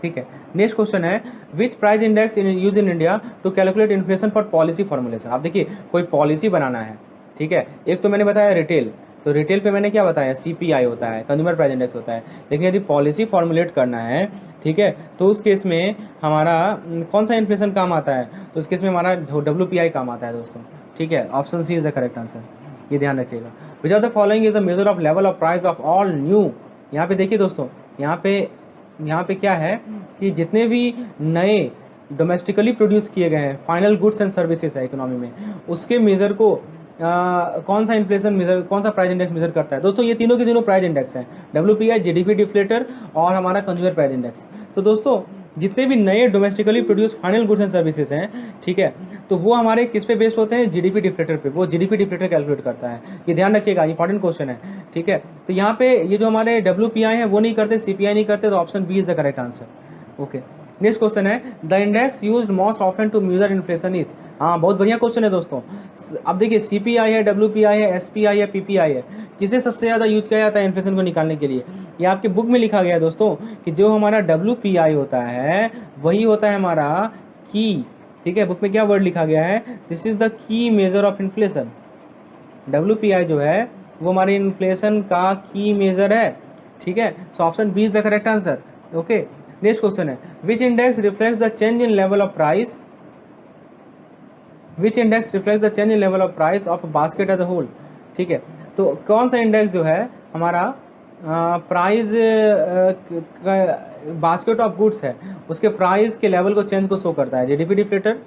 ठीक है। नेक्स्ट क्वेश्चन है which price index use in India to calculate inflation for policy formulation. आप देखिए कोई पॉलिसी बनाना है, ठीक है, एक तो मैंने बताया रिटेल, तो रिटेल पे मैंने क्या बताया, सीपीआई होता है, कंज्यूमर प्राइस इंडेक्स होता है, लेकिन यदि पॉलिसी फॉर्मुलेट करना है, ठीक है, तो उस केस में हमारा कौन सा इन्फ्लेशन काम आता है, तो उस केस में हमारा WPI काम आता है दोस्तों, ठीक है, option C is the correct answer, ये ध्यान रखिएगा। Which are the following is the measure of level of price of all new. यहाँ पे देखिए दोस्तों, यहाँ पे क्या है कि जितने भी नए डोमेस्टिकली प्रोड्यूस किए गए हैं फाइनल गुड्स एंड सर्विसेज है इकोनॉमी में, उसके मेजर को कौन सा इन्फ्लेशन मेजर, कौन सा प्राइस इंडेक्स मेजर करता है दोस्तों, ये तीनों के तीनों प्राइस इंडेक्स हैं, WPI, GDP डिफ्लेटर और हमारा कंज्यूमर प्राइस इंडेक्स। तो दोस्तों जितने भी नए domestically produce final goods and services हैं, ठीक है, तो वो हमारे किस पे बेस्ड होते हैं, GDP डिफ्लेटर पे, वो GDP डिफ्लेटर कैलकुलेट करता है, ये ध्यान रखिएगा, इंपॉर्टेंट क्वेश्चन है, ठीक है। तो यहाँ पे ये जो हमारे WPI है वो नहीं करते, CPI नहीं करते, तो option B is the correct answer, okay. Next question है the index used most often to measure inflation is. हाँ बहुत बढ़िया क्वेश्चन है दोस्तों। अब देखिए CPI है, WPI है, SPI है, PPI है, किसे सबसे ज़्यादा यूज किया जाता है इन्फ्लेशन को निकालने के लिए, ये आपके बुक में लिखा गया है दोस्तों, कि जो हमारा WPI होता है वही होता है हमारा की, ठीक है, बुक में क्या वर्ड लिखा गया है, this is the key measure of inflation. WPI जो है वो हमारे इन्फ्लेशन का की मेजर है, ठीक है, so option B is the correct answer, okay. Next question है which index reflects the change in level of price, which index reflects the change in level of price of basket as a whole, ठीक है, तो कौन सा index जो है हमारा price basket of goods है उसके प्राइस के लेवल को चेंज को शो करता है, GDP डिफ्लेटर।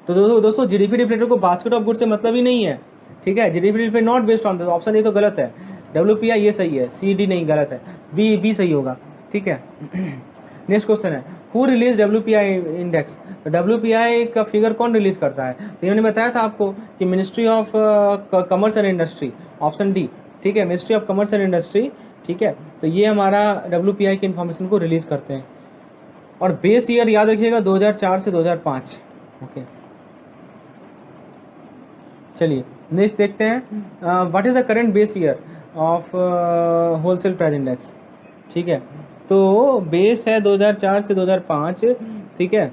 तो दोस्तों GDP डिफ्लेटर को बास्केट ऑफ गुड्स से मतलब ही नहीं है, ठीक है, GDP deflator not based on this, option A तो गलत है, WPI ये सही है, CD नहीं गलत है, बी सही होगा, ठीक है। नेक्स्ट क्वेश्चन है हु रिलीज WPI इंडेक्स, तो WPI का फिगर कौन रिलीज करता है, तो मैंने बताया था आपको कि ministry of commerce and industry, option D, ठीक है, ministry of commerce and industry, ठीक है, तो ये हमारा WPI की इन्फॉर्मेशन को रिलीज करते हैं। और बेस ईयर याद रखिएगा 2004 से 2005, ओके। चलिए नेक्स्ट देखते हैं what is the current base year of wholesale price index, ठीक है, तो बेस है 2004 से 2005, ठीक है।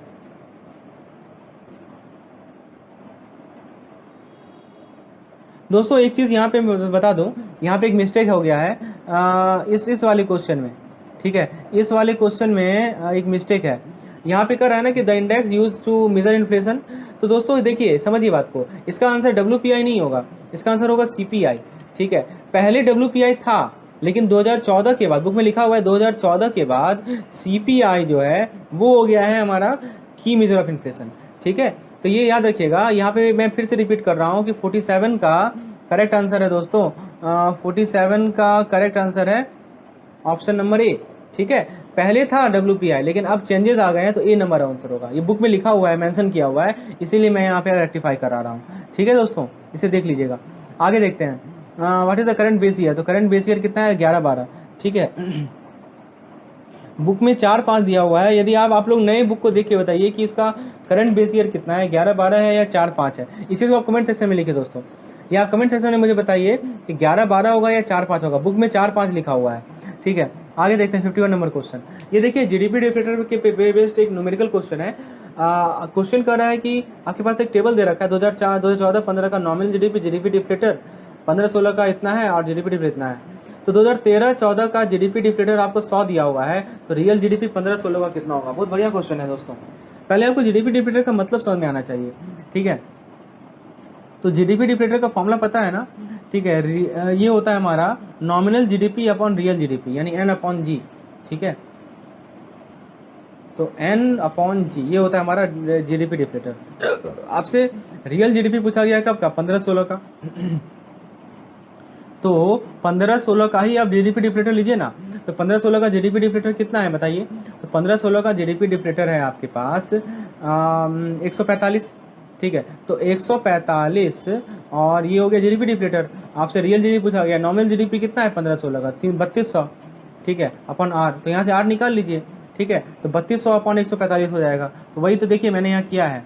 दोस्तों एक चीज़ यहाँ पे बता दूँ, यहाँ पे एक मिस्टेक हो गया है इस वाले क्वेश्चन में, ठीक है, इस वाले क्वेश्चन में एक मिस्टेक है, यहाँ पे कर रहा है ना कि the index use to measure inflation, तो दोस्तों देखिए समझिए बात को, इसका आंसर WPI नहीं होगा, इसका आंसर होगा CPI, ठीक है। पहले WPI था लेकिन 2014 के बाद, बुक में लिखा हुआ है 2014 के बाद CPI जो है वो हो गया है हमारा की मेजर ऑफ इन्फ्लेशन, ठीक है। तो ये याद रखिएगा, यहाँ पे मैं फिर से रिपीट कर रहा हूँ कि 47 का करेक्ट आंसर है दोस्तों, 47 का करेक्ट आंसर है ऑप्शन नंबर ए, ठीक है। पहले था WPI लेकिन अब चेंजेस आ गए हैं, तो ए नंबर आंसर होगा, ये बुक में लिखा हुआ है, मेंशन किया हुआ है, इसीलिए मैं यहाँ पे रेक्टिफाई करा रहा हूँ, ठीक है दोस्तों, इसे देख लीजिएगा। आगे देखते हैं what is the current base year, तो करंट बेस ईयर कितना है 11-12, ठीक है। बुक में 4-5 दिया हुआ है, यदि आप लोग नए बुक को देख के बताइए कि इसका करंट बेस ईयर कितना है, 11-12 है या 4-5 है, इसी को आप कमेंट सेक्शन में लिखिए दोस्तों, या आप कमेंट सेक्शन में मुझे बताइए कि 11-12 होगा या 4-5 होगा, बुक में 4-5 लिखा हुआ है, ठीक है। आगे देखते हैं 51 नंबर क्वेश्चन, ये देखिए GDP डिफ्लेटर के बेस्ड एक न्यूमेरिकल क्वेश्चन है। क्वेश्चन कर रहा है कि आपके पास एक टेबल दे रखा है 2014-15 का नॉमिनल GDP डिफ्लेटर 15-16 का इतना है और GDP डिफ्लेटर इतना है, तो 2013-14 का GDP डिफ्लेटर आपको 100 दिया हुआ है, तो रियल GDP 15-16 का कितना होगा। बहुत बढ़िया क्वेश्चन है दोस्तों, पहले आपको GDP डिफ्लेटर का मतलब समझ में आना चाहिए, ठीक है। तो GDP डिफ्लेटर का फॉर्मूला पता है ना, ठीक है, ये होता है हमारा nominal GDP upon real GDP, यानी N/G, ठीक है, तो N/G ये होता है हमारा GDP डिफ्लेटर। आपसे रियल GDP पूछा गया कब का, 15-16 का, तो 15-16 का ही आप GDP डिफ्लेटर लीजिए ना, तो 15-16 का GDP डिफ्लेटर कितना है बताइए, तो तो 15-16 का जीडीपी डिफ्लेटर है आपके पास 145, ठीक है। तो 145 और ये हो गया जीडीपी डिफ्लेटर। आपसे रियल जीडीपी पूछा गया, नॉमिनल जीडीपी कितना है 15-16 का 3200, ठीक है, अपन आर, तो यहाँ से आर निकाल लीजिए, ठीक है। तो 3200 अपॉन 145 हो जाएगा। तो वही तो देखिए मैंने यहाँ किया है,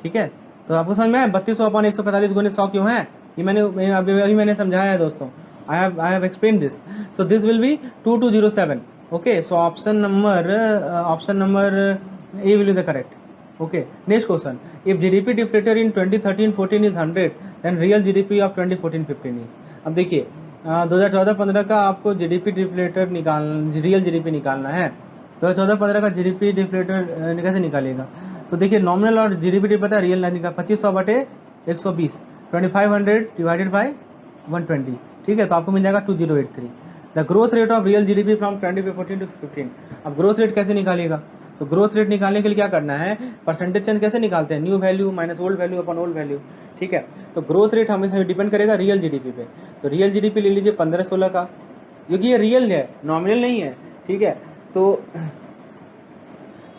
ठीक है। तो आपको समझ में आया 3200 अपॉन 145 गुने 100 क्यों है, ये मैंने अभी मैंने समझाया है दोस्तों। I have explained this. So this will be 2207. Okay. So option number A will be the correct. Okay. Next question. If GDP deflator in 2013-14 is 100, then real GDP of 2014-15 is. अब देखिए 2014-15 का आपको GDP डिफ्लेटर रियल GDP निकालना है। 2014-15 का GDP deflator कैसे निकालेगा? तो देखिए नॉमिनल और GDP पता है, रियल नहीं निकाल 2500 बटे 120, 2500 डिवाइडेड बाई 120, ठीक है। तो आपको मिल जाएगा 2083। The growth rate of real GDP from 2014 to 15। अब ग्रोथ रेट कैसे निकालेगा? तो ग्रोथ रेट निकालने के लिए क्या करना है, परसेंटेज चेंज कैसे निकालते हैं, new value minus old value upon old value, ठीक है। तो ग्रोथ रेट हमेशा डिपेंड करेगा रियल जीडीपी पे। तो रियल जीडीपी ले लीजिए 15-16 का, क्योंकि ये रियल है, नॉमिनल नहीं है, ठीक है। तो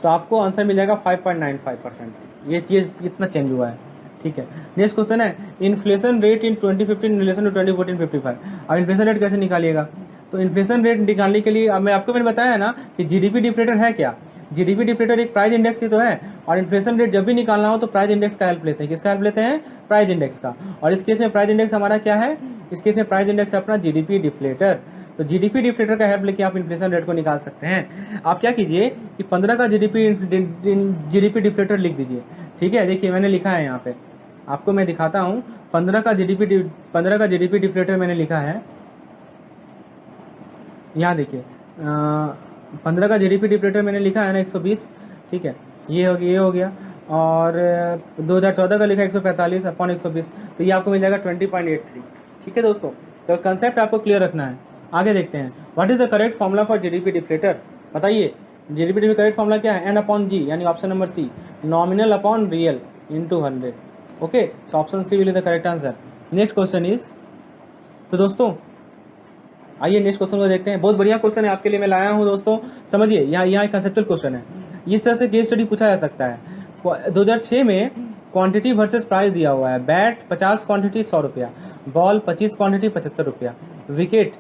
आपको आंसर मिल जाएगा 5.95%। ये चीज़ इतना चेंज हुआ है, ठीक है। नेक्स्ट क्वेश्चन है inflation rate in 2015 in relation to 2014-55। अब इन्फ्लेशन रेट कैसे निकालिएगा? तो इन्फ्लेशन रेट निकालने के लिए अब मैंने बताया ना कि जीडीपी डिफ्लेटर है क्या। जीडीपी डिफ्लेटर एक प्राइस इंडेक्स ही तो है, और इन्फ्लेशन रेट जब भी निकालना हो तो प्राइस इंडेक्स का हेल्प लेते हैं। किसका हेल्प लेते हैं? प्राइस इंडेक्स का। और इस केस में प्राइस इंडेक्स हमारा क्या है? इस केस में प्राइस इंडेक्स है अपना जीडीपी डिफ्लेटर। तो जीडीपी डिफ्लेटर का हेल्प लेके आप इन्फ्लेशन रेट को निकाल सकते हैं। आप क्या कीजिए कि 15 का जीडीपी डिफ्लेटर लिख दीजिए, ठीक है। देखिए मैंने लिखा है यहाँ पे, आपको मैं दिखाता हूँ। 15 का जीडीपी डिफ्लेटर मैंने लिखा है, यहाँ देखिए 15 का जीडीपी डिफ्लेटर मैंने लिखा है ना 120, ठीक है। ये हो गया और 2014 का लिखा 145 अपॉन 120, तो ये आपको मिल जाएगा 20.83, ठीक है दोस्तों। तो कंसेप्ट आपको क्लियर रखना है। आगे देखते हैं, what is the correct formula for GDP deflator? बताइए जीडीपी डिफ्लेटर करेक्ट फॉर्मूला क्या है? एन अपॉन जी, यानी option number C, nominal upon real into 100। Okay, so option C will be the correct answer. Next question is, तो दोस्तों आइए next question को देखते हैं। बहुत बढ़िया क्वेश्चन है आपके लिए मैं लाया हूं दोस्तों, समझिए। यहाँ एक कंसेप्चुअल क्वेश्चन है, इस तरह से केस स्टडी पूछा जा सकता है। 2006 में क्वांटिटी वर्सेस प्राइस दिया हुआ है। बैट 50 क्वांटिटी 100 रुपया, बॉल 25 क्वांटिटी 75 रुपया, विकेट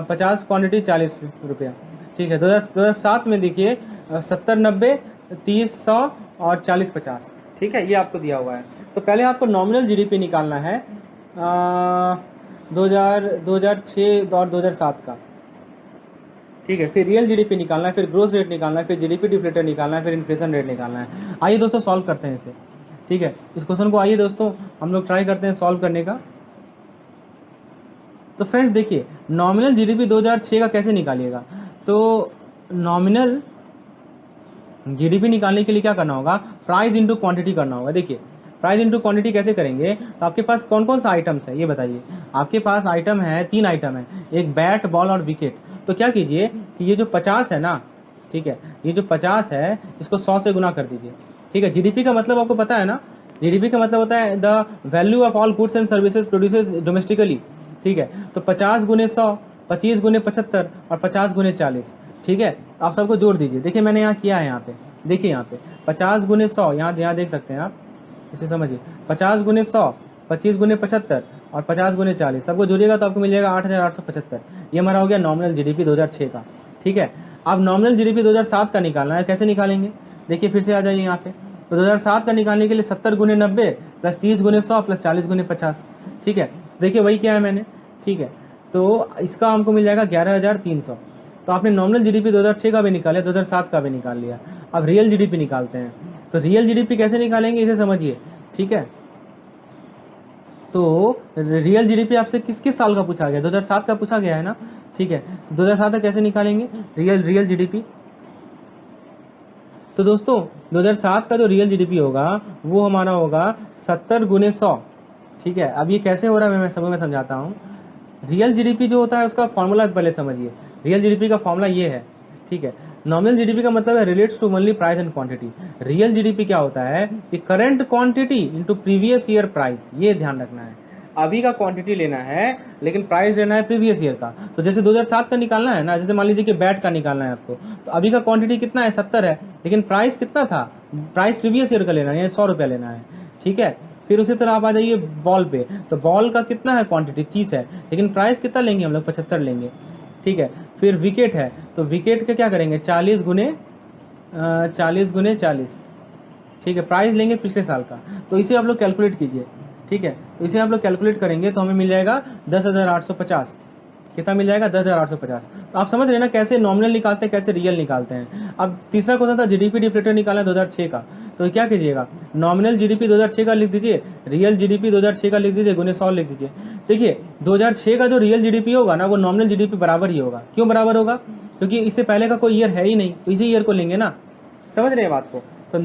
50 क्वांटिटी 40 रुपया, ठीक है। 2007 में देखिए 70, 90, 30, 100 और 40, 50, ठीक है। ये आपको दिया हुआ है। तो पहले आपको नॉमिनल जीडीपी निकालना है 2006 और 2007 का, ठीक है। फिर रियल जीडीपी निकालना है, फिर ग्रोथ रेट निकालना है, फिर जीडीपी डिफ्लेटर निकालना है, फिर इन्फ्लेशन रेट निकालना है। आइए दोस्तों सॉल्व करते हैं इसे, ठीक है। इस क्वेश्चन को आइए दोस्तों हम लोग ट्राई करते हैं सॉल्व करने का। तो फ्रेंड्स देखिए नॉमिनल जीडीपी 2006 का कैसे निकालिएगा? तो नॉमिनल जीडीपी निकालने के लिए क्या करना होगा? प्राइस इंटू क्वांटिटी करना होगा। देखिए प्राइस इंटू क्वांटिटी कैसे करेंगे? तो आपके पास कौन कौन सा आइटम्स है ये बताइए। आपके पास आइटम है, 3 आइटम है, एक बैट, बॉल और विकेट। तो क्या कीजिए कि ये जो 50 है ना, ठीक है, ये जो 50 है इसको 100 से गुना कर दीजिए, ठीक है। जीडीपी का मतलब आपको पता है ना, जीडीपी का मतलब होता है the value of all goods and services produces domestically, ठीक है। तो 50 गुने 100, 25 गुने 75 और 50 गुने 40, ठीक है। आप सबको जोड़ दीजिए। देखिए मैंने यहाँ किया है, यहाँ पे देखिए, यहाँ पे 50 गुने 100, यहाँ देख सकते हैं आप, इसे समझिए। 50 गुने 100, 25 गुने 75 और 50 गुने 40, सबको जोड़िएगा तो आपको मिल जाएगा 8875। ये हमारा हो गया नॉमिनल जीडीपी 2006 का, ठीक है। अब नॉमिनल जीडीपी 2007 का निकालना है। कैसे निकालेंगे? देखिए फिर से आ जाइए यहाँ पे। तो 2007 का निकालने के लिए 70 गुने 90 प्लस 30 गुने 100 प्लस 40 गुने 50, ठीक है। देखिए वही क्या है मैंने, ठीक है। तो इसका हमको मिल जाएगा 11,300। तो आपने नॉमिनल जीडीपी 2006 का भी निकाला, 2007 का भी निकाल लिया। अब रियल जीडीपी निकालते हैं। तो रियल जीडीपी कैसे निकालेंगे इसे समझिए, ठीक है। तो रियल जीडीपी आपसे किस साल का पूछा गया? 2007 का पूछा गया है ना, ठीक है। तो 2007 का कैसे निकालेंगे रियल जीडीपी? तो दोस्तों 2007 का जो रियल जीडीपी होगा वो हमारा होगा 70 गुने 100, ठीक है। अब ये कैसे हो रहा है मैं समझाता हूँ। रियल जीडीपी जो होता है उसका फॉर्मूला पहले समझिए। रियल जीडीपी का फॉर्मूला ये है, ठीक है। नॉमिनल जीडीपी का मतलब है relates to only price and quantity. Real GDP क्या होता है कि current quantity into previous year price, ये ध्यान रखना है। अभी का क्वांटिटी लेना है, लेकिन प्राइस लेना है प्रीवियस ईयर का। तो जैसे 2007 का निकालना है ना, जैसे मान लीजिए कि बैट का निकालना है आपको, तो अभी का क्वांटिटी कितना है, 70 है, लेकिन प्राइस कितना था, प्राइस प्रीवियस ईयर का लेना है, यानी 100 रुपया लेना है, ठीक है। फिर उसी तरह आप आ जाइए बॉल पे, तो बॉल का कितना है क्वांटिटी, 30 है, लेकिन प्राइस कितना लेंगे हम लोग, 75 लेंगे, ठीक है। फिर विकेट है, तो विकेट का क्या करेंगे, 40 गुने 40, ठीक है, प्राइस लेंगे पिछले साल का। तो इसे आप लोग कैलकुलेट कीजिए, ठीक है। तो इसे आप लोग कैलकुलेट करेंगे तो हमें मिल जाएगा 10,850। कितना मिल जाएगा, 10,850। तो आप समझ रहे हैं ना कैसे नॉमिनल निकालते हैं, कैसे रियल निकालते हैं। अब तीसरा क्वेश्चन था जीडीपी डिफ्लेटर निकालना है 2006 का, तो क्या कीजिएगा, नॉमिनल जीडीपी 2006 का लिख दीजिए, रियल जीडीपी 2006 का लिख दीजिए, गुने 100 लिख दीजिए। देखिए 2006 का जो रियल जीडीपी होगा ना, वो नॉमिनल जीडीपी बराबर ही होगा। क्यों बराबर होगा, क्योंकि इससे पहले का कोई ईयर है ही नहीं, तो इसी ईयर को लेंगे ना, समझ रहे हैं बात को। तो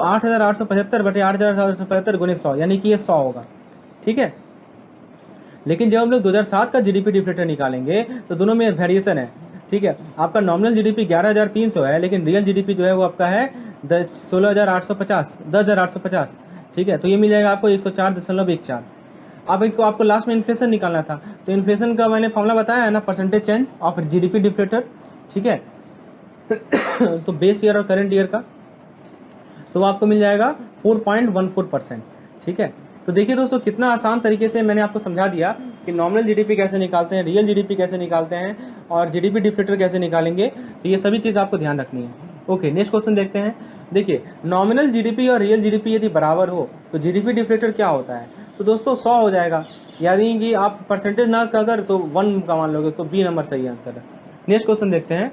8,875 बटे 8,875 गुने 100, यानी कि ये 100 होगा, ठीक है। लेकिन जब हम लोग 2007 का जीडीपी डिफ्लेटर निकालेंगे तो दोनों में वेरिएशन है, ठीक है। आपका नॉमिनल जीडीपी 11,300 है, लेकिन रियल जीडीपी जो है वो आपका है 10,850, ठीक है। तो ये मिल जाएगा आपको 104.14। अब इनको आपको लास्ट में इन्फ्लेशन निकालना था, तो इन्फ्लेशन का मैंने फॉर्मूला बताया है ना, percentage change of GDP deflator, ठीक है। तो बेस ईयर और करंट ईयर का, तो आपको मिल जाएगा 4.14%, ठीक है। तो देखिए दोस्तों कितना आसान तरीके से मैंने आपको समझा दिया कि नॉमिनल जीडीपी कैसे निकालते हैं, रियल जीडीपी कैसे निकालते हैं, और जीडीपी डिफ्लेटर कैसे निकालेंगे। तो ये सभी चीज़ आपको ध्यान रखनी है। ओके, नेक्स्ट क्वेश्चन देखते हैं। देखिए नॉमिनल जीडीपी और रियल जीडीपी यदि बराबर हो तो जीडीपी डिफ्लेटर क्या होता है, तो दोस्तों 100 हो जाएगा। यानी कि आप परसेंटेज ना अगर तो 1 का मान लोगे तो बी नंबर सही आंसर है। नेक्स्ट क्वेश्चन देखते हैं।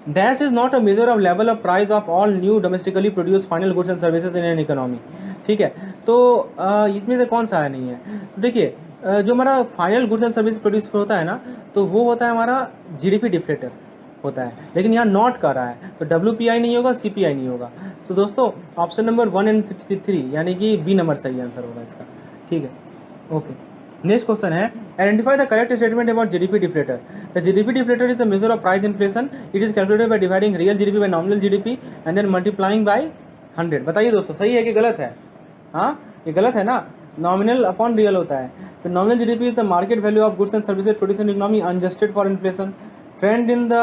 Dash is not a major of level of price of all new domestically produce final goods and services in an economy, ठीक है। तो इसमें से कौन सा है, नहीं है। तो देखिए जो हमारा final goods and service produce होता है ना, तो वो होता है हमारा जीडीपी डिफ्लेटर होता है, लेकिन यहाँ नॉट कर रहा है, तो डब्ल्यूपीआई नहीं होगा, सीपीआई नहीं होगा। तो दोस्तों ऑप्शन नंबर 1 एंड 3 यानी कि बी नंबर सही आंसर होगा इसका, ठीक है। ओके, नेक्स्ट क्वेश्चन है identify the correct statement about GDP deflator. The GDP deflator is the measure of price inflation, it is calculated by dividing real GDP by nominal GDP and then multiplying by 100। बताइए दोस्तों सही है कि गलत है, हाँ ये गलत है ना, नॉमिनल अपॉन रियल होता है। तो nominal GDP is the market value of goods and services produce in economy unadjusted for inflation. Trend in the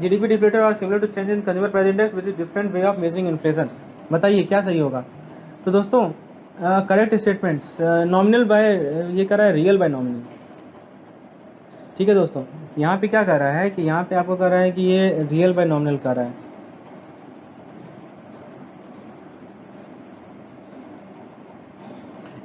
GDP deflator are similar to change in consumer price index which is different way of measuring inflation. बताइए क्या सही होगा। तो दोस्तों correct statements nominal bye ये कर रहा है रियल बाय नॉमिनल, ठीक है दोस्तों। यहाँ पे क्या कर रहा है कि यहाँ पे आपको कर रहा है कि ये रियल बाय नॉमिनल कर रहा है।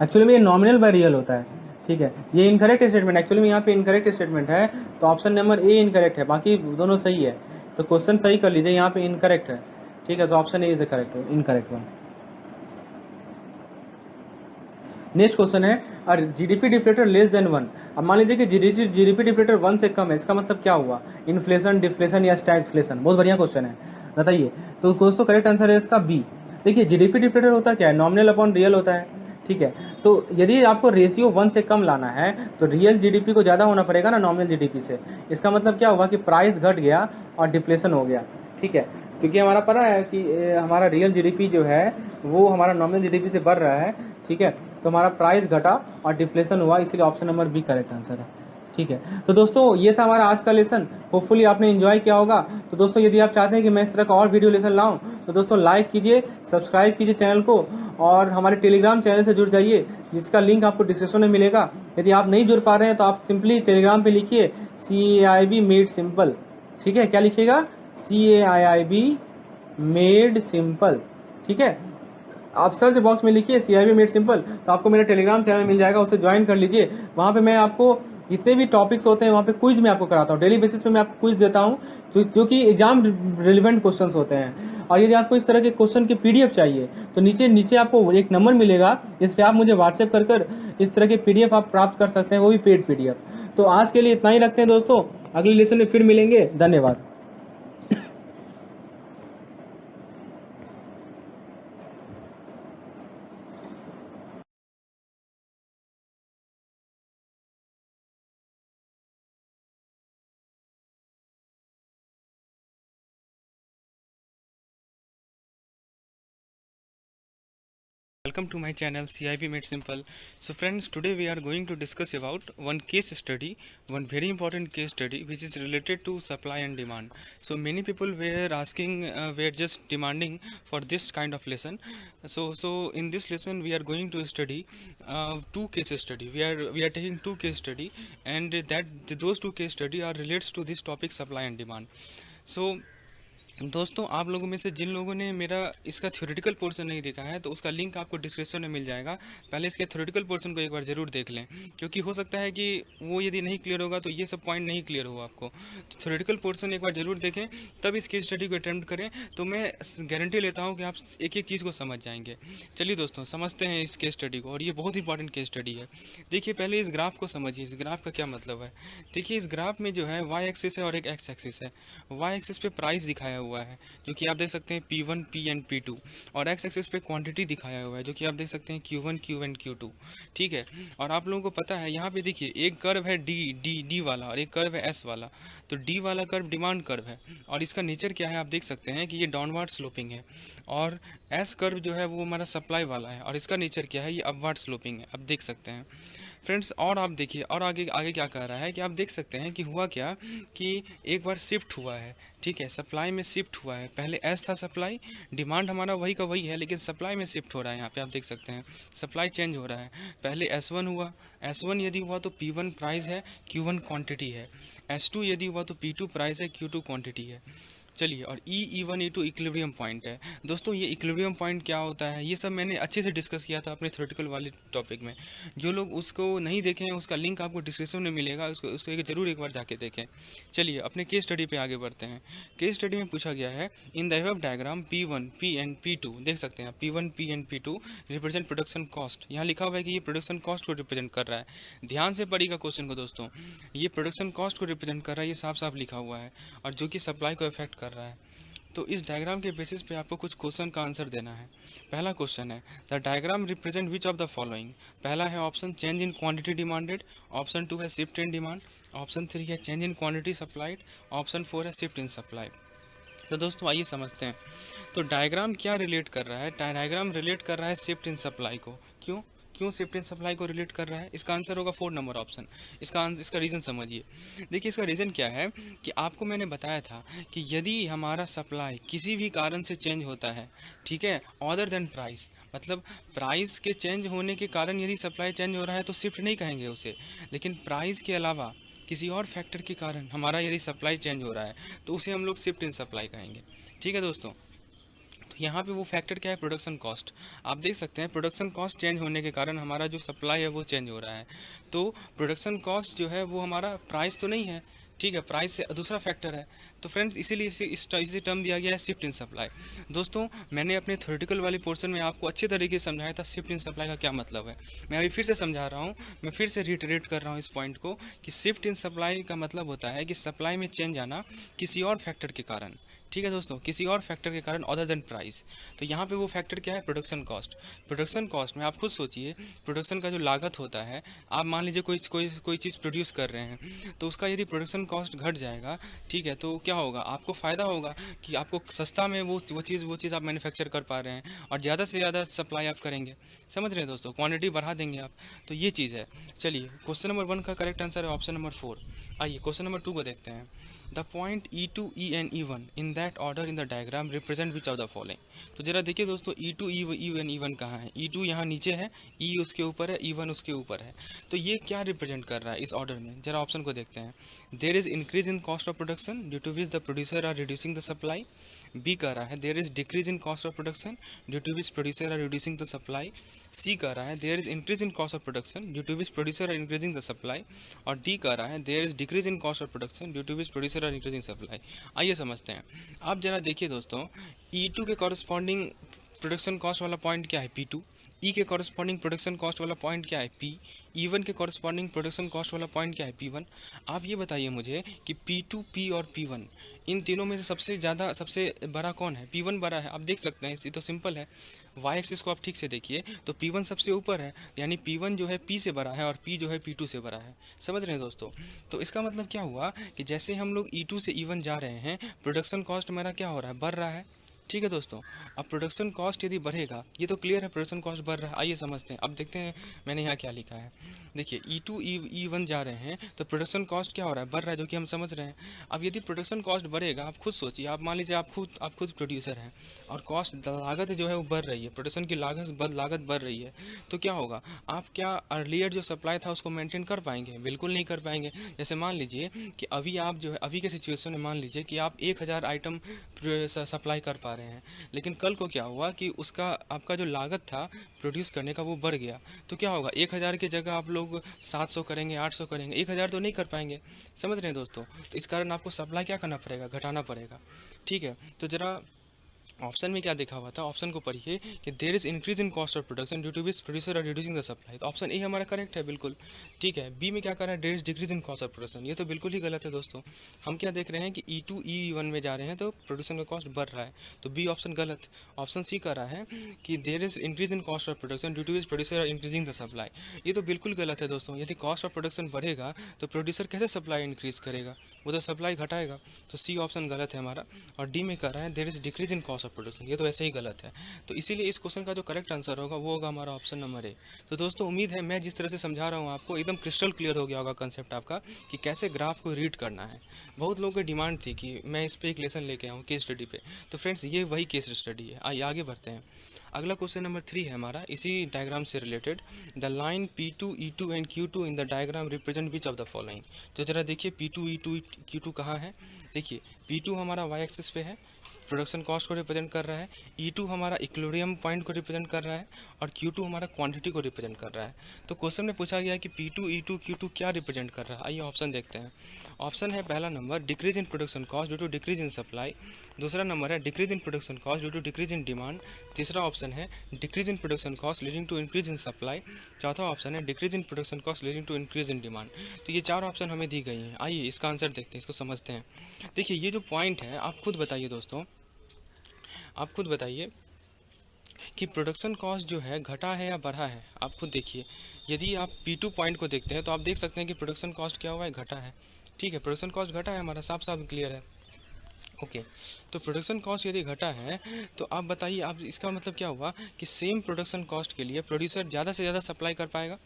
एक्चुअली में ये नॉमिनल बाय रियल होता है, ठीक है। ये इनकरेक्ट स्टेटमेंट, एक्चुअली में यहाँ पे इनकरेक्ट स्टेटमेंट है, तो ऑप्शन नंबर ए इनकरेक्ट है, बाकी दोनों सही है। तो क्वेश्चन सही कर लीजिए, यहाँ पे इनकरेक्ट है, ठीक है। तो option A is correct, incorrect one. Next question है और जीडीपी डिफ्लेटर लेस देन 1। अब मान लीजिए कि जीडीपी डिफ्लेटर 1 से कम है, इसका मतलब क्या हुआ, इन्फ्लेशन, डिफ्लेशन या स्टैगफ्लेशन। बहुत बढ़िया क्वेश्चन है, बताइए। तो दोस्तों करेक्ट आंसर है इसका बी। देखिए जीडीपी डिफ्लेटर होता क्या है, नॉमिनल अपॉन रियल होता है, ठीक है। तो यदि आपको रेशियो 1 से कम लाना है तो रियल जीडीपी को ज़्यादा होना पड़ेगा ना नॉमिनल जीडीपी से। इसका मतलब क्या हुआ कि प्राइस घट गया और डिप्लेशन हो गया, ठीक है। क्योंकि हमारा पता है कि हमारा रियल जीडीपी जो है वो हमारा नॉमिनल जीडीपी से बढ़ रहा है, ठीक है। तो हमारा प्राइस घटा और डिफ्लेशन हुआ, इसीलिए option number B correct answer है, ठीक है। तो दोस्तों ये था हमारा आज का लेसन, होपफुली आपने एंजॉय किया होगा। तो दोस्तों यदि आप चाहते हैं कि मैं इस तरह का और वीडियो लेसन लाऊं तो दोस्तों लाइक कीजिए, सब्सक्राइब कीजिए चैनल को, और हमारे टेलीग्राम चैनल से जुड़ जाइए, जिसका लिंक आपको डिस्क्रिप्शन में मिलेगा। यदि आप नहीं जुड़ पा रहे हैं तो आप सिंपली टेलीग्राम पे लिखिए CAIIB मेड सिंपल, ठीक है। क्या लिखिएगा, CAIIB मेड सिंपल, ठीक है। आप सर्च बॉक्स में लिखिए CIB मेड सिंपल, तो आपको मेरा टेलीग्राम चैनल मिल जाएगा, उसे ज्वाइन कर लीजिए। वहाँ पे मैं आपको जितने भी टॉपिक्स होते हैं वहाँ पे क्विज मैं आपको कराता हूँ, डेली बेसिस पे मैं आपको क्विज देता हूँ, जो कि एग्जाम रिलेवेंट क्वेश्चंस होते हैं। और यदि आपको इस तरह के क्वेश्चन की PDF चाहिए तो नीचे नीचे आपको एक नंबर मिलेगा, जिस पर आप मुझे व्हाट्सएप कर इस तरह के PDF आप प्राप्त कर सकते हैं, वो भी पेड PDF। तो आज के लिए इतना ही रखते हैं दोस्तों, अगले लेसन में फिर मिलेंगे, धन्यवाद। Welcome to my channel CIP Made Simple. So friends, today we are going to discuss about one case study, one very important case study which is related to supply and demand. So many people were asking, were just demanding for this kind of lesson. So in this lesson we are going to study two case study. We are taking two case study, and those two case study are relates to this topic supply and demand. So दोस्तों, आप लोगों में से जिन लोगों ने मेरा इसका theoretical portion नहीं देखा है तो उसका लिंक आपको डिस्क्रिप्शन में मिल जाएगा। पहले इसके थ्योरेटिकल पोर्शन को एक बार ज़रूर देख लें, क्योंकि हो सकता है कि वो यदि नहीं क्लियर होगा तो ये सब पॉइंट नहीं क्लियर होगा आपको। तो थ्योरेटिकल पोर्शन एक बार ज़रूर देखें, तब इस केस स्टडी को अटैम्प्ट करें, तो मैं गारंटी लेता हूँ कि आप एक एक चीज़ को समझ जाएंगे। चलिए दोस्तों, समझते हैं इस केस स्टडी को, और ये बहुत इंपॉर्टेंट केस स्टडी है। देखिए, पहले इस ग्राफ को समझिए, इस ग्राफ का क्या मतलब है। देखिए, इस ग्राफ में जो है वाई एक्सिस है और एक एक्स एक्सिस है। वाई एक्सिस पे प्राइस दिखाया हुआ है जो कि आप देख सकते हैं P1, P एंड P2, और एक्स एक्सिस पे क्वांटिटी दिखाया हुआ है जो कि आप देख सकते हैं Q1, Q एंड Q2। ठीक है, और आप लोगों को पता है यहाँ पे देखिए एक कर्व है D वाला और एक कर्व है S वाला। तो D वाला कर्व डिमांड कर्व है, और इसका नेचर क्या है आप देख सकते हैं कि ये डाउनवर्ड स्लोपिंग है, और S कर्व जो है वो हमारा सप्लाई वाला है, और इसका नेचर क्या है, ये अपवर्ड स्लोपिंग है। आप देख सकते हैं फ्रेंड्स, और आप देखिए, और आगे आगे क्या कह रहा है कि आप देख सकते हैं कि हुआ क्या कि एक बार शिफ्ट हुआ है। ठीक है, सप्लाई में शिफ्ट हुआ है। पहले एस था सप्लाई, डिमांड हमारा वही का वही है, लेकिन सप्लाई में शिफ्ट हो रहा है। यहाँ पे आप देख सकते हैं सप्लाई चेंज हो रहा है। पहले S1 हुआ, S1 यदि हुआ तो P1 प्राइस है, Q1 क्वांटिटी है। S2 यदि हुआ तो P2 प्राइस है, Q2 क्वांटिटी है। चलिए, और E1, E2 इक्विलिब्रियम पॉइंट है। दोस्तों, ये इक्विलिब्रियम पॉइंट क्या होता है, ये सब मैंने अच्छे से डिस्कस किया था अपने थ्योरेटिकल वाले टॉपिक में। जो लोग उसको नहीं देखे हैं उसका लिंक आपको डिस्क्रिप्शन में मिलेगा, उसको जरूर एक बार जाके देखें। चलिए, अपने केस स्टडी पे आगे बढ़ते हैं। केस स्टडी में पूछा गया है, in the above diagram P1, P and P2, देख सकते हैं P1, P and P2 represent production cost. यहाँ लिखा हुआ है कि ये प्रोडक्शन कॉस्ट को रिप्रेजेंट कर रहा है। ध्यान से पढ़िएगा क्वेश्चन को दोस्तों, ये प्रोडक्शन कॉस्ट को रिप्रेजेंट कर रहा है, ये साफ साफ लिखा हुआ है, और जो कि सप्लाई को इफेक्ट कर रहा है। तो इस डायग्राम के बेसिस पे आपको कुछ क्वेश्चन का आंसर देना है। पहला क्वेश्चन है, the diagram represent which of the following. पहला है option change in quantity demanded, option 2 है शिफ्ट इन डिमांड, ऑप्शन 3 है change in quantity supplied, option 4 है शिफ्ट इन सप्लाई। तो दोस्तों आइए समझते हैं। तो डायग्राम क्या रिलेट कर रहा है, डायग्राम रिलेट कर रहा है शिफ्ट इन सप्लाई को। क्यों शिफ्ट इन सप्लाई को रिलेट कर रहा है, इसका आंसर होगा 4 नंबर ऑप्शन। इसका रीज़न समझिए। देखिए, इसका रीज़न क्या है कि आपको मैंने बताया था कि यदि हमारा सप्लाई किसी भी कारण से चेंज होता है, ठीक है, अदर देन प्राइस, मतलब प्राइस के चेंज होने के कारण यदि सप्लाई चेंज हो रहा है तो शिफ्ट नहीं कहेंगे उसे, लेकिन प्राइस के अलावा किसी और फैक्टर के कारण हमारा यदि सप्लाई चेंज हो रहा है तो उसे हम लोग शिफ्ट इन सप्लाई कहेंगे। ठीक है दोस्तों, यहाँ पे वो फैक्टर क्या है, प्रोडक्शन कॉस्ट। आप देख सकते हैं प्रोडक्शन कॉस्ट चेंज होने के कारण हमारा जो सप्लाई है वो चेंज हो रहा है। तो प्रोडक्शन कॉस्ट जो है वो हमारा प्राइस तो नहीं है, ठीक है, प्राइस से दूसरा फैक्टर है। तो फ्रेंड्स, इसीलिए इसे टर्म दिया गया है शिफ्ट इन सप्लाई। दोस्तों, मैंने अपने थ्योरेटिकल वाले पोर्शन में आपको अच्छे तरीके से समझाया था शिफ्ट इन सप्लाई का क्या मतलब है। मैं अभी फिर से समझा रहा हूँ, मैं फिर से रिटरेट कर रहा हूँ इस पॉइंट को कि शिफ्ट इन सप्लाई का मतलब होता है कि सप्लाई में चेंज आना किसी और फैक्टर के कारण। ठीक है दोस्तों, किसी और फैक्टर के कारण अदर देन प्राइस। तो यहाँ पे वो फैक्टर क्या है, प्रोडक्शन कॉस्ट। प्रोडक्शन कॉस्ट में आप खुद सोचिए, प्रोडक्शन का जो लागत होता है, आप मान लीजिए कोई चीज़ प्रोड्यूस कर रहे हैं, तो उसका यदि प्रोडक्शन कॉस्ट घट जाएगा, ठीक है, तो क्या होगा, आपको फ़ायदा होगा कि आपको सस्ता में वो चीज़ आप मैन्युफैक्चर कर पा रहे हैं, और ज़्यादा से ज़्यादा सप्लाई आप करेंगे। समझ रहे हैं दोस्तों, क्वान्टिटी बढ़ा देंगे आप। तो ये चीज़ है। चलिए, क्वेश्चन नंबर 1 का करेक्ट आंसर है ऑप्शन नंबर 4। आइए क्वेश्चन नंबर 2 को देखते हैं। The point E2, E and E1 in that order in the diagram represent which of the following. तो जरा देखिए दोस्तों, E2, E एंड E1 कहाँ है। E2 यहाँ नीचे है, E उसके ऊपर है, E1 उसके ऊपर है। तो ये क्या रिप्रेजेंट कर रहा है इस ऑर्डर में, जरा ऑप्शन को देखते हैं। There is increase in cost of production due to which the producer are reducing the supply. B कह रहा है there is decrease in cost of production due to which producer are reducing the supply. C कह रहा है there is increase in cost of production due to which producer are increasing the supply. और D कह रहा है there is decrease in cost of production due to which producer are increasing supply. आइए समझते हैं। आप जरा देखिए दोस्तों, E2 के कॉरस्पॉन्डिंग प्रोडक्शन कॉस्ट वाला पॉइंट क्या है, P2। E के कॉरस्पॉन्डिंग प्रोडक्शन कॉस्ट वाला पॉइंट क्या है, P। E1 के कॉरस्पॉन्डिंग प्रोडक्शन कॉस्ट वाला पॉइंट क्या है, P1। आप ये बताइए मुझे कि P2, P और P1 इन तीनों में से सबसे बड़ा कौन है, P1 बड़ा है। आप देख सकते हैं, ये तो सिंपल है। वाई एक्सिस को आप ठीक से देखिए तो P1 सबसे ऊपर है, यानी P1 जो है P से बड़ा है और P जो है P2 से बड़ा है। समझ रहे हैं दोस्तों। तो इसका मतलब क्या हुआ कि जैसे हम लोग E2 से E1 जा रहे हैं, प्रोडक्शन कॉस्ट मेरा क्या हो रहा है, बढ़ रहा है। ठीक है दोस्तों। अब प्रोडक्शन कॉस्ट यदि बढ़ेगा, ये तो क्लियर है प्रोडक्शन कॉस्ट बढ़ रहा है। आइए समझते हैं, अब देखते हैं मैंने यहाँ क्या लिखा है। देखिए E2 E1 जा रहे हैं तो प्रोडक्शन कॉस्ट क्या हो रहा है, बढ़ रहा है, जो कि हम समझ रहे हैं। अब यदि प्रोडक्शन कॉस्ट बढ़ेगा, आप खुद सोचिए, आप मान लीजिए आप खुद प्रोड्यूसर हैं और कॉस्ट लागत जो है वो बढ़ रही है, प्रोडक्शन की लागत बढ़ रही है, तो क्या होगा, आप क्या अर्लियर जो सप्लाई था उसको मेंटेन कर पाएंगे? बिल्कुल नहीं कर पाएंगे। जैसे मान लीजिए कि अभी आप जो है, अभी के सिचुएशन में मान लीजिए कि आप 1000 आइटम सप्लाई कर पा रहे हैं, लेकिन कल को क्या हुआ कि उसका आपका जो लागत था प्रोड्यूस करने का वो बढ़ गया, तो क्या होगा, 1000 की जगह आप लोग 700 करेंगे, 800 करेंगे, 1000 तो नहीं कर पाएंगे। समझ रहे हैं दोस्तों? तो इस कारण आपको सप्लाई क्या करना पड़ेगा, घटाना पड़ेगा। ठीक है, तो जरा ऑप्शन में क्या देखा हुआ था, ऑप्शन को पढ़िए कि there is increase in cost of production due to which producer are reducing the supply. तो ऑप्शन ए हमारा करेक्ट है बिल्कुल। ठीक है, बी में क्या कर रहा है, there is decrease in cost of production, ये तो बिल्कुल ही गलत है दोस्तों। हम क्या देख रहे हैं कि E2 E1 में जा रहे हैं तो प्रोडक्शन का कॉस्ट बढ़ रहा है, तो बी ऑप्शन गलत। ऑप्शन सी कर रहा है कि there is increase in cost of production due to which producer are increasing the supply, ये तो बिल्कुल गलत है दोस्तों। यदि कॉस्ट ऑफ प्रोडक्शन बढ़ेगा तो प्रोड्यूसर कैसे सप्लाई इंक्रीज करेगा, वो तो सप्लाई घटाएगा, तो सी ऑप्शन गलत है हमारा। और डी में कर रहा है there is decrease in cost of production, ये तो ऐसे ही गलत है। तो इसीलिए इस क्वेश्चन का जो करेक्ट आंसर होगा वो होगा हमारा ऑप्शन नंबर ए। तो दोस्तों उम्मीद है मैं जिस तरह से समझा रहा हूँ आपको एकदम क्रिस्टल क्लियर हो गया होगा कंसेप्ट आपका कि कैसे ग्राफ को रीड करना है। बहुत लोगों की डिमांड थी कि मैं इस पर एक लेसन लेके आऊँ केस स्टडी पे, तो फ्रेंड्स ये वही केस स्टडी है। आइए आगे बढ़ते हैं। अगला क्वेश्चन नंबर 3 है हमारा इसी डायग्राम से related. The line P2 E2 and Q2 in the diagram represent which of the following. तो जरा देखिए P2 E2 Q2 कहाँ है। देखिए P2 हमारा y एक्सिस पे है, प्रोडक्शन कॉस्ट को रिप्रेजेंट कर रहा है। E2 हमारा इक्विलिब्रियम पॉइंट को रिप्रेजेंट कर रहा है और Q2 हमारा क्वांटिटी को रिप्रेजेंट कर रहा है। तो क्वेश्चन में पूछा गया है कि P2 E2 Q2 क्या रिप्रेजेंट कर रहा है। आइए ऑप्शन देखते हैं। ऑप्शन है पहला number decrease in production cost due to decrease in supply, दूसरा नंबर है decrease in production cost due to decrease in demand, तीसरा ऑप्शन है decrease in production cost leading to increase in supply, चौथा option है decrease in production cost leading to increase in demand. तो ये चार option हमें दी गई हैं। आइए इसका आंसर देखते हैं, इसको समझते हैं। देखिए ये जो पॉइंट है आप खुद बताइए दोस्तों, आप खुद बताइए कि प्रोडक्शन कॉस्ट जो है घटा है या बढ़ा है। आप खुद देखिए, यदि आप P2 पॉइंट को देखते हैं तो आप देख सकते हैं कि प्रोडक्शन कॉस्ट क्या हुआ है, घटा है। ठीक है, प्रोडक्शन कॉस्ट घटा है हमारा, साफ साफ क्लियर है। ओके, तो प्रोडक्शन कॉस्ट यदि घटा है तो आप बताइए, आप इसका मतलब क्या हुआ कि सेम प्रोडक्शन कॉस्ट के लिए प्रोड्यूसर ज़्यादा से ज़्यादा सप्लाई कर पाएगा।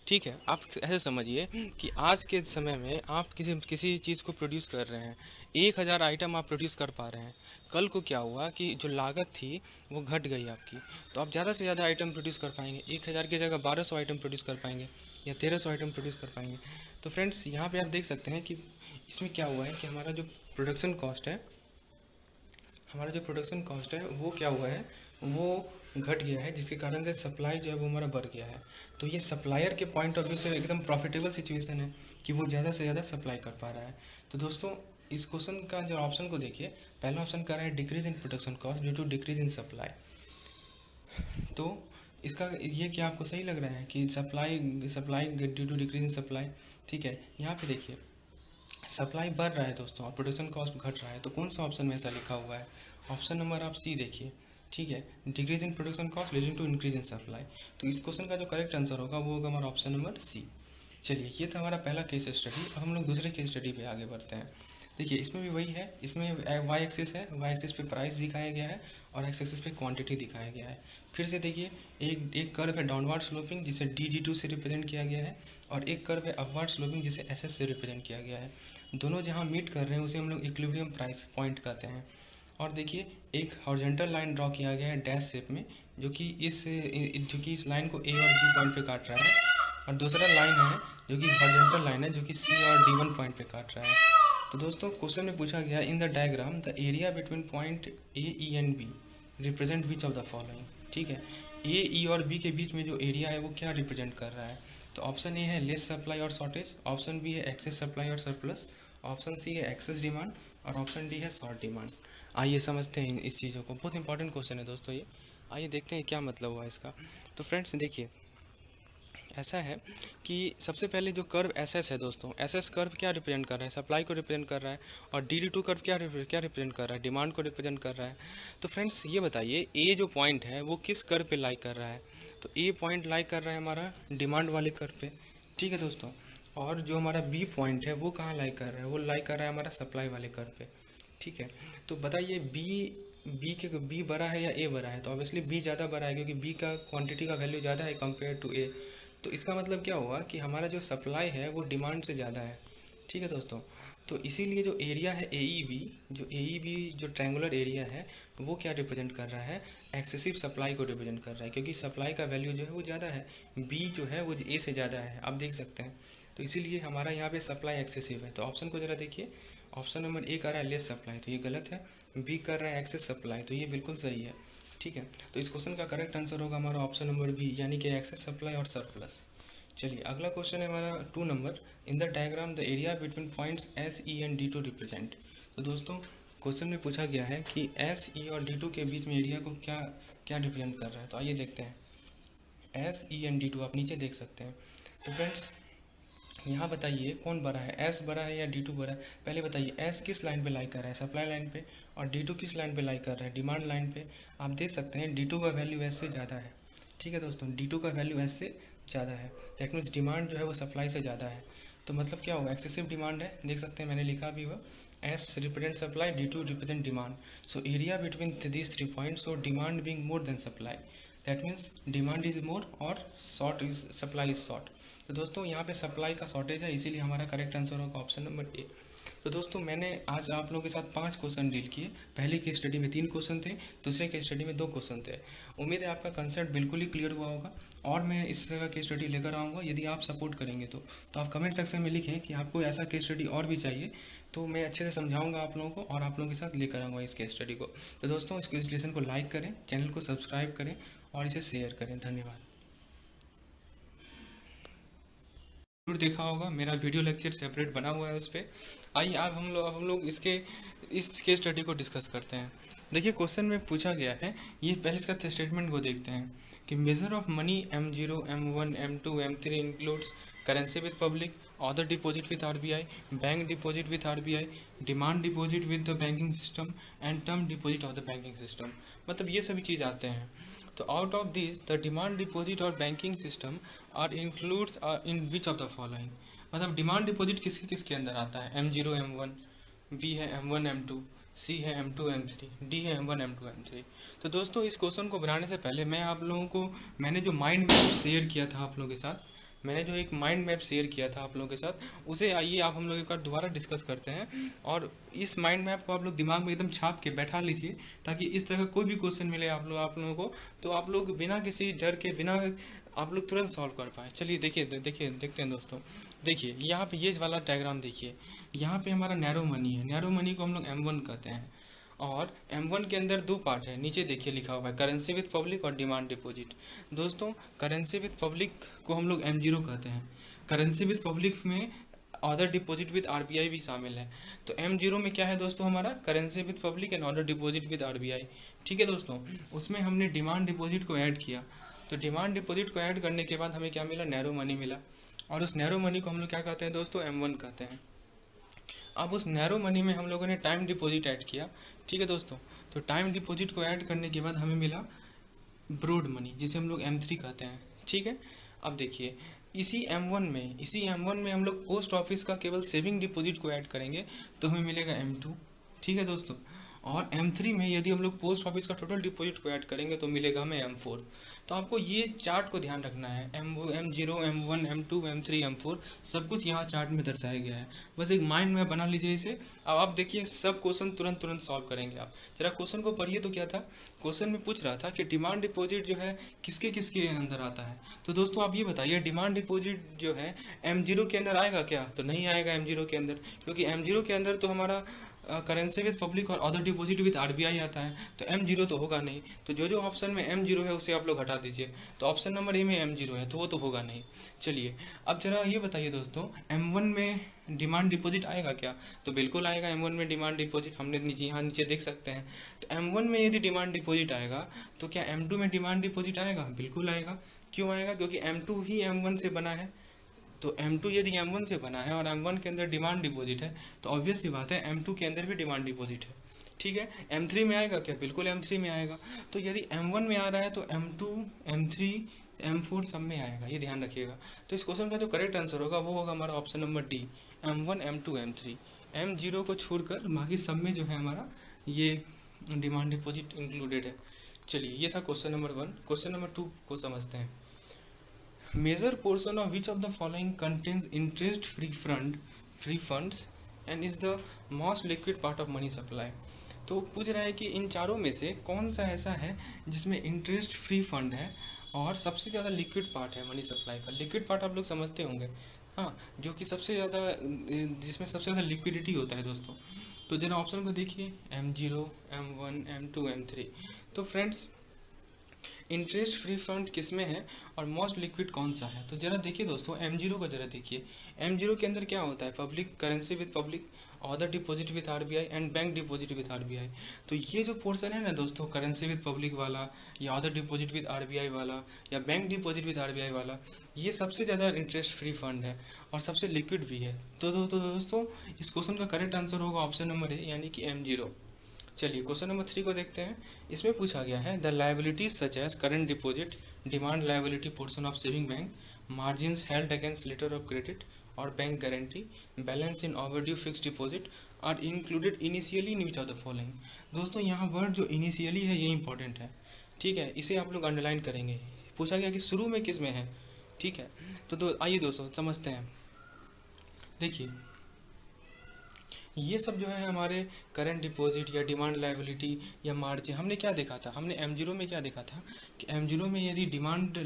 ठीक है, आप ऐसे समझिए कि आज के समय में आप किसी चीज़ को प्रोड्यूस कर रहे हैं, 1000 आइटम आप प्रोड्यूस कर पा रहे हैं, कल को क्या हुआ कि जो लागत थी वो घट गई आपकी, तो आप ज़्यादा से ज़्यादा आइटम प्रोड्यूस कर पाएंगे। 1000 की जगह 1200 आइटम प्रोड्यूस कर पाएंगे या 1300 आइटम प्रोड्यूस कर पाएंगे। तो फ्रेंड्स यहाँ पे आप देख सकते हैं कि इसमें क्या हुआ है कि हमारा जो प्रोडक्शन कॉस्ट है, वो क्या हुआ है, वो घट गया है, जिसके कारण से सप्लाई जो है वो हमारा बढ़ गया है। तो ये सप्लायर के पॉइंट ऑफ व्यू से एकदम प्रॉफिटेबल सिचुएशन है कि वो ज़्यादा से ज़्यादा सप्लाई कर पा रहा है। तो दोस्तों इस क्वेश्चन का जो ऑप्शन को देखिए, पहला ऑप्शन कर रहा है decrease in production cost due to decrease in supply. तो इसका ये क्या आपको सही लग रहा है कि supply due to decrease in supply. ठीक है, यहाँ पे देखिए सप्लाई बढ़ रहा है दोस्तों और प्रोडक्शन कॉस्ट घट रहा है, तो कौन सा ऑप्शन में ऐसा लिखा हुआ है, ऑप्शन नंबर आप सी देखिए। ठीक है, decrease in production cost leading to increase in supply, तो इस क्वेश्चन का जो करेक्ट आंसर होगा वो होगा हमारा ऑप्शन नंबर सी। चलिए ये था हमारा पहला केस स्टडी। अब हम लोग दूसरे केस स्टडी पे आगे बढ़ते हैं। देखिए इसमें भी वही है, इसमें वाई एक्सिस है, वाई एक्सिस पे प्राइस दिखाया गया है और एक्स एक्सिस पे क्वांटिटी दिखाया गया है। फिर से देखिए एक कर्व है डाउनवर्ड स्लोपिंग जिसे DD2 से रिप्रेजेंट किया गया है और एक कर्व है अपवर्ड स्लोपिंग जिसे SS से रिप्रेजेंट किया गया है। दोनों जहाँ मीट कर रहे हैं उसे हम लोग इक्विलिब्रियम प्राइस पॉइंट कहते हैं। और देखिए एक हॉरिजॉन्टल लाइन ड्रॉ किया गया है डैश शेप में, जो कि इस लाइन को A और B पॉइंट पे काट रहा है, और दूसरा लाइन है जो कि हॉरिजॉन्टल लाइन है जो कि C और D1 पॉइंट पे काट रहा है। तो दोस्तों क्वेश्चन में पूछा गया इन the diagram the area between point A, E and B represent which of the following. ठीक है, A, E और B के बीच में जो एरिया है वो क्या रिप्रेजेंट कर रहा है। तो ऑप्शन ए है लेस सप्लाई और शॉर्टेज, ऑप्शन बी है एक्सेस सप्लाई और सरप्लस, ऑप्शन सी है एक्सेस डिमांड और ऑप्शन डी है शॉर्ट डिमांड। आइए समझते हैं इस चीज़ों को, बहुत इंपॉर्टेंट क्वेश्चन है दोस्तों ये। आइए देखते हैं क्या मतलब हुआ इसका। तो फ्रेंड्स देखिए ऐसा है कि सबसे पहले जो कर्व SS है दोस्तों, SS कर्व क्या रिप्रेजेंट कर रहा है, सप्लाई को रिप्रेजेंट कर रहा है, और DD2 कर्व क्या रिप्रेजेंट कर रहा है, डिमांड को रिप्रेजेंट कर रहा है। तो फ्रेंड्स ये बताइए A जो पॉइंट है वो किस कर्व पे लाई कर रहा है। तो A पॉइंट लाई कर रहा है हमारा डिमांड वाले कर्व पे। ठीक है दोस्तों, और जो हमारा B पॉइंट है वो कहाँ लाई कर रहा है, वो लाई कर रहा है हमारा सप्लाई वाले कर्व पे। ठीक है, तो बताइए B बी बड़ा है या ए बड़ा है, तो ऑब्वियसली बी ज़्यादा बड़ा है क्योंकि बी का क्वांटिटी का वैल्यू ज़्यादा है कंपेयर टू ए। तो इसका मतलब क्या हुआ कि हमारा जो सप्लाई है वो डिमांड से ज़्यादा है। ठीक है दोस्तों, तो इसीलिए जो एरिया है ए बी जो ट्रायंगुलर एरिया है वो क्या रिप्रेजेंट कर रहा है, एक्सेसिव सप्लाई को रिप्रेजेंट कर रहा है, क्योंकि सप्लाई का वैल्यू जो है वो ज़्यादा है, बी जो है वो ए से ज़्यादा है, आप देख सकते हैं। तो इसीलिए हमारा यहाँ पे सप्लाई एक्सेसिव है। तो ऑप्शन को ज़रा देखिए, ऑप्शन नंबर ए कर रहा है लेस सप्लाई, तो ये गलत है। बी कर रहा है एक्सेस सप्लाई, तो ये बिल्कुल सही है। ठीक है, तो इस क्वेश्चन का करेक्ट आंसर होगा हमारा ऑप्शन नंबर बी, यानी कि एक्सेस सप्लाई और सरप्लस। चलिए अगला क्वेश्चन है हमारा 2 number. In the diagram the area between points S E and D to represent. तो दोस्तों क्वेश्चन में पूछा गया है कि एस ई और डी टू के बीच में एरिया को क्या क्या रिप्रेजेंट कर रहा है। तो आइए देखते हैं। S E and D two आप नीचे देख सकते हैं। तो फ्रेंड्स यहाँ बताइए कौन बड़ा है, एस बड़ा है या डी टू बड़ा है। पहले बताइए एस किस लाइन पे लाई कर रहा है, सप्लाई लाइन पे, और डी टू किस लाइन पे लाई कर रहा है, डिमांड लाइन पे। आप देख सकते हैं डी टू का वैल्यू एस से ज़्यादा है। ठीक है दोस्तों, डी टू का वैल्यू एस से ज़्यादा है, दैट मीन्स डिमांड जो है वो सप्लाई से ज़्यादा है। तो मतलब क्या होगा, एक्सेसिव डिमांड है, देख सकते हैं मैंने लिखा भी हुआ, S represent supply, D to represent demand. So area between these 3 points, so demand being more than supply, that means demand is more और short is supply is short. तो दोस्तों यहाँ पे सप्लाई का शॉर्टेज है, इसीलिए हमारा करेक्ट आंसर होगा ऑप्शन नंबर ए। तो दोस्तों मैंने आज आप लोगों के साथ 5 क्वेश्चन डील किए। पहले केस स्टडी में 3 क्वेश्चन थे, दूसरे केस स्टडी में 2 क्वेश्चन थे। उम्मीद है आपका कंसेप्ट बिल्कुल ही क्लियर हुआ होगा, और मैं इस तरह का केस स्टडी लेकर आऊँगा यदि आप सपोर्ट करेंगे तो आप कमेंट सेक्शन में लिखें कि आपको ऐसा केस स्टडी और भी चाहिए, तो मैं अच्छे से समझाऊंगा आप लोगों को और आप लोगों के साथ लेकर आऊँगा इस केस स्टडी को। तो दोस्तों इस लेसन को लाइक करें, चैनल को सब्सक्राइब करें और इसे शेयर करें। धन्यवाद। जरूर देखा होगा, मेरा वीडियो लेक्चर सेपरेट बना हुआ है उस पर। आइए अब हम लोग इस केस स्टडी को डिस्कस करते हैं। देखिए क्वेश्चन में पूछा गया है, ये पहले इसका स्टेटमेंट को देखते हैं कि measure of money M0, M1, M2, M3 includes currency with public, other deposit with RBI, bank deposit with RBI, demand deposit with the banking system and term deposit of the banking system. मतलब ये सभी चीज़ आते हैं। तो out of this the demand deposit और banking system are includes in which of the following. मतलब demand deposit किसके अंदर आता है, M0, M1, B है M1, M2, C है M2, M3, D है M1, M2, M3। तो दोस्तों इस क्वेश्चन को बनाने से पहले मैं आप लोगों को मैंने जो माइंड मैप शेयर किया था आप लोगों के साथ, मैंने जो एक माइंड मैप शेयर किया था आप लोगों के साथ, उसे आइए आप हम लोग एक बार दोबारा डिस्कस करते हैं। और इस माइंड मैप को आप लोग दिमाग में एकदम छाप के बैठा लीजिए, ताकि इस तरह कोई भी क्वेश्चन मिले आप लोगों को, तो आप लोग बिना किसी डर के, बिना आप लोग तुरंत सॉल्व कर पाए। चलिए देखते हैं दोस्तों। देखिए यहाँ पे ये वाला डायग्राम देखिए, यहाँ पे हमारा नैरो मनी है, नैरो मनी को हम लोग M1 कहते हैं, और M1 के अंदर 2 पार्ट है, नीचे देखिए लिखा हुआ है करेंसी विद पब्लिक और डिमांड डिपॉजिट। दोस्तों करेंसी विद पब्लिक को हम लोग M0 कहते हैं, करेंसी विद पब्लिक में ऑर्डर डिपॉजिट विद RBI भी शामिल है। तो M0 में क्या है दोस्तों, हमारा currency with public and order deposit with RBI। ठीक है दोस्तों, उसमें हमने डिमांड डिपॉजिट को ऐड किया, तो डिमांड डिपॉजिट को ऐड करने के बाद हमें क्या मिला, नैरो मनी मिला, और उस नैरो मनी को हम लोग क्या कहते हैं दोस्तों, M1 कहते हैं। अब उस नैरो मनी में हम लोगों ने टाइम डिपॉजिट ऐड किया। ठीक है दोस्तों, तो टाइम डिपॉजिट को ऐड करने के बाद हमें मिला ब्रॉड मनी, जिसे हम लोग M3 कहते हैं। ठीक है, अब देखिए इसी M1 में हम लोग पोस्ट ऑफिस का केवल सेविंग डिपॉजिट को ऐड करेंगे तो हमें मिलेगा M2। ठीक है दोस्तों, और M3 में यदि हम लोग पोस्ट ऑफिस का टोटल डिपॉजिट को ऐड करेंगे तो मिलेगा हमें M4। तो आपको ये चार्ट को ध्यान रखना है, M0, M1, M2, M3, M4 सब कुछ यहाँ चार्ट में दर्शाया गया है। बस एक माइंड में बना लीजिए इसे। अब आप देखिए सब क्वेश्चन तुरंत सॉल्व करेंगे आप। जरा क्वेश्चन को पढ़िए तो क्या था, क्वेश्चन में पूछ रहा था कि डिमांड डिपॉजिट जो है किसके किसके अंदर आता है। तो दोस्तों आप ये बताइए डिमांड डिपॉजिट जो है M0 के अंदर आएगा क्या, तो नहीं आएगा M0 के अंदर, क्योंकि M0 के अंदर तो हमारा करेंसी विद पब्लिक और अदर डिपॉजिट विद RBI आता है, तो M0 तो होगा नहीं। तो जो ऑप्शन में M0 है उसे आप लोग हटा दीजिए, तो ऑप्शन नंबर ए में M0 है, तो वो तो होगा नहीं। चलिए अब जरा ये बताइए दोस्तों, M1 में डिमांड डिपॉजिट आएगा क्या, तो बिल्कुल आएगा M1 में डिमांड डिपॉजिट, हमने यहाँ नीचे देख सकते हैं। तो M1 में यदि डिमांड डिपॉजिट आएगा तो क्या M2 में डिमांड डिपॉजिट आएगा, बिल्कुल आएगा। क्यों आएगा, क्योंकि M2 ही M1 से बना है। तो M2 यदि M1 से बना है और M1 के अंदर डिमांड डिपॉजिट है, तो ऑब्वियस सी बात है M2 के अंदर भी डिमांड डिपॉजिट है। ठीक है, M3 में आएगा क्या, बिल्कुल M3 में आएगा। तो यदि M1 में आ रहा है तो M2, M3, M4 सब में आएगा, ये ध्यान रखिएगा। तो इस क्वेश्चन का जो करेक्ट आंसर होगा वो होगा हमारा option number D, M1, M2, M3। M0 को छोड़कर बाकी सब में जो है हमारा ये डिमांड डिपॉजिट इंक्लूडेड है। चलिए ये था क्वेश्चन नंबर 1। क्वेश्चन नंबर 2 को समझते हैं। Major portion of which of the following contains interest free funds and is the most liquid part of money supply. तो पूछ रहा है कि इन चारों में से कौन सा ऐसा है जिसमें इंटरेस्ट फ्री फंड है और सबसे ज़्यादा लिक्विड पार्ट है मनी सप्लाई का। लिक्विड पार्ट आप लोग समझते होंगे, हाँ, जो कि सबसे ज़्यादा, जिसमें सबसे ज़्यादा लिक्विडिटी होता है दोस्तों। तो जरा ऑप्शन को देखिए, M0, M1, M2, M3। तो फ्रेंड्स इंटरेस्ट फ्री फंड किस में है और मोस्ट लिक्विड कौन सा है? तो जरा देखिए दोस्तों, M0 को जरा देखिए। M0 के अंदर क्या होता है? Public currency with public, other deposit with RBI and bank deposit with RBI। तो ये जो पोर्शन है ना दोस्तों, करेंसी विद पब्लिक वाला या अदर डिपॉजिट विद RBI वाला या बैंक डिपॉजिट विद RBI वाला, ये सबसे ज़्यादा इंटरेस्ट फ्री फंड है और सबसे लिक्विड भी है। तो दोस्तों इस क्वेश्चन का करेक्ट आंसर होगा ऑप्शन नंबर ए, यानी कि M0। चलिए क्वेश्चन नंबर 3 को देखते हैं। इसमें पूछा गया है the liabilities such as current deposit, demand liability portion of saving bank, margins held against letter of credit और bank guarantee, balance in overdue fixed deposit are included initially in which of the following. दोस्तों यहाँ word जो initially है ये important है, ठीक है, इसे आप लोग अंडरलाइन करेंगे। पूछा गया कि शुरू में किस में है, ठीक है। तो आइए दोस्तों समझते हैं। देखिए ये सब जो है हमारे करंट डिपॉजिट या डिमांड लायबिलिटी या मार्जिन, हमने क्या देखा था? हमने M0 में क्या देखा था कि M0 में यदि डिमांड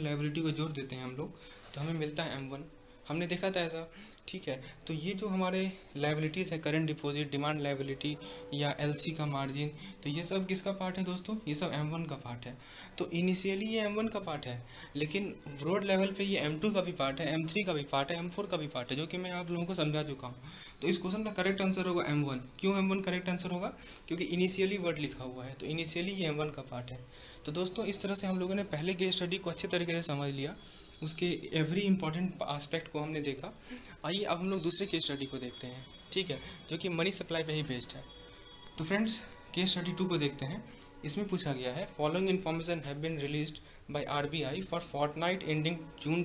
लायबिलिटी को जोड़ देते हैं हम लोग तो हमें मिलता है M1। हमने देखा था ऐसा, ठीक है। तो ये जो हमारे लायबिलिटीज़ है, करंट डिपॉजिट, डिमांड लायबिलिटी या LC का मार्जिन, तो ये सब किसका पार्ट है दोस्तों? ये सब M1 का पार्ट है। तो इनिशियली ये M1 का पार्ट है, लेकिन ब्रॉड लेवल पे ये M2 का भी पार्ट है, M3 का भी पार्ट है, M4 का भी पार्ट है, जो कि मैं आप लोगों को समझा चुका हूँ। तो इस क्वेश्चन का करेक्ट आंसर होगा M1। क्यों M1 करेक्ट आंसर होगा? क्योंकि इनिशियली वर्ड लिखा हुआ है, तो इनिशियली ये M1 का पार्ट है। तो दोस्तों इस तरह से हम लोगों ने पहले केस स्टडी को अच्छे तरीके से समझ लिया, उसके एवरी इंपॉर्टेंट एस्पेक्ट को हमने देखा। आइए अब हम लोग दूसरे केस स्टडी को देखते हैं, ठीक है, जो कि मनी सप्लाई पे ही बेस्ड है। तो फ्रेंड्स केस स्टडी 2 को देखते हैं। इसमें पूछा गया है following information have been released by RBI for fortnight ending June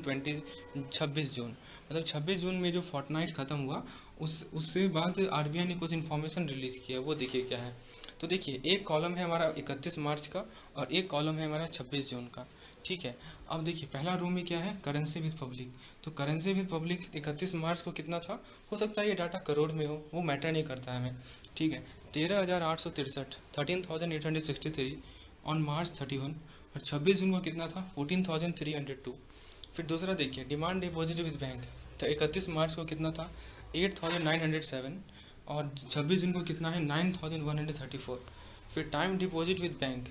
26 June. मतलब 26 जून में जो फोर्टनाइट ख़त्म हुआ उससे बाद RBI ने कुछ इन्फॉर्मेशन रिलीज़ किया, वो देखिए क्या है। तो देखिए एक कॉलम है हमारा 31 मार्च का और एक कॉलम है हमारा 26 जून का, ठीक है। अब देखिए पहला रो में क्या है? Currency with public. तो करेंसी विद पब्लिक 31 मार्च को कितना था? हो सकता है ये डाटा करोड़ में हो, वो मैटर नहीं करता है हमें, ठीक है। 13,863 13,863 ऑन March 31। और 26 जून को कितना था? 14,302। फिर दूसरा देखिए डिमांड डिपॉजिट विद बैंक, तो 31 मार्च को कितना था? 8,907 और 26 जून को कितना है? 9,134। फिर टाइम डिपॉजिट विद बैंक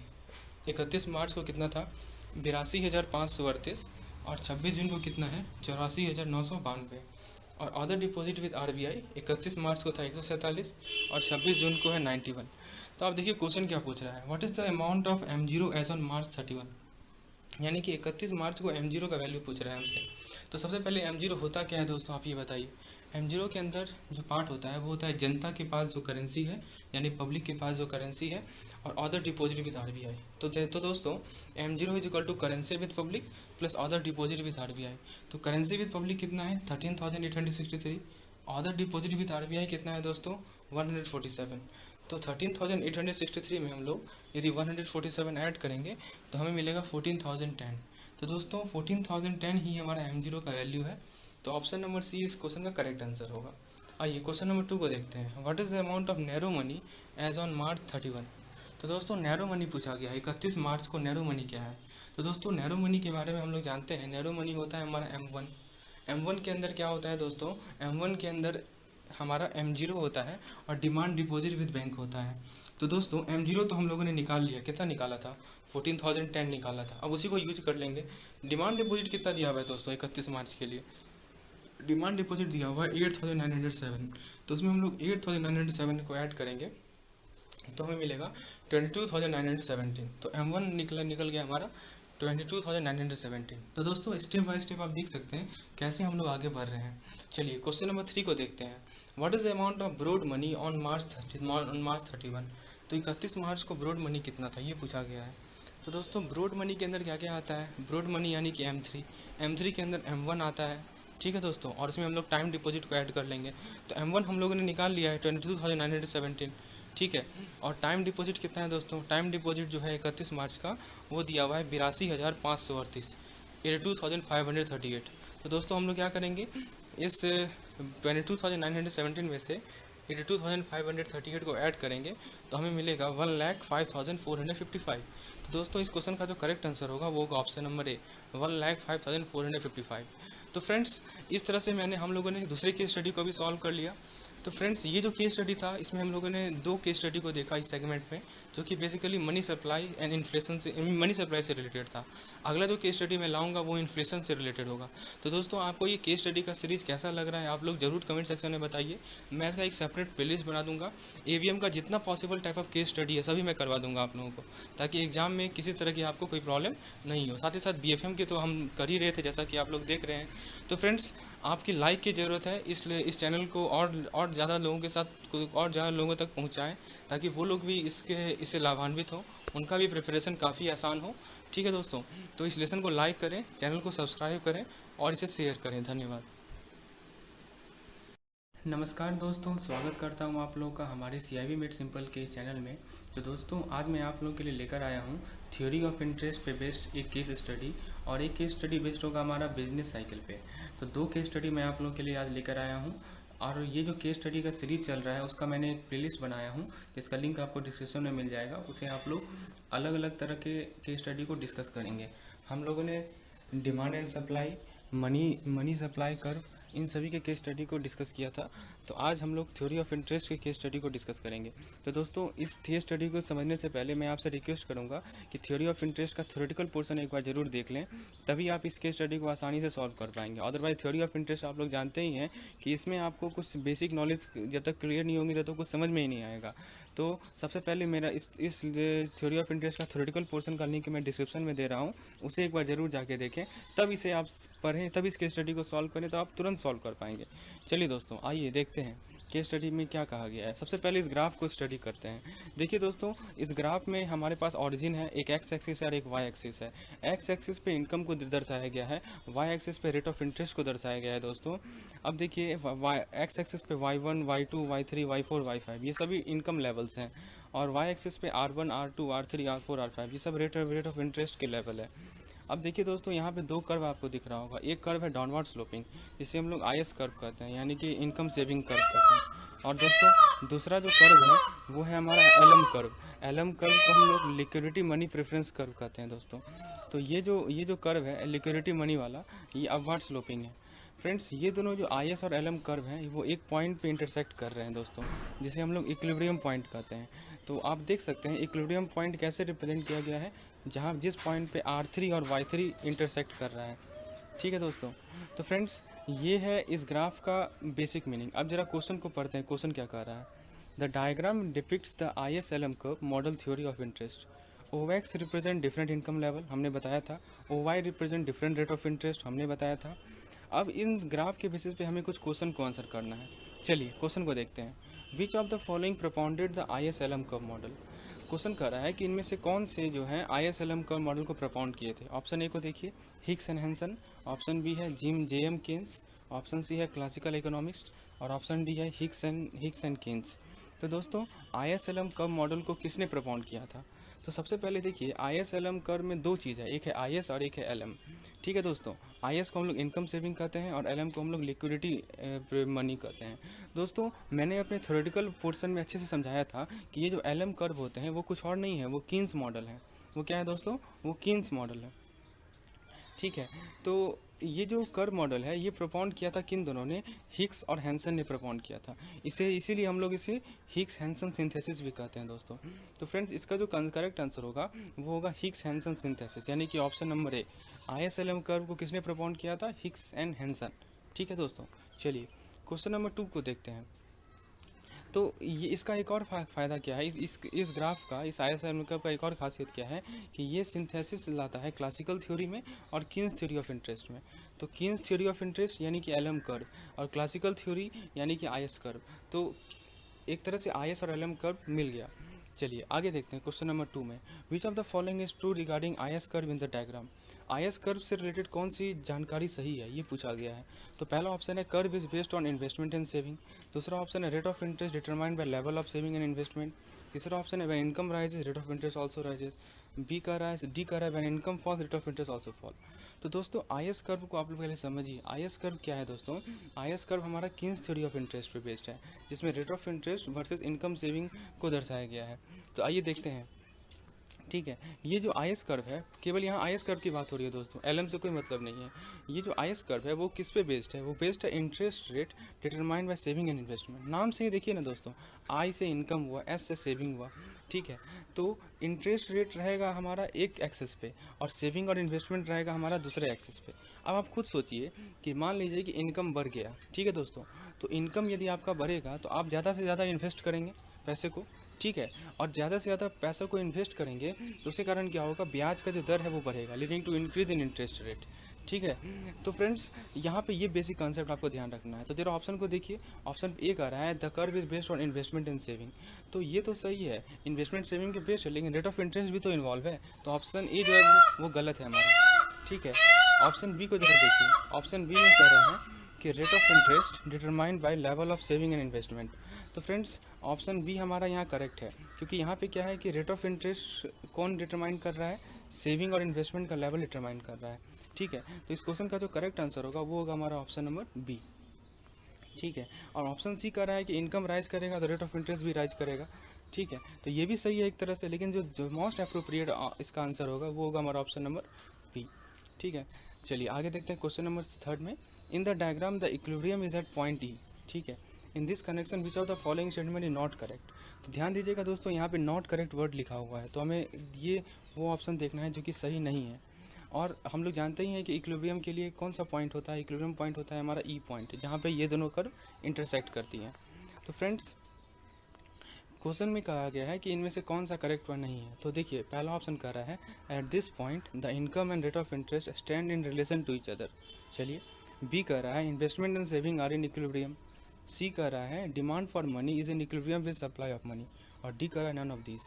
31 मार्च को कितना था? 82,538 और 26 जून को कितना है? 84,992। और अदर डिपॉजिट विद RBI 31 मार्च को था 147 और 26 जून को है 91। तो आप देखिए क्वेश्चन क्या पूछ रहा है, what is the amount of M0 as on March 31। यानी कि 31 मार्च को M0 का वैल्यू पूछ रहा है हमसे। तो सबसे पहले M0 होता क्या है दोस्तों, आप ये बताइए। M0 के अंदर जो पार्ट होता है वो होता है जनता के पास जो करेंसी है, यानी पब्लिक के पास जो करेंसी है, और अदर डिपॉजिट विद RBI। तो दोस्तों M0 is equal to currency with public plus other deposit with RBI। तो करेंसी विद पब्लिक कितना है? 13,863। अदर डिपॉजिट विद RBI कितना है दोस्तों? 147। तो 13,863 में हम लोग यदि 147 ऐड करेंगे तो हमें मिलेगा 14,010। तो दोस्तों 14,010 ही हमारा M0 का वैल्यू है। तो ऑप्शन नंबर सी इस क्वेश्चन का करेक्ट आंसर होगा। आइए क्वेश्चन नंबर 2 को देखते हैं। What is the amount of narrow money as on March 31। तो दोस्तों नैरो मनी पूछा गया है, 31 मार्च को नैरो मनी क्या है? तो दोस्तों नैरो मनी के बारे में हम लोग जानते हैं। नैरो मनी होता है हमारा M1। M1 के अंदर क्या होता है दोस्तों? M1 के अंदर हमारा M0 होता है और डिमांड डिपॉजिट विद बैंक होता है। तो दोस्तों M0 तो हम लोगों ने निकाल लिया, कितना निकाला था? 14,010 निकाला था। अब उसी को यूज कर लेंगे। डिमांड डिपॉजिट कितना दिया हुआ है दोस्तों 31 मार्च के लिए? डिमांड डिपॉजिट दिया हुआ है 8,907। तो उसमें हम लोग 8,907 को ऐड करेंगे तो हमें मिलेगा 22,917। तो M1 निकल गया हमारा 22,917। तो दोस्तों स्टेप बाय स्टेप आप देख सकते हैं कैसे हम लोग आगे बढ़ रहे हैं। चलिए क्वेश्चन नंबर 3 को देखते हैं। What is the amount of broad money on March 31। तो 31 मार्च को ब्रॉड मनी कितना था ये पूछा गया है। तो दोस्तों ब्रॉड मनी के अंदर क्या क्या आता है? ब्रॉड मनी यानी कि M3 के अंदर M1 आता है, ठीक है दोस्तों, और इसमें हम लोग टाइम डिपॉजिट को ऐड कर लेंगे। तो M1 हम लोगों ने निकाल लिया है 22,917, ठीक है। और टाइम डिपॉजिट कितना है दोस्तों? टाइम डिपॉजिट जो है 31 मार्च का वो दिया हुआ है 82,538, 82,538। तो दोस्तों हम लोग क्या करेंगे, इस 22,917 में से 82,538 को ऐड करेंगे तो हमें मिलेगा 1,05,455। तो दोस्तों इस क्वेश्चन का जो करेक्ट आंसर होगा वो होगा ऑप्शन नंबर ए, 1,05,455। तो फ्रेंड्स इस तरह से हम लोगों ने दूसरे केस स्टडी को भी सॉल्व कर लिया। तो फ्रेंड्स ये जो केस स्टडी था इसमें हम लोगों ने दो केस स्टडी को देखा इस सेगमेंट में, जो कि basically money supply and inflation से, मनी सप्लाई से रिलेटेड था। अगला जो केस स्टडी मैं लाऊंगा वो इन्फ्लेशन से रिलेटेड होगा। तो दोस्तों आपको ये केस स्टडी का सीरीज कैसा लग रहा है आप लोग जरूर कमेंट सेक्शन में बताइए। मैं इसका एक सेपरेट प्लेलिस्ट बना दूंगा। एवीएम का जितना possible type of case study है सभी मैं करवा दूंगा आप लोगों को, ताकि एग्जाम में किसी तरह की आपको कोई प्रॉब्लम नहीं हो। साथ ही साथ बीएफएम के तो हम कर ही रहे थे जैसा कि आप लोग देख रहे हैं। तो फ्रेंड्स आपकी लाइक की ज़रूरत है, इसलिए इस चैनल को और ज़्यादा लोगों के साथ और ज़्यादा लोगों तक पहुंचाएं, ताकि वो लोग भी इससे लाभान्वित हो, उनका भी प्रिपरेशन काफ़ी आसान हो। ठीक है दोस्तों, तो इस लेसन को लाइक करें, चैनल को सब्सक्राइब करें और इसे शेयर करें। धन्यवाद। नमस्कार दोस्तों, स्वागत करता हूं आप लोगों का हमारे CIB मेड सिंपल के इस चैनल में। तो दोस्तों आज मैं आप लोगों के लिए लेकर आया हूं थ्योरी ऑफ इंटरेस्ट पे बेस्ड एक केस स्टडी, और एक केस स्टडी बेस्ड होगा हमारा बिजनेस साइकिल पे। तो दो केस स्टडी मैं आप लोगों के लिए आज लेकर आया हूं, और ये जो केस स्टडी का सीरीज चल रहा है उसका मैंने एक प्लेलिस्ट बनाया हूँ जिसका लिंक आपको डिस्क्रिप्शन में मिल जाएगा। उसे आप लोग अलग अलग तरह के केस स्टडी को डिस्कस करेंगे। हम लोगों ने demand and supply, money supply curve, इन सभी के केस स्टडी को डिस्कस किया था। तो आज हम लोग थ्योरी ऑफ इंटरेस्ट के केस स्टडी को डिस्कस करेंगे। तो दोस्तों इस केस स्टडी को समझने से पहले मैं आपसे रिक्वेस्ट करूंगा कि थ्योरी ऑफ इंटरेस्ट का थ्योरेटिकल पोर्शन एक बार जरूर देख लें, तभी आप इस केस स्टडी को आसानी से सॉल्व कर पाएंगे। अदरवाइज थ्योरी ऑफ इंटरेस्ट आप लोग जानते ही हैं कि इसमें आपको कुछ बेसिक नॉलेज जब तक क्लियर नहीं होंगी तब तक कुछ समझ में ही नहीं आएगा। तो सबसे पहले मेरा इस थ्योरी ऑफ इंटरेस्ट का थ्योरेटिकल पोर्शन का लिंक मैं डिस्क्रिप्शन में दे रहा हूँ, उसे एक बार जरूर जाके देखें, तब इसे आप पढ़ें, तब इस केस स्टडी को सॉल्व करें तो आप तुरंत सॉल्व कर पाएंगे। चलिए दोस्तों आइए देखते हैं केस स्टडी में क्या कहा गया है। सबसे पहले इस ग्राफ को स्टडी करते हैं। देखिए दोस्तों इस ग्राफ में हमारे पास ऑरिजिन है, एक एक्स एक्सिस है और एक वाई एक्सिस है। एक्स एक्सिस पे इनकम को दर्शाया गया है, वाई एक्सिस पे रेट ऑफ इंटरेस्ट को दर्शाया गया है दोस्तों। अब देखिए एक्स एक्सिस पे y1, y2, y3, y4, y5 ये सभी इनकम लेवल्स हैं, और वाई एक्सिस पे R1, R2, R3, R4, R5 ये सब रेट ऑफ इंटरेस्ट के लेवल है। अब देखिए दोस्तों यहाँ पे दो कर्व आपको दिख रहा होगा। एक कर्व है डाउनवर्ड स्लोपिंग, जिसे हम लोग IS कर्व कहते हैं, यानी कि इनकम सेविंग कर्व कहते हैं। और दोस्तों दूसरा जो कर्व है वो है हमारा LM कर्व। LM कर्व को हम लोग लिक्विडिटी मनी प्रेफरेंस कर्व कहते हैं दोस्तों। तो ये जो कर्व है लिक्विडिटी मनी वाला, ये अपवर्ड स्लोपिंग है। फ्रेंड्स ये दोनों जो IS और LM कर्व हैं वो एक पॉइंट पे इंटरसेक्ट कर रहे हैं दोस्तों, जिसे हम लोग इक्विलिब्रियम पॉइंट कहते हैं। तो आप देख सकते हैं इक्विलिब्रियम पॉइंट कैसे रिप्रेजेंट किया गया है, जहाँ जिस पॉइंट पे R3 और Y3 इंटरसेक्ट कर रहा है। ठीक है दोस्तों, तो फ्रेंड्स ये है इस ग्राफ का बेसिक मीनिंग। अब जरा क्वेश्चन को पढ़ते हैं, क्वेश्चन क्या कह रहा है। The diagram depicts the IS-LM curve model theory of interest. OX represent different income level, हमने बताया था। OY represent different rate of interest, हमने बताया था। अब इन ग्राफ के बेसिस पे हमें कुछ क्वेश्चन को आंसर करना है। चलिए क्वेश्चन को देखते हैं। Which of the following propounded the IS-LM curve model. Question कर रहा है कि इनमें से कौन से जो हैं IS-LM कर्व मॉडल को प्रोपाउंड किए थे। ऑप्शन ए को देखिए, Hicks and Hansen. Option B है JM केन्स। ऑप्शन सी है क्लासिकल इकोनॉमिस्ट, और ऑप्शन डी है हिक्स एंड केन्स। तो दोस्तों IS-LM कर्व मॉडल को किसने प्रोपाउंड किया था। तो सबसे पहले देखिए IS-LM कर्व में दो चीज़ है, एक है IS और एक है LM। ठीक है दोस्तों, IS को हम लोग इनकम सेविंग कहते हैं और LM को हम लोग लिक्विडिटी मनी कहते हैं। दोस्तों मैंने अपने थ्योरेटिकल पोर्शन में अच्छे से समझाया था कि ये जो LM कर्व होते हैं वो कुछ और नहीं है, वो कीन्स मॉडल है। वो क्या है दोस्तों, वो कीन्स मॉडल है। ठीक है, तो ये जो कर्व मॉडल है ये प्रोपाउंड किया था किन दोनों ने, हिक्स और हैंसन ने प्रोपाउंड किया था। इसीलिए हम लोग इसे हिक्स हैंसन सिंथेसिस भी कहते हैं दोस्तों। तो फ्रेंड्स इसका जो करेक्ट आंसर होगा वो होगा हिक्स हैंसन सिंथेसिस, यानी कि ऑप्शन नंबर ए। IS-LM कर्व को किसने प्रोपाउंड किया था, हिक्स एंड हैंसन। ठीक है दोस्तों, चलिए क्वेश्चन नंबर 2 को देखते हैं। तो ये इसका एक और फ़ायदा क्या है, इस ग्राफ का, इस IS-LM कर्व का एक और खासियत क्या है कि ये सिंथेसिस लाता है क्लासिकल थ्योरी में और कीन्स थ्योरी ऑफ इंटरेस्ट में। तो कीन्स थ्योरी ऑफ इंटरेस्ट यानी कि LM कर्व, और क्लासिकल थ्योरी यानी कि IS कर्व। तो एक तरह से IS और LM कर्व मिल गया। चलिए आगे देखते हैं क्वेश्चन नंबर 2 में, विच of the following is true regarding IS curve in the diagram. IS curve से रिलेटेड कौन सी जानकारी सही है, ये पूछा गया है। तो पहला ऑप्शन है curve is based on investment and saving. दूसरा ऑप्शन है rate of interest determined by level of saving and investment. तीसरा ऑप्शन है when income rises rate of interest also rises. D कह रहा है when income falls rate of interest also fall. तो दोस्तों IS curve को आप लोग पहले समझिए। IS कर्व क्या है दोस्तों? IS कर्व हमारा किन्स थ्योरी ऑफ इंटरेस्ट पे बेस्ड है, जिसमें rate of interest versus income saving को दर्शाया गया है। तो आइए देखते हैं। ठीक है, ये जो IS कर्व है, केवल यहाँ IS कर्व की बात हो रही है दोस्तों, LM से कोई मतलब नहीं है। ये जो IS कर्व है वो किस पे बेस्ड है? वो बेस्ड है interest rate determined by saving and investment. नाम से ही देखिए ना दोस्तों, I से इनकम हुआ, S से सेविंग हुआ। ठीक है, तो इंटरेस्ट रेट रहेगा हमारा एक एक्सेस पे और सेविंग और इन्वेस्टमेंट रहेगा हमारा दूसरे एक्सेस पे। अब आप खुद सोचिए कि मान लीजिए कि इनकम बढ़ गया, ठीक है दोस्तों, तो इनकम यदि आपका बढ़ेगा तो आप ज़्यादा से ज़्यादा इन्वेस्ट करेंगे पैसे को, ठीक है, और ज़्यादा से ज़्यादा पैसों को इन्वेस्ट करेंगे तो उसके कारण क्या होगा, ब्याज का जो दर है वो बढ़ेगा, leading to increase in interest rate. ठीक है, तो फ्रेंड्स यहाँ पे ये बेसिक कॉन्सेप्ट आपको ध्यान रखना है। तो जरा ऑप्शन को देखिए, ऑप्शन ए कह रहा है the curve is based on investment and saving. तो ये तो सही है, इन्वेस्टमेंट सेविंग के बेस्ड है, लेकिन रेट ऑफ इंटरेस्ट भी तो इन्वॉल्व है। तो ऑप्शन ए जो है वो गलत है हमारा। ठीक है, ऑप्शन बी को जरा देखिए, ऑप्शन बी में कह रहा है कि rate of interest determined by level of saving and investment. तो फ्रेंड्स ऑप्शन बी हमारा यहाँ करेक्ट है, क्योंकि यहाँ पे क्या है कि रेट ऑफ इंटरेस्ट कौन डिटरमाइन कर रहा है? सेविंग और इन्वेस्टमेंट का लेवल डिटरमाइन कर रहा है। ठीक है, तो इस क्वेश्चन का जो करेक्ट आंसर होगा वो होगा हमारा ऑप्शन नंबर बी। ठीक है, और ऑप्शन सी कह रहा है कि इनकम राइज करेगा तो रेट ऑफ इंटरेस्ट भी राइज करेगा। ठीक है, तो ये भी सही है एक तरह से, लेकिन जो मोस्ट अप्रोप्रिएट इसका आंसर होगा वो होगा हमारा ऑप्शन नंबर बी। ठीक है, चलिए आगे देखते हैं क्वेश्चन नंबर 3 में, in the diagram the equilibrium is at point E. ठीक है, in this connection which of the following statement is not correct. तो ध्यान दीजिएगा दोस्तों, यहाँ पे नॉट करेक्ट वर्ड लिखा हुआ है, तो हमें ये वो ऑप्शन देखना है जो कि सही नहीं है। और हम लोग जानते ही हैं कि इक्विलिब्रियम के लिए कौन सा पॉइंट होता है? इक्विलिब्रियम पॉइंट होता है हमारा ई पॉइंट, जहाँ पे ये दोनों कर्व इंटरसेक्ट करती हैं। तो फ्रेंड्स क्वेश्चन में कहा गया है कि इनमें से कौन सा करेक्ट वन नहीं है। तो देखिए पहला ऑप्शन कह रहा है at this point the income and rate of interest stand in relation to each other. चलिए, बी कह रहा है investment and saving are in equilibrium. C कह रहा है demand for money is in equilibrium with supply of money. और D कह रहा है नन ऑफ दीज।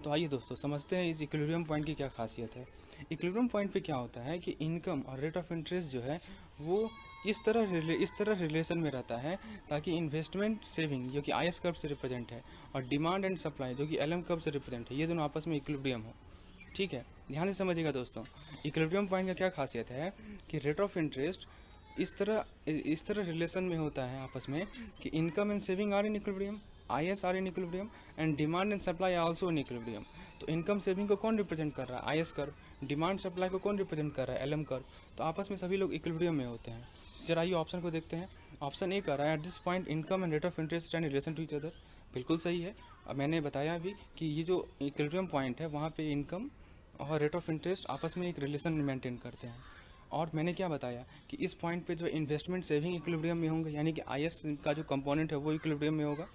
तो आइए दोस्तों समझते हैं इस इक्विलिब्रियम पॉइंट की क्या खासियत है। इक्विलिब्रियम पॉइंट पे क्या होता है कि इनकम और रेट ऑफ इंटरेस्ट जो है वो इस तरह रिलेशन में रहता है ताकि इन्वेस्टमेंट सेविंग जो कि IS कर्व से रिप्रेजेंट है और डिमांड एंड सप्लाई जो कि LM कर्व से रिप्रेजेंट है, ये दोनों आपस में इक्विलिब्रियम हो। ठीक है, ध्यान से समझिएगा दोस्तों, इक्विलिब्रियम पॉइंट का क्या खासियत है कि रेट ऑफ इंटरेस्ट इस तरह रिलेशन में होता है आपस में कि income and saving are in equilibrium, IS are in equilibrium and demand and supply also in equilibrium. तो इनकम सेविंग को कौन रिप्रेजेंट कर रहा है? IS curve. डिमांड सप्लाई को कौन रिप्रेजेंट कर रहा है? LM curve. तो आपस में सभी लोग इक्विलिब्रियम में होते हैं। जरा आइए ऑप्शन को देखते हैं। ऑप्शन ए कर रहा है at this point income and rate of interest and relation to each other. बिल्कुल सही है, अब मैंने बताया भी कि ये जो इक्विलिब्रियम पॉइंट है वहाँ पे इनकम और रेट ऑफ इंटरेस्ट आपस में एक रिलेशन मेंटेन करते हैं। और मैंने क्या बताया कि इस पॉइंट पे जो इन्वेस्टमेंट सेविंग इक्विलिब्रियम में होंगे, यानी कि IS का जो कंपोनेंट है वो इक्विलिब्रियम में होगा,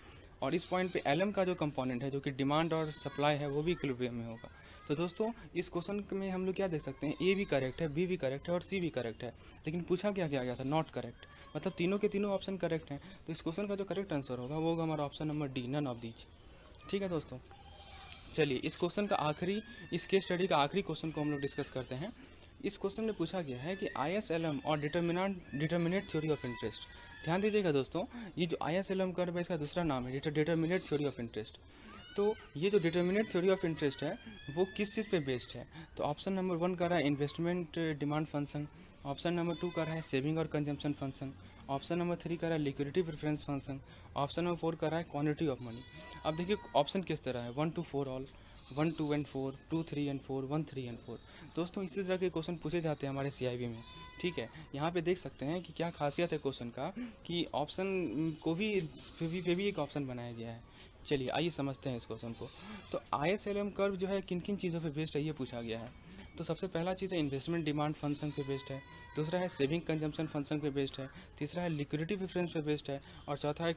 और इस पॉइंट पे LM का जो कंपोनेंट है जो कि डिमांड और सप्लाई है वो भी इक्विलिब्रियम में होगा। तो दोस्तों इस क्वेश्चन में हम लोग क्या देख सकते हैं, ए भी करेक्ट है, बी भी करेक्ट है और सी भी करेक्ट है, लेकिन पूछा क्या गया था? Not correct. मतलब तीनों के तीनों ऑप्शन करेक्ट हैं। तो इस क्वेश्चन का जो करेक्ट आंसर होगा वो होगा हमारा option number D, none of these. ठीक है दोस्तों, चलिए इस क्वेश्चन का इस केस स्टडी का आखिरी क्वेश्चन को हम लोग डिस्कस करते हैं। इस क्वेश्चन में पूछा गया है कि IS LM और डिटर्मिनेट थ्योरी ऑफ इंटरेस्ट। ध्यान दीजिएगा दोस्तों, ये जो IS LM कर्व है इसका दूसरा नाम है डिटर्मिनेट थ्योरी ऑफ इंटरेस्ट। तो ये जो डिटर्मिनेट थ्योरी ऑफ इंटरेस्ट है वो किस चीज़ पे बेस्ड है? तो ऑप्शन नंबर 1 कर रहा है investment demand function, option number 2 कर रहा है सेविंग और कंजम्पशन फंक्शन, ऑप्शन नंबर 3 कर रहा है liquidity preference function, option number 4 कर रहा है क्वांटिटी ऑफ मनी। अब देखिए ऑप्शन किस तरह है, 1 to 4 all, 1 2 and 4, 2 3 and 4, 1 3 and 4। दोस्तों इसी तरह के क्वेश्चन पूछे जाते हैं हमारे CIB में। ठीक है, यहाँ पे देख सकते हैं कि क्या खासियत है क्वेश्चन का कि ऑप्शन को भी एक ऑप्शन बनाया गया है। चलिए आइए समझते हैं इस क्वेश्चन को। तो IS LM कर्व जो है किन किन चीज़ों पे बेस्ड है ये पूछा गया है। तो सबसे पहला चीज़ है इन्वेस्टमेंट डिमांड फंक्शन पे बेस्ड है, दूसरा है सेविंग कंजम्पशन फंक्शन पे बेस्ड है, तीसरा है लिक्विडिटी प्रेफरेंस पे बेस्ड है और चौथा है